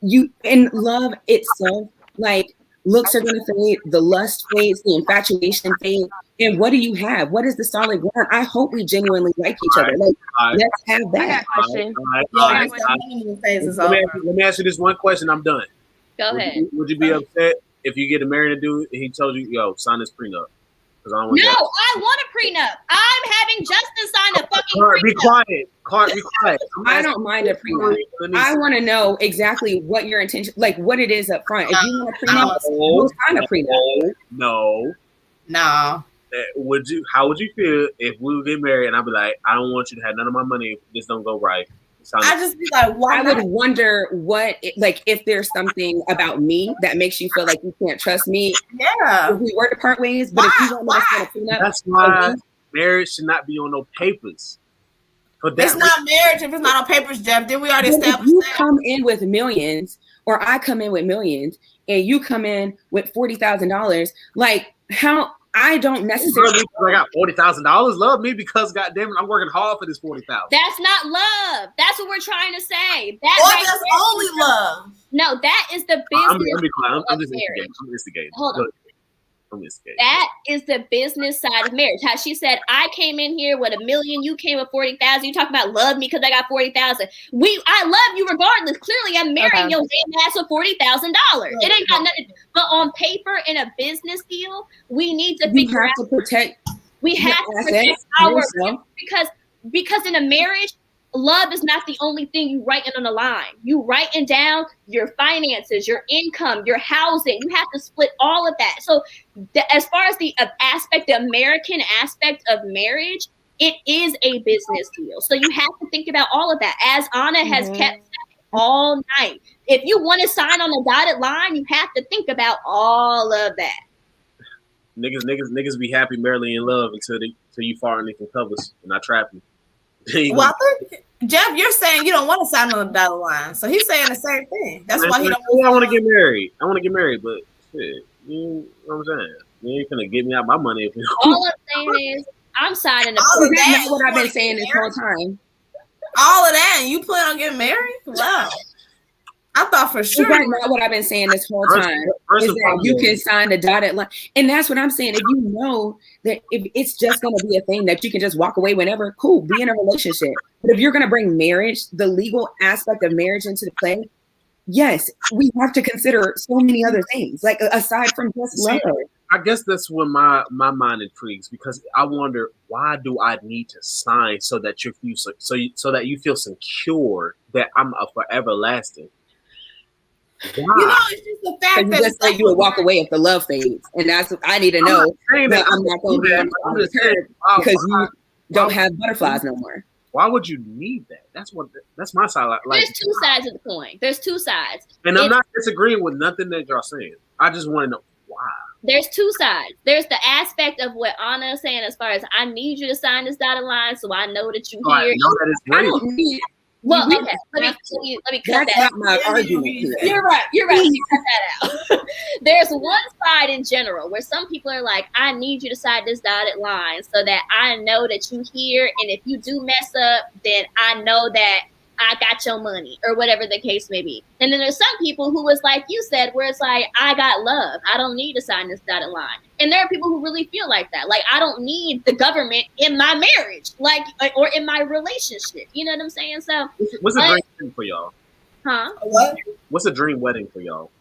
you in love itself, like looks are gonna fade, the lust fades, the infatuation fades. And what do you have? What is the solid ground? I hope we genuinely like each other. Like, let's have that. Let me ask you this one question. I'm done. Go ahead. Would you be upset if you get married to dude and he told you, "Yo, sign this prenup"? No, I want a prenup. I'm having Justin sign a fucking prenup. Be quiet. Clarke, be quiet. I don't mind a prenup. I want to know exactly what your intention, like what it is up front. If you want a prenup, we'll sign a prenup. No. Would you? How would you feel if we would get married and I'd be like, I don't want you to have none of my money if this don't go right? I just be like, why? I would wonder what, like, if there's something about me that makes you feel like you can't trust me. Yeah, if we were to part ways, but if you want to sign a prenup, that's why marriage should not be on no papers. It's not marriage if it's not on papers, Jeff. Did we already establish if you that? come in with millions, or I come in with millions, and you come in with $40,000, like how? I don't necessarily. I got $40,000. Love me because, goddamn it, I'm working hard for this $40,000. That's not love. That's what we're trying to say. That's only love. No, that is the business. I'm just instigating. Hold on. That is the business side of marriage. How she said, I came in here with $1 million, you came with 40,000. You talk about love me because I got 40,000. I love you regardless. Clearly, I'm marrying your damn ass with $40,000. It ain't got nothing. But on paper, in a business deal, we need to figure out. We have to protect our because in a marriage, love is not the only thing you writing on the line. You writing down your finances, your income, your housing. You have to split all of that. So as far as the the American aspect of marriage, it is a business deal. So you have to think about all of that. As Anna has kept saying all night. If you want to sign on the dotted line, you have to think about all of that. Niggas be happy merely in love until you fall underneath the covers and I trap you. Well, I think, Jeff, you're saying you don't want to sign on the dotted line. So he's saying the same thing. That's why he don't. I want to get married. But shit, you know what I'm saying? You ain't gonna get me out my money if you. All I'm saying is I'm signing the. That's not what I've been saying this whole time. All of that, and you plan on getting married? Wow. I thought for sure. Is that not what I've been saying this whole time? Is that you can sign the dotted line. And that's what I'm saying. If you know that if it's just going to be a thing that you can just walk away whenever, cool, be in a relationship. But if you're going to bring marriage, the legal aspect of marriage into the play, yes, we have to consider so many other things, like aside from just love. I guess that's when my mind intrigues, because I wonder, why do I need to sign so that you that you feel secure that I'm a forever lasting? Why? You know, it's just the fact that just like you would walk away if the love fades, and that's what I need to know. I'm not going to be on the curb because you don't have butterflies no more. Why would you need that? That's my side. Like, there's two sides of the coin. There's two sides, and I'm not disagreeing with nothing that y'all saying. I just want to know why. There's two sides. There's the aspect of what Anna is saying, as far as I need you to sign this dotted line so I know that you here. I don't need. Well, okay. Let me cut that out. My argument. You're right. You cut that out. There's one side in general where some people are like, I need you to sign this dotted line so that I know that you here, and if you do mess up, then I know that I got your money, or whatever the case may be. And then there's some people who was like you said, where it's like, I got love. I don't need to sign this dotted line. And there are people who really feel like that. Like, I don't need the government in my marriage, like, or in my relationship. You know what I'm saying? So, what's a dream wedding for y'all? Huh? What? What's a dream wedding for y'all?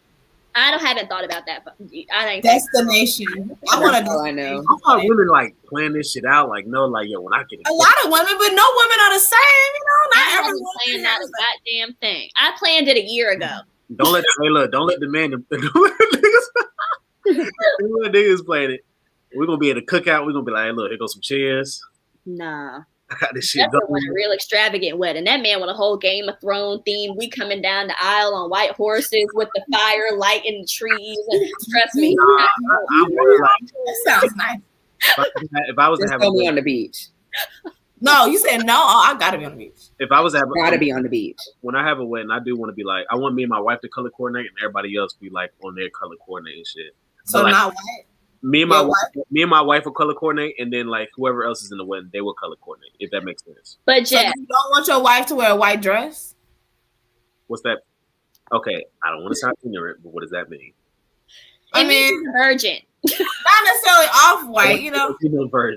haven't thought about that. I think destination. I want to do. I know. I thought women like plan this shit out. Like, no, like, yo, when I get a lot of women, but no women are the same. You know, not everyone planned out a goddamn thing. I planned it a year ago. Don't let the man. Don't let niggas plan it. We're gonna be at a cookout. We're gonna be like, hey, look, here goes some chairs. Nah. I got this shit. That's a real extravagant wedding. That man with a whole Game of Thrones theme. We coming down the aisle on white horses with the fire lighting the trees. And trust me, that sounds nice. If I was to have a wedding on the beach. No, you said no. I gotta be on the beach. If I was to have gotta be on the beach. When I have a wedding, I do want to be like, I want me and my wife to color coordinate, and everybody else be like on their color coordinating shit. So like, not white. Me and my wife will color coordinate, and then like whoever else is in the wedding, they will color coordinate. If that makes sense. But Jeff, so you don't want your wife to wear a white dress? What's that? Okay, I don't want to sound ignorant, but what does that mean? I mean, virgin. Not necessarily off-white, you know. Virgin.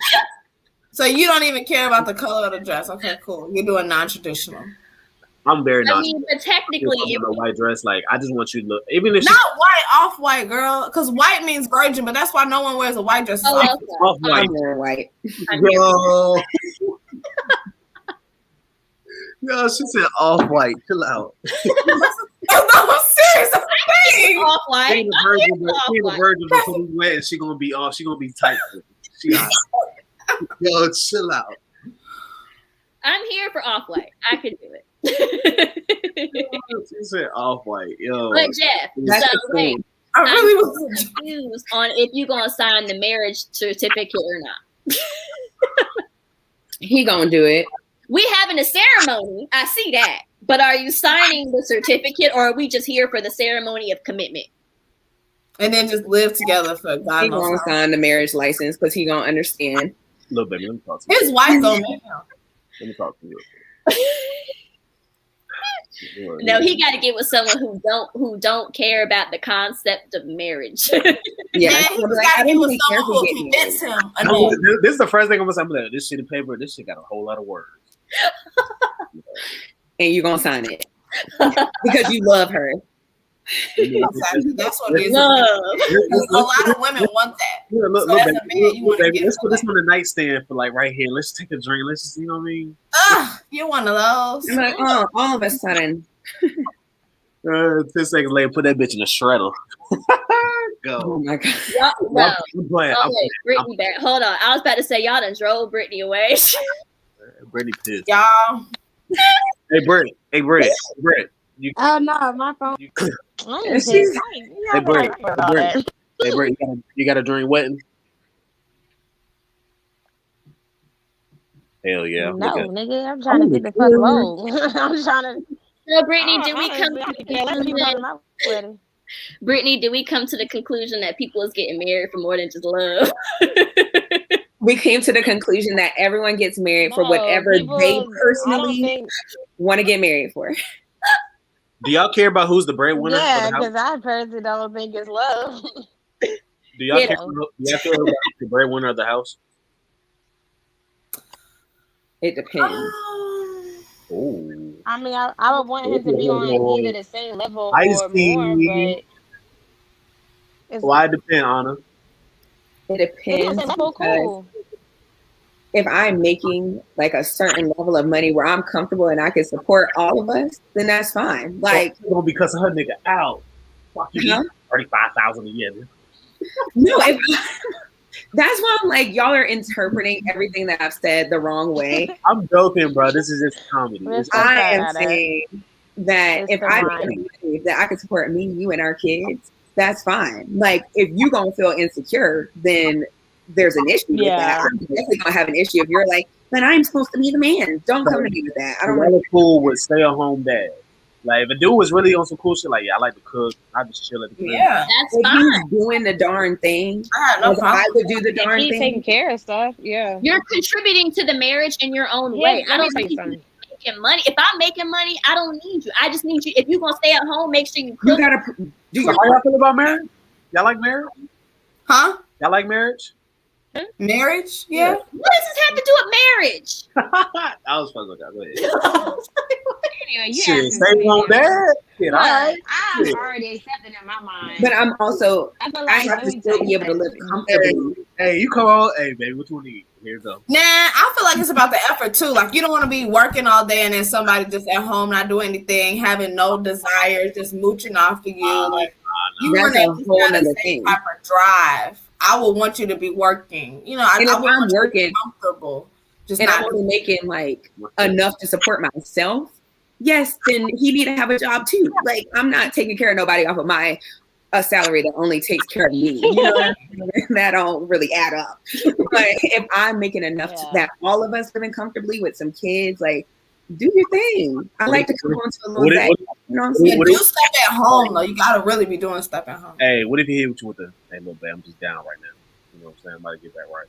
So you don't even care about the color of the dress. Okay, cool. You're doing non-traditional. I'm very I mean, but technically, if a white dress, like I just want you to look, even if not white, off-white, girl, because white means virgin, but that's why no one wears a white dress. Off-white. I'm wearing white. Yo. Yo, she said off-white. Chill out. I'm serious. Off-white. She the virgin before we wet. She gonna be off. She gonna be tight. Yo, chill out. I'm here for off-white. I could do it. She said off-white. Yo. But Jeff, so wait, I really was confused on if you're gonna sign the marriage certificate or not. He gonna do it. We having a ceremony. I see that. But are you signing the certificate, or are we just here for the ceremony of commitment? And then just live together for God. He gonna sign the marriage license because he gonna understand. Little baby, let me talk to you. His wife gonna make him. Let me talk to you. No, he got to get with someone who don't care about the concept of marriage. Yeah, he's got to get with someone who convince him. This is the first thing I'm gonna say. I'm like, this sheet of paper, this shit got a whole lot of words. And you're gonna sign it because you love her. Exactly. That's what it is. Love. A lot of women want that. Yeah, look, baby, let's put this on the nightstand for like right here. Let's take a drink. Let's just, you know what I mean? You're one of those. I'm like, oh, all of a sudden. 10 seconds later, put that bitch in a shredder. Go. Oh my god. No. Brittany back. Hold on. I was about to say y'all done drove Brittany away. Brittany pissed. Y'all. Hey, Britt. Oh no, my phone. Hey, Britt, you got a dream wedding? Hell yeah. No, nigga, I'm trying to get the fuck along. I'm trying to. So, Brittany, did we come to the conclusion? Brittany, did we come to the conclusion that people is getting married for more than just love? We came to the conclusion that everyone gets married for whatever they personally want to get married for. Do y'all care about who's the breadwinner of Yeah, the house? because I personally don't think it's love. Do y'all care? Do y'all feel about the breadwinner of the house? It depends. Oh, I mean, I would want him to be on either the same level I or more, see. but Why depend, Anna? It if he's on the depends same level, because cool. if I'm making like a certain level of money where I'm comfortable and I can support all of us, then that's fine. Like, gonna be cussing her nigga out. Fuck you, huh? 35,000 a year. No, that's why I'm like, y'all are interpreting everything that I've said the wrong way. I'm joking, bro. This is just comedy. I am saying that It's if the I line. believe that I can support me, you, and our kids, that's fine. Like, if you gonna feel insecure, then there's an issue with that. Yeah. I'm definitely gonna have an issue if you're like, but I'm supposed to be the man. Don't come to me with that. I don't Another want cool with stay at home dad. Like if a dude was really on some cool shit, like yeah, I like to cook. I just chill at the crib. Yeah, That's if fine. he's doing the darn thing, I would do the darn He's thing. taking care of stuff. Yeah. You're contributing to the marriage in your own Yeah, way. let I me don't tell you need you something. making money. If I'm making money, I don't need you. I just need you. If you're gonna stay at home, make sure you cook. You gotta do. So how y'all feel about marriage? Y'all like marriage? Huh? Y'all like marriage? Marriage? Yeah. What does this have to do with marriage? I was fucking with that. Go ahead. Anyway, you Shit, asking stay me on now. that. Shit, all Look, right. I'm Shit. already accepting in my mind. But I'm also, I feel I like, have let to me still tell be you able to live something. comfortably. Hey, you come on. Hey, baby, what you need? Here you go. Nah, I feel like it's about the effort too. Like you don't want to be working all day and then somebody just at home not doing anything, having no desire, just mooching off of you. Like you That's want a to just whole have the nother same thing. type of drive. I would want you to be working. You know, I And if would I'm want you to working be comfortable. Just and I'm not. only making like enough to support myself, yes, then he need to have a job too. Like I'm not taking care of nobody off of my a salary that only takes care of me. You know what I mean? That don't really add up. But if I'm making enough that all of us living comfortably with some kids, like do your thing. I like to come home to a little day. You know what I'm saying? Do stuff at home though. You gotta really be doing stuff at home. Hey, what if he hit you with the, hey, little babe, I'm just down right now. You know what I'm saying? I'm about to get that right.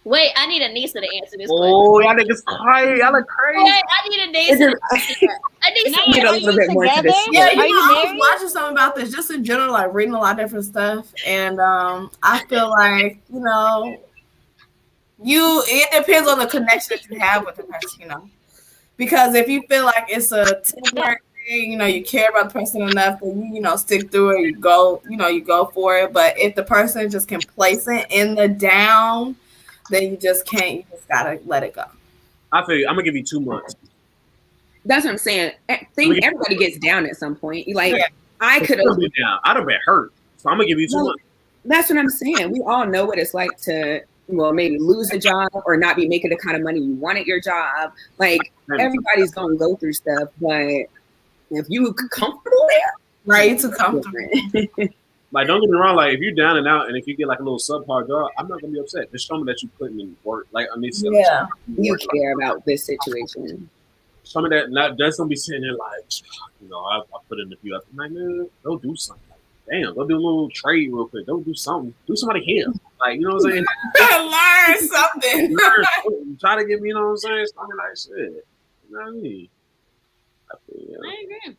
Wait, I need Anisa to answer this Oh, y'all question. niggas crazy. Y'all look crazy. Wait, I need Anisa to answer that. Anisa, Get a little bit more to the Yeah, story. you know, I was watching something about this just in general, like reading a lot of different stuff, and I feel like you know, it depends on the connection that you have with the person, you know, because if you feel like it's a temporary thing, you know, you care about the person enough that you know stick through it, you go for it. But if the person is just complacent in the down, then you just can't. You just gotta let it go. I feel you. I'm gonna give you 2 months. That's what I'm saying. I think everybody gets down at some point. Like I could have been down. I'd have been hurt. So I'm gonna give you 2 months. That's what I'm saying. We all know what it's like to, well, maybe lose a job or not be making the kind of money you want at your job. Like everybody's gonna go through stuff, but if you comfortable there, right? You too comfortable. Like, don't get me wrong. Like, if you're down and out, and if you get like a little subpar job, I'm not gonna be upset. Just show me that you putting in work. Like, I mean, you care about this situation. Show me that. That's gonna be sitting there like, you know, I put in a few. I'm like, man, go do something. Like, damn, go do a little trade real quick. Go do something. Do somebody here. Like, you know what I'm saying? Learn something. Try to get me, you know what I'm saying? Something like shit. You know what I mean? I agree.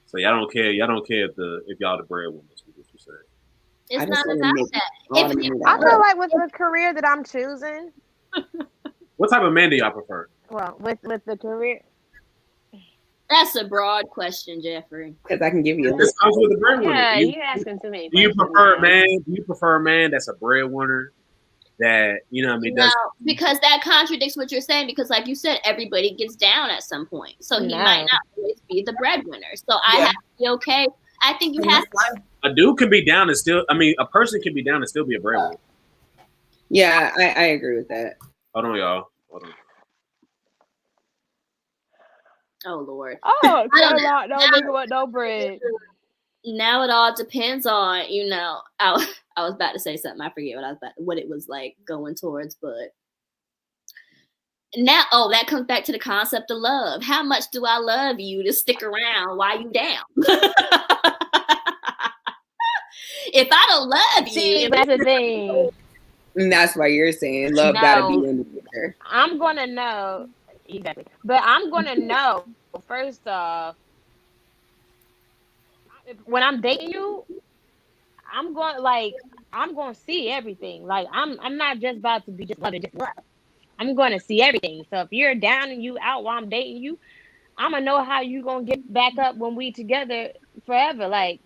So y'all don't care. Y'all don't care if y'all the breadwinners. What you saying? It's not about that. I feel like with the career that I'm choosing. What type of man do y'all prefer? Well, with the career. That's a broad question, Jeffrey. Because I can give you. This comes with the breadwinner. Yeah, you asking too many. Do you prefer a man? Do you prefer a man that's a breadwinner? That you know what I mean? No, because that contradicts what you're saying. Because, like you said, everybody gets down at some point, so he might not always be the breadwinner. So I have to be okay. I think you have to. A dude can be down and still. I mean, a person can be down and still be a breadwinner. Yeah, I agree with that. Hold on, y'all. Hold on. Oh Lord. Oh, don't think about no bread. Now it all depends on, you know, I was about to say something. I forget what it was like going towards, but now, that comes back to the concept of love. How much do I love you to stick around while you down? If I don't love you, that's the thing. And that's why you're saying love gotta be in the picture. I'm gonna know Exactly. But I'm gonna know first off when I'm dating you. I'm going to see everything. Like I'm not just about to be just loving just love. I'm going to see everything. So if you're down and you out while I'm dating you, I'm gonna know how you gonna get back up when we together forever. Like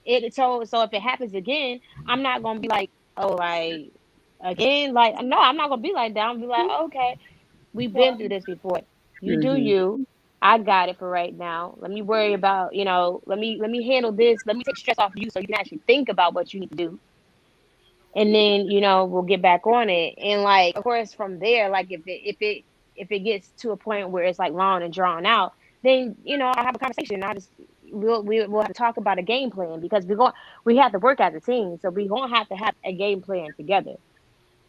it. So if it happens again, I'm not gonna be like, oh, like again. Like no, I'm not gonna be like that. I'm gonna be like, okay, we've been through this before. You do Mm-hmm. you. I got it for right now. Let me worry about, let me handle this. Let me take stress off you so you can actually think about what you need to do. And then, we'll get back on it. And like, of course, from there, like if it gets to a point where it's like long and drawn out, then I have a conversation. We'll have to talk about a game plan because we have to work as a team. So we gonna have to have a game plan together.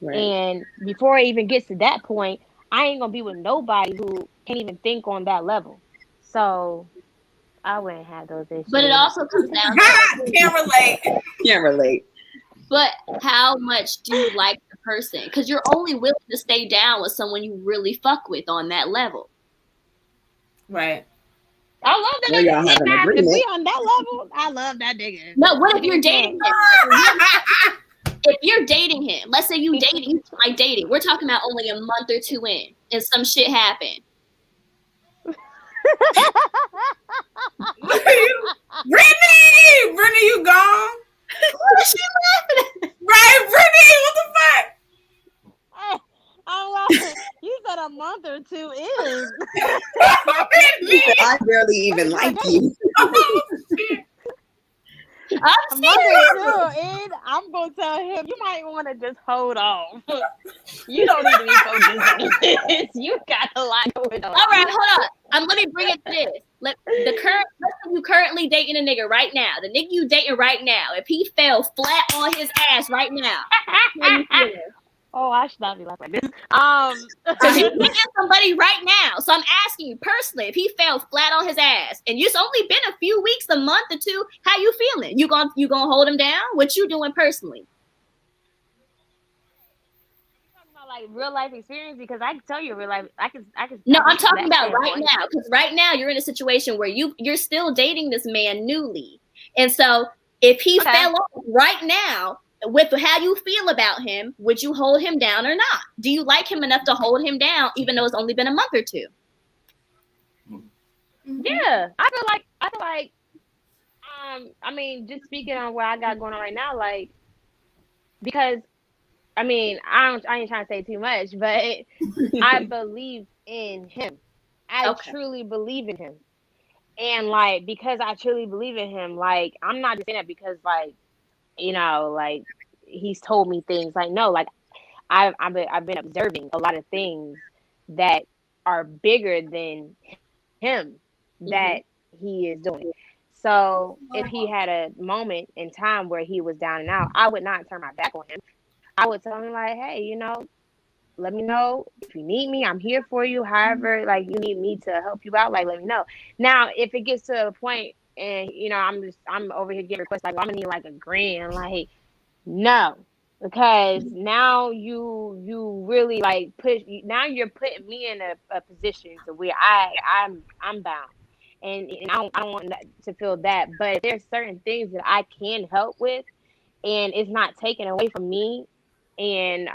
Right. And before it even gets to that point, I ain't gonna be with nobody who can't even think on that level. So I wouldn't have those issues. But it also comes down to Can't relate. Can't relate. But how much do you like the person? Because you're only willing to stay down with someone you really fuck with on that level. Right. I love that Well, y'all have an nigga. If agreement. we on that level, I love that nigga. No, what if you're dating him? If you're dating him, let's say you dating, like dating, we're talking about only a month or two in, and some shit happened. Brittany, you gone? What is she laughing at? Right, Brittany, what the fuck? You said a month or two in. I barely even like you. A month or two in, I'm gonna tell him you might want to just hold off. You don't need to be focused on this. You got a lot going on. All right, hold on. Let me bring it to this. Let's say you currently dating a nigga right now. The nigga you dating right now, if he fell flat on his ass right now, how you feeling? Oh, I should not be laughing like this. So he's dating somebody right now. So I'm asking you personally, if he fell flat on his ass, and it's only been a few weeks, a month or two, how you feeling? You gonna hold him down? What you doing personally? Talking about like real life experience because I can tell you real life. I can. No, I'm talking about right now, because right now you're in a situation where you're still dating this man newly, and so if he fell off right now, with how you feel about him, would you hold him down or not? Do you like him enough to hold him down, even though it's only been a month or two? Yeah, I feel like, I mean, just speaking on what I got going on right now, like, because, I mean, I ain't trying to say too much, but I believe in him. I truly believe in him. And, like, because I truly believe in him, like, I'm not just saying that because, like, like he's told me things. Like, no, like I've been observing a lot of things that are bigger than him that he is doing. So if he had a moment in time where he was down and out, I would not turn my back on him. I would tell him like, hey, let me know if you need me. I'm here for you. However, like you need me to help you out, like let me know. Now, if it gets to a point and I'm over here getting requests like I'm gonna need like $1,000, like no, because now you really like now you're putting me in a position to where I'm bound, and I don't want to feel that. But if there's certain things that I can help with, and it's not taken away from me, and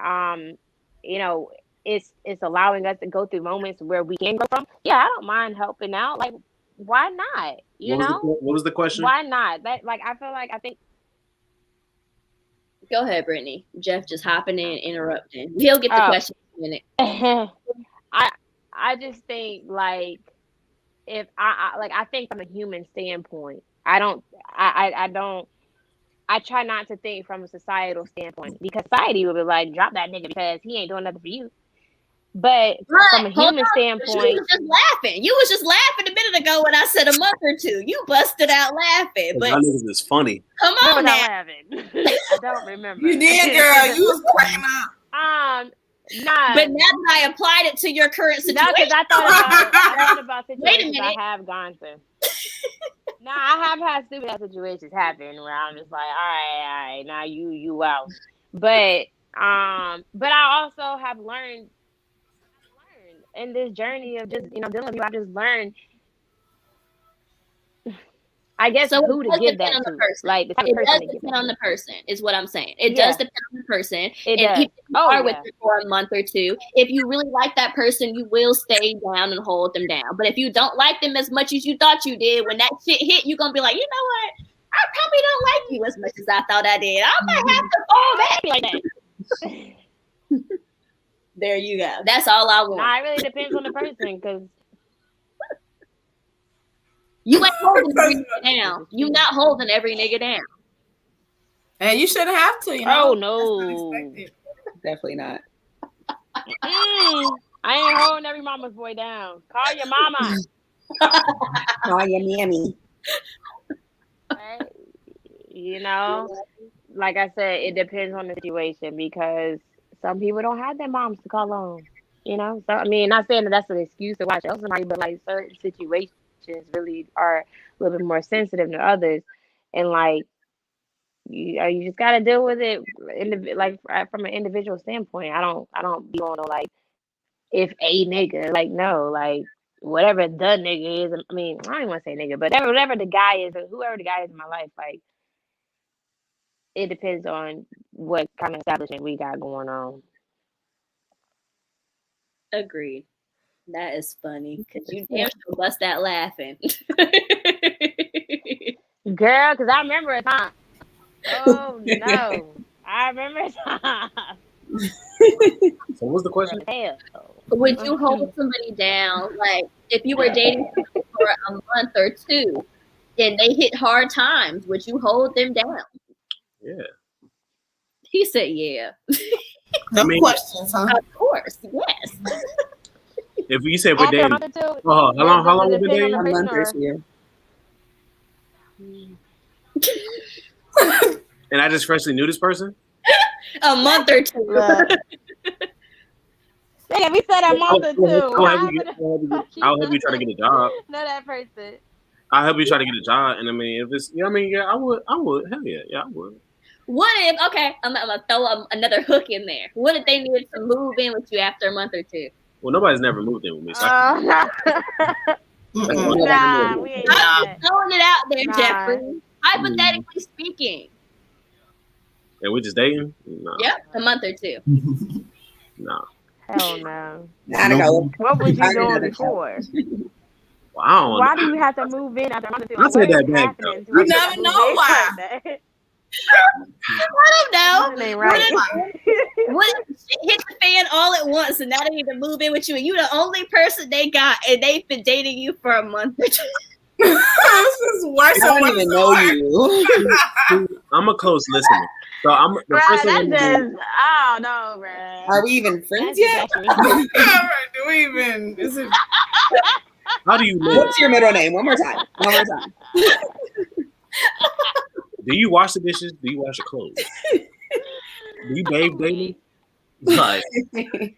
it's allowing us to go through moments where we can go from. Yeah, I don't mind helping out. Like, why not? What was the question? Why not? That like I think. Go ahead, Brittany. Jeff just hopping in, interrupting. He'll get the question in a minute. I just think like if I think from a human standpoint, I try not to think from a societal standpoint because society will be like, drop that nigga because he ain't doing nothing for you. But from a human standpoint, you was just laughing. You was just laughing a minute ago when I said a month or two. You busted out laughing. But y'all niggas is funny. Come on now. I don't remember. You did, girl. You was cracking up. Nah. But now that I applied it to your current situation, because I thought about situations Wait a minute. I have gone through. Now I have had stupid situations happen where I'm just like, all right, now you out. But I also have learned in this journey of just dealing with you, I just learned, I guess, So who it to does give depend that on the to, person. like the type of It person does to give depend that on to. the person, is what I'm saying. It Yeah. does depend on the person. It And does. even if you Oh, are with yeah. them for a month or two, if you really like that person, you will stay down and hold them down. But if you don't like them as much as you thought you did, when that shit hit, you're gonna be like, you know what? I probably don't like you as much as I thought I did. I might have to fall back Like that. There you go. That's all I want. Nah, it really depends on the person, because You ain't holding every nigga down. You not holding every nigga down. And you shouldn't have to, Oh no, Definitely not. I ain't holding every mama's boy down. Call your mama. Call your mammy. Right? Like I said, it depends on the situation, because some people don't have their moms to call on. So I mean, not saying that that's an excuse to watch out somebody, but like certain situations really are a little bit more sensitive than others, and like you just gotta deal with it from an individual standpoint. I don't be on like if a nigga, like, no, like whatever the nigga is. I mean, I don't even want to say nigga, but whatever the guy is, or whoever the guy is in my life, like, it depends on what kind of establishment we got going on. Agreed. That is funny, because you damn sure bust that laughing. Girl, because I remember a time. Oh no, I remember a time. So what's the question? Hell. Would you hold somebody down, like if you were dating somebody for a month or two and they hit hard times, would you hold them down? Yeah. He said yeah. No questions, huh? Of course, yes. If you say we're After a dating, month or two, how long does it have we depend dating? on the A person, month or two. And I just freshly knew this person? A month or two. Look. Yeah, we said a month or two. I'll help you try to get a job. Know that person. I'll help you try to get a job. And I mean, if it's, I would. Hell yeah. Yeah, I would. What if, okay, I'm gonna throw another hook in there. What if they needed to move in with you after a month or two? Well, nobody's never moved in with me. So Nah, we ain't I'm throwing it out there, Nah. Jeffrey. Hypothetically speaking. And we're just dating? No. Yep, a month or two. No. Hell no. Gotta What was you Find doing another before? Well, I don't know. Why do you have to move in after a month or two? I'll take What that is back, happening? though. You never know why. I don't know. That ain't right. What if shit hit the fan all at once and now they need to move in with you and you the only person they got and they've been dating you for a month or two? This is worse. I don't even know you. I'm a close listener. So I'm the Bruh, first that's thing just, I don't know, bruh. Are we even friends That's yet? just- Do we even? Is it? how do you live? What's your middle name? One more time. One more time. Do you wash the dishes? Do you wash your clothes? Do you bathe daily? Like,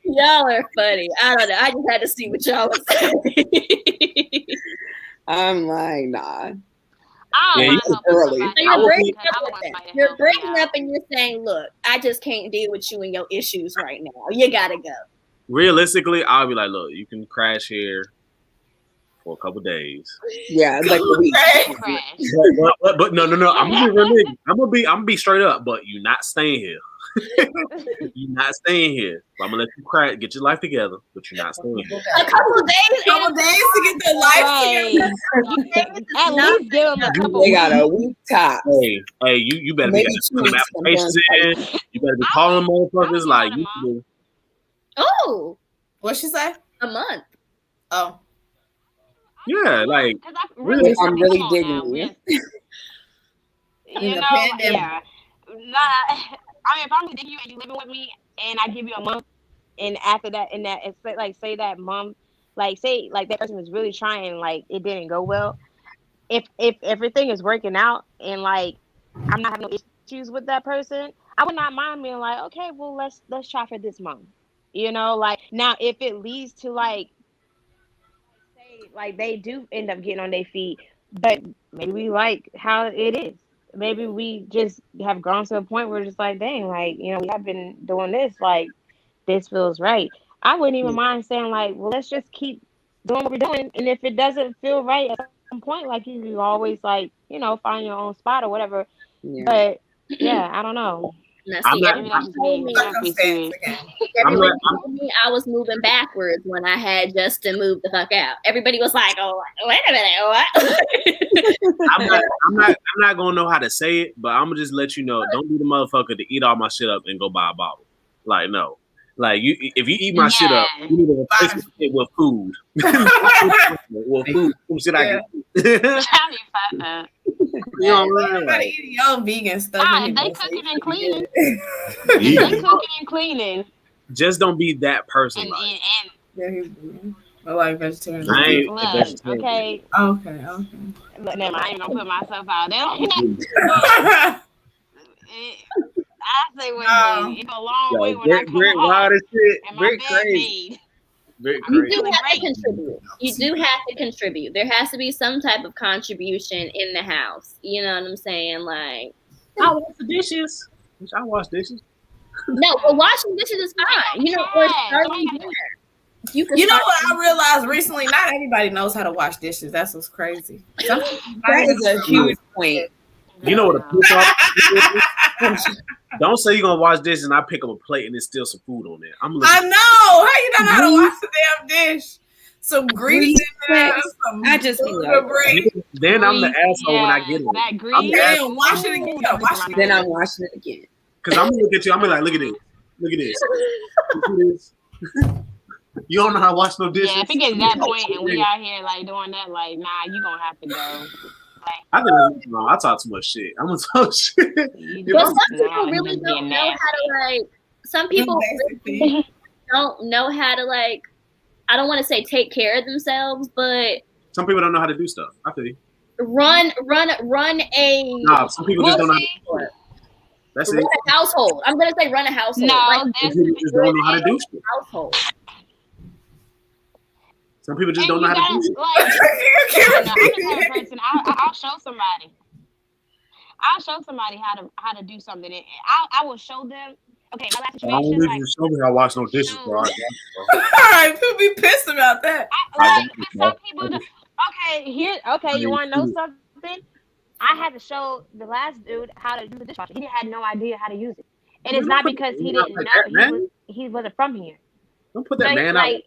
Y'all are funny. I don't know. I just had to see what y'all was saying. I'm like, nah. I Yeah, don't you mind helping early. somebody. So you're I would breaking because I up would with want them. somebody to You're help me breaking out. up and you're saying, look, I just can't deal with you and your issues right now. You gotta go. realistically, I'll be like, look, you can crash here for a couple days. Yeah, like a week. Crash. But no. I'm gonna be real nigga. I'm gonna be straight up. But you're not staying here. You're not staying here. So I'm gonna let you crash, get your life together. But you're not staying here. A couple days. Couple days to get their life together. At least give them a couple They got a weeks. week top. Hey, you better Maybe be 2 putting weeks. applications in. You better be calling motherfuckers like you do. Oh, What'd she say? a month. Oh. Yeah, like Because I really, I'm really come on digging now, you. You the know, pandemic. yeah. Nah, I mean, if I'm digging you and you living with me, and I give you a month, and after that, it's like say that month, like say like that person was really trying, like it didn't go well. If everything is working out and like I'm not having no issues with that person, I would not mind being like, okay, well let's try for this month. Like now if it leads to like say like they do end up getting on their feet, but maybe we like how it is. Maybe we just have grown to a point where it's just like, dang, like, we have been doing this, like this feels right. I wouldn't even mind saying like, well, let's just keep doing what we're doing, and if it doesn't feel right at some point, like you always like, you know, find your own spot or whatever. Yeah. But yeah, I don't know. Now, I'm see, not. everybody told me, Circumstance again. everybody told me I was moving backwards when I had Justin move the fuck out. Everybody was like, "Oh, wait a minute, what?" I'm not gonna know how to say it, but I'm gonna just let you know. Don't be the motherfucker to eat all my shit up and go buy a bottle. Like no, like if you eat my shit up, you need to replace it with food. With food, shit I get. You know what I'm Everybody eating your vegan stuff. If they cooking and cleaning, if they cooking and cleaning, just don't be that person. and I like vegetarian. I ain't look, vegetarian. okay. Okay. Never mind, I ain't gonna put myself out there. I say one day, it's a long way when I come home and my bed made. You do have to contribute. You do have to contribute. There has to be some type of contribution in the house. You know what I'm saying? Like, I wash the dishes. I wash dishes. No, but washing dishes is fine. You know, or starting dinner. You know what I realized recently? Not everybody knows how to wash dishes. That's what's crazy. That is a huge point. You know what a piss off? Don't say you're gonna wash dishes and I pick up a plate and there's still some food on there. I know. How you don't know how to wash the damn dish? Some grease in there. I just be like, then I'm the asshole when I get it. That grease. Wash it again. Then I'm washing it again. Because I'm gonna look at you. I'm gonna be like, look at this. Look at this. Look at this. You don't know how to wash no dishes. Yeah, if it gets that point and we out here like doing that, like, nah, you gonna have to go. I think that's wrong. I talk too much shit. I'm gonna talk shit. But some people really don't know how to like. Some people really don't know how to like. I don't want to say take care of themselves, but some people don't know how to do stuff. I feel you. Run a. Nah, some people just don't know how to do it. That's run it. A household. I'm gonna say run a household. No, like, some people just don't know how to do shit. Household. Some people just don't know how to do shit. Like, I'm the kind of person. I'll show somebody. I'll show somebody how to do something. And I will show them. Okay, my last I don't situation. need you to show me how to wash no dishes, bro. All right, people be pissed about that. Some people. Okay, you want to know something? I had to show the last dude how to use the dishwasher. He had no idea how to use it, and it's not because he didn't know. He wasn't from here. Don't put that man out.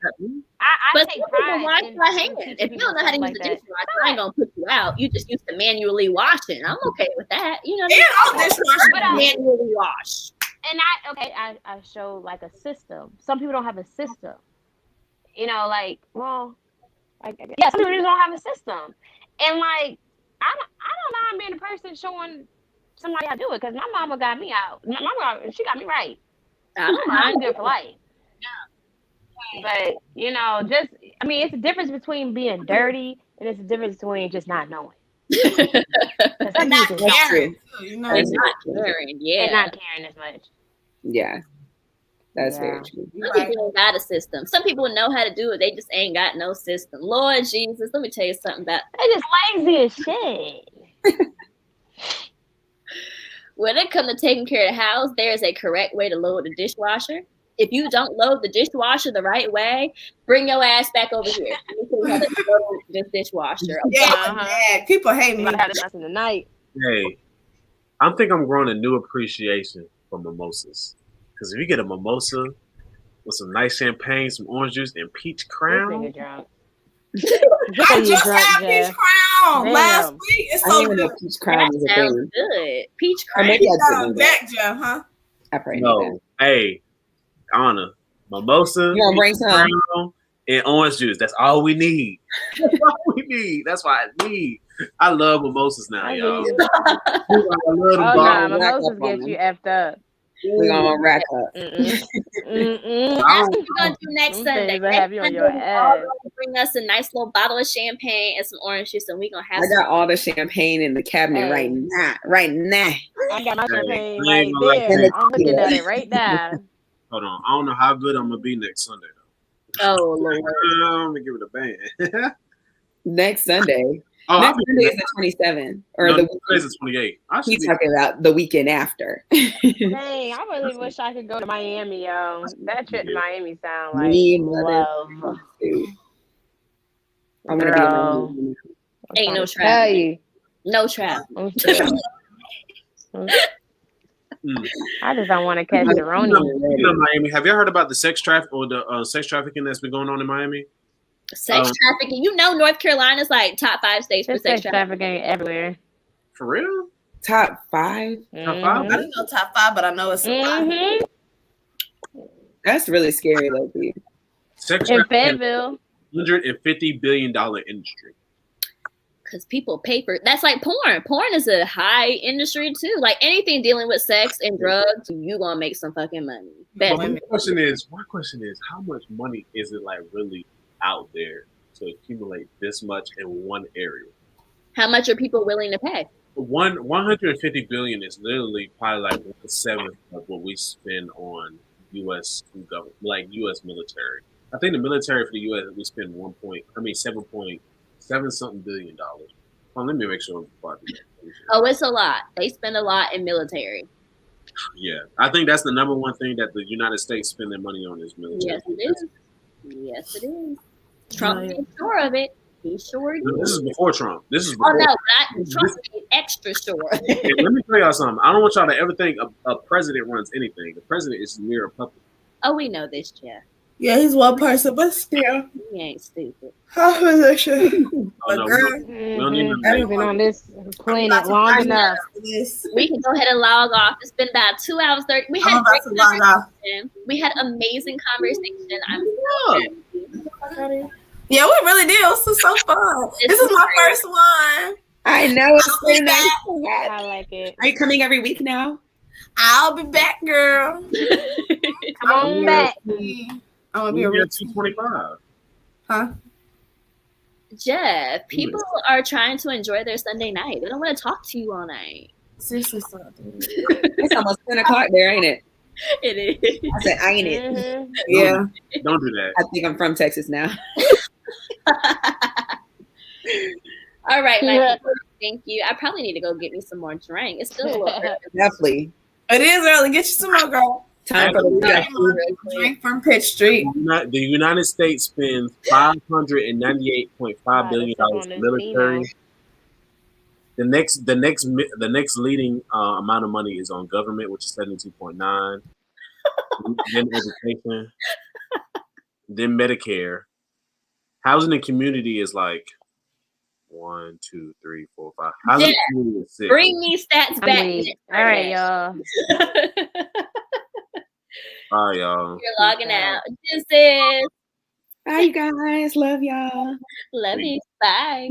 But take pride wash by hand. If you don't know how to use the dishwasher, I ain't gonna put you out. You just used to manually washing. I'm okay with that. You know, manually wash. And I show like a system. Some people don't have a system. You know, like, well, some people just don't have a system. And like, I don't mind being the person showing somebody how to do it because my mama got me out. My mama, she got me right. I'm good for life. But you know, it's a difference between being dirty and it's a difference between just not knowing. And not caring. And not caring, yeah. And not caring as much. Yeah. That's very true. Some people ain't got a system. Some people know how to do it. They just ain't got no system. Lord Jesus, let me tell you something about they just lazy as shit. When it comes to taking care of the house, there's a correct way to load the dishwasher. If you don't load the dishwasher the right way, bring your ass back over here. You can have to load this dishwasher. Okay? Yeah, people hate me. In the night. Hey, I think I'm growing a new appreciation for mimosas. Because if you get a mimosa with some nice champagne, some orange juice, and peach crown. I just had peach crown last week. It's so good. Peach crown is a thing. Good. Peach crown. Maybe I didn't that, Jeff, huh? I probably no. Hey, Anna, mimosa, you gonna bring some and orange juice. That's all we need. That's all we need. That's why I need. I love mimosas now, y'all. I love mimosas get you effed up. We're gonna rack up. That's what we're gonna do next Sunday. Have you on your ass. Bring us a nice little bottle of champagne and some orange juice, and we're gonna have. I got all the champagne in the cabinet right now. Right now. I got my champagne right there. I'm looking at it right now. Hold on. I don't know how good I'm gonna be next Sunday though. Oh Lord. I'm gonna give it a bang. Next Sunday. Oh, Next Sunday is the 27th. Or no, the today's the 28th. He's talking about the weekend after. Dang, I really wish I could go to Miami, yo. That trip to Miami sound like love. I want to be in Miami. Ain't no traffic. No traffic. I just don't want to catch the Roni. Miami. Have you heard about the sex traffic or the sex trafficking that's been going on in Miami? Sex trafficking. You know, North Carolina's like top 5 states for sex trafficking everywhere. For real? Top 5? Top 5? I didn't know top 5, but I know it's a lot. That's really scary, Loki. Sex in trafficking, Fayetteville. $150 billion industry. Because people pay for that's like porn. Porn is a high industry too. Like anything dealing with sex and drugs, you gonna make some fucking money. My question is, how much money is it like really out there to accumulate this much in one area? How much are people willing to pay? 150 billion is literally probably like 1/7 of what we spend on U.S. government, like U.S. military. I think the military for the U.S. we spend 7 something billion dollars. Oh, let me make sure. Oh, it's a lot. They spend a lot in military. Yeah, I think that's the number one thing that the United States spend their money on is military. Yes, it is. Yes, it is. Trump is sure of it. He's sure. This is before Trump. This is before. Oh no, Trump is extra sure. Hey, let me tell y'all something. I don't want y'all to ever think a president runs anything. The president is mere puppet. Oh, we know this, Jeff. Yeah, he's one person, but still. He ain't stupid. How position? Oh, no, we don't need I've been on this planet long enough. We can go ahead and log off. It's been about 2 hours 30. We had great conversation. We had amazing conversation. I'm so yeah, we really did. This was so fun. This is my first one. I know it's so nice. I like it. Are you coming every week now? I'll be back, girl. Come on back. I'm gonna be a 225. Huh? Jeff, people are trying to enjoy their Sunday night. They don't want to talk to you all night. Seriously, it's almost 10 o'clock there, ain't it? It is. I said, ain't it? Yeah. Don't do that. I think I'm from Texas now. All right, my people, thank you. I probably need to go get me some more drink. It's still a little early. Definitely. It is early. Get you some more, girl. Time for the drink from Pitt Street. The United States spends $598.5 billion in military. The next leading amount of money is on government, which is 72.9. Then education. Then Medicare. Housing and community is like 1, 2, 3, 4, 5. Housing and community is 6. Bring these stats back. All right, y'all. All right, y'all. You're logging out. This is. Bye, you guys. Love y'all. Love you. Bye.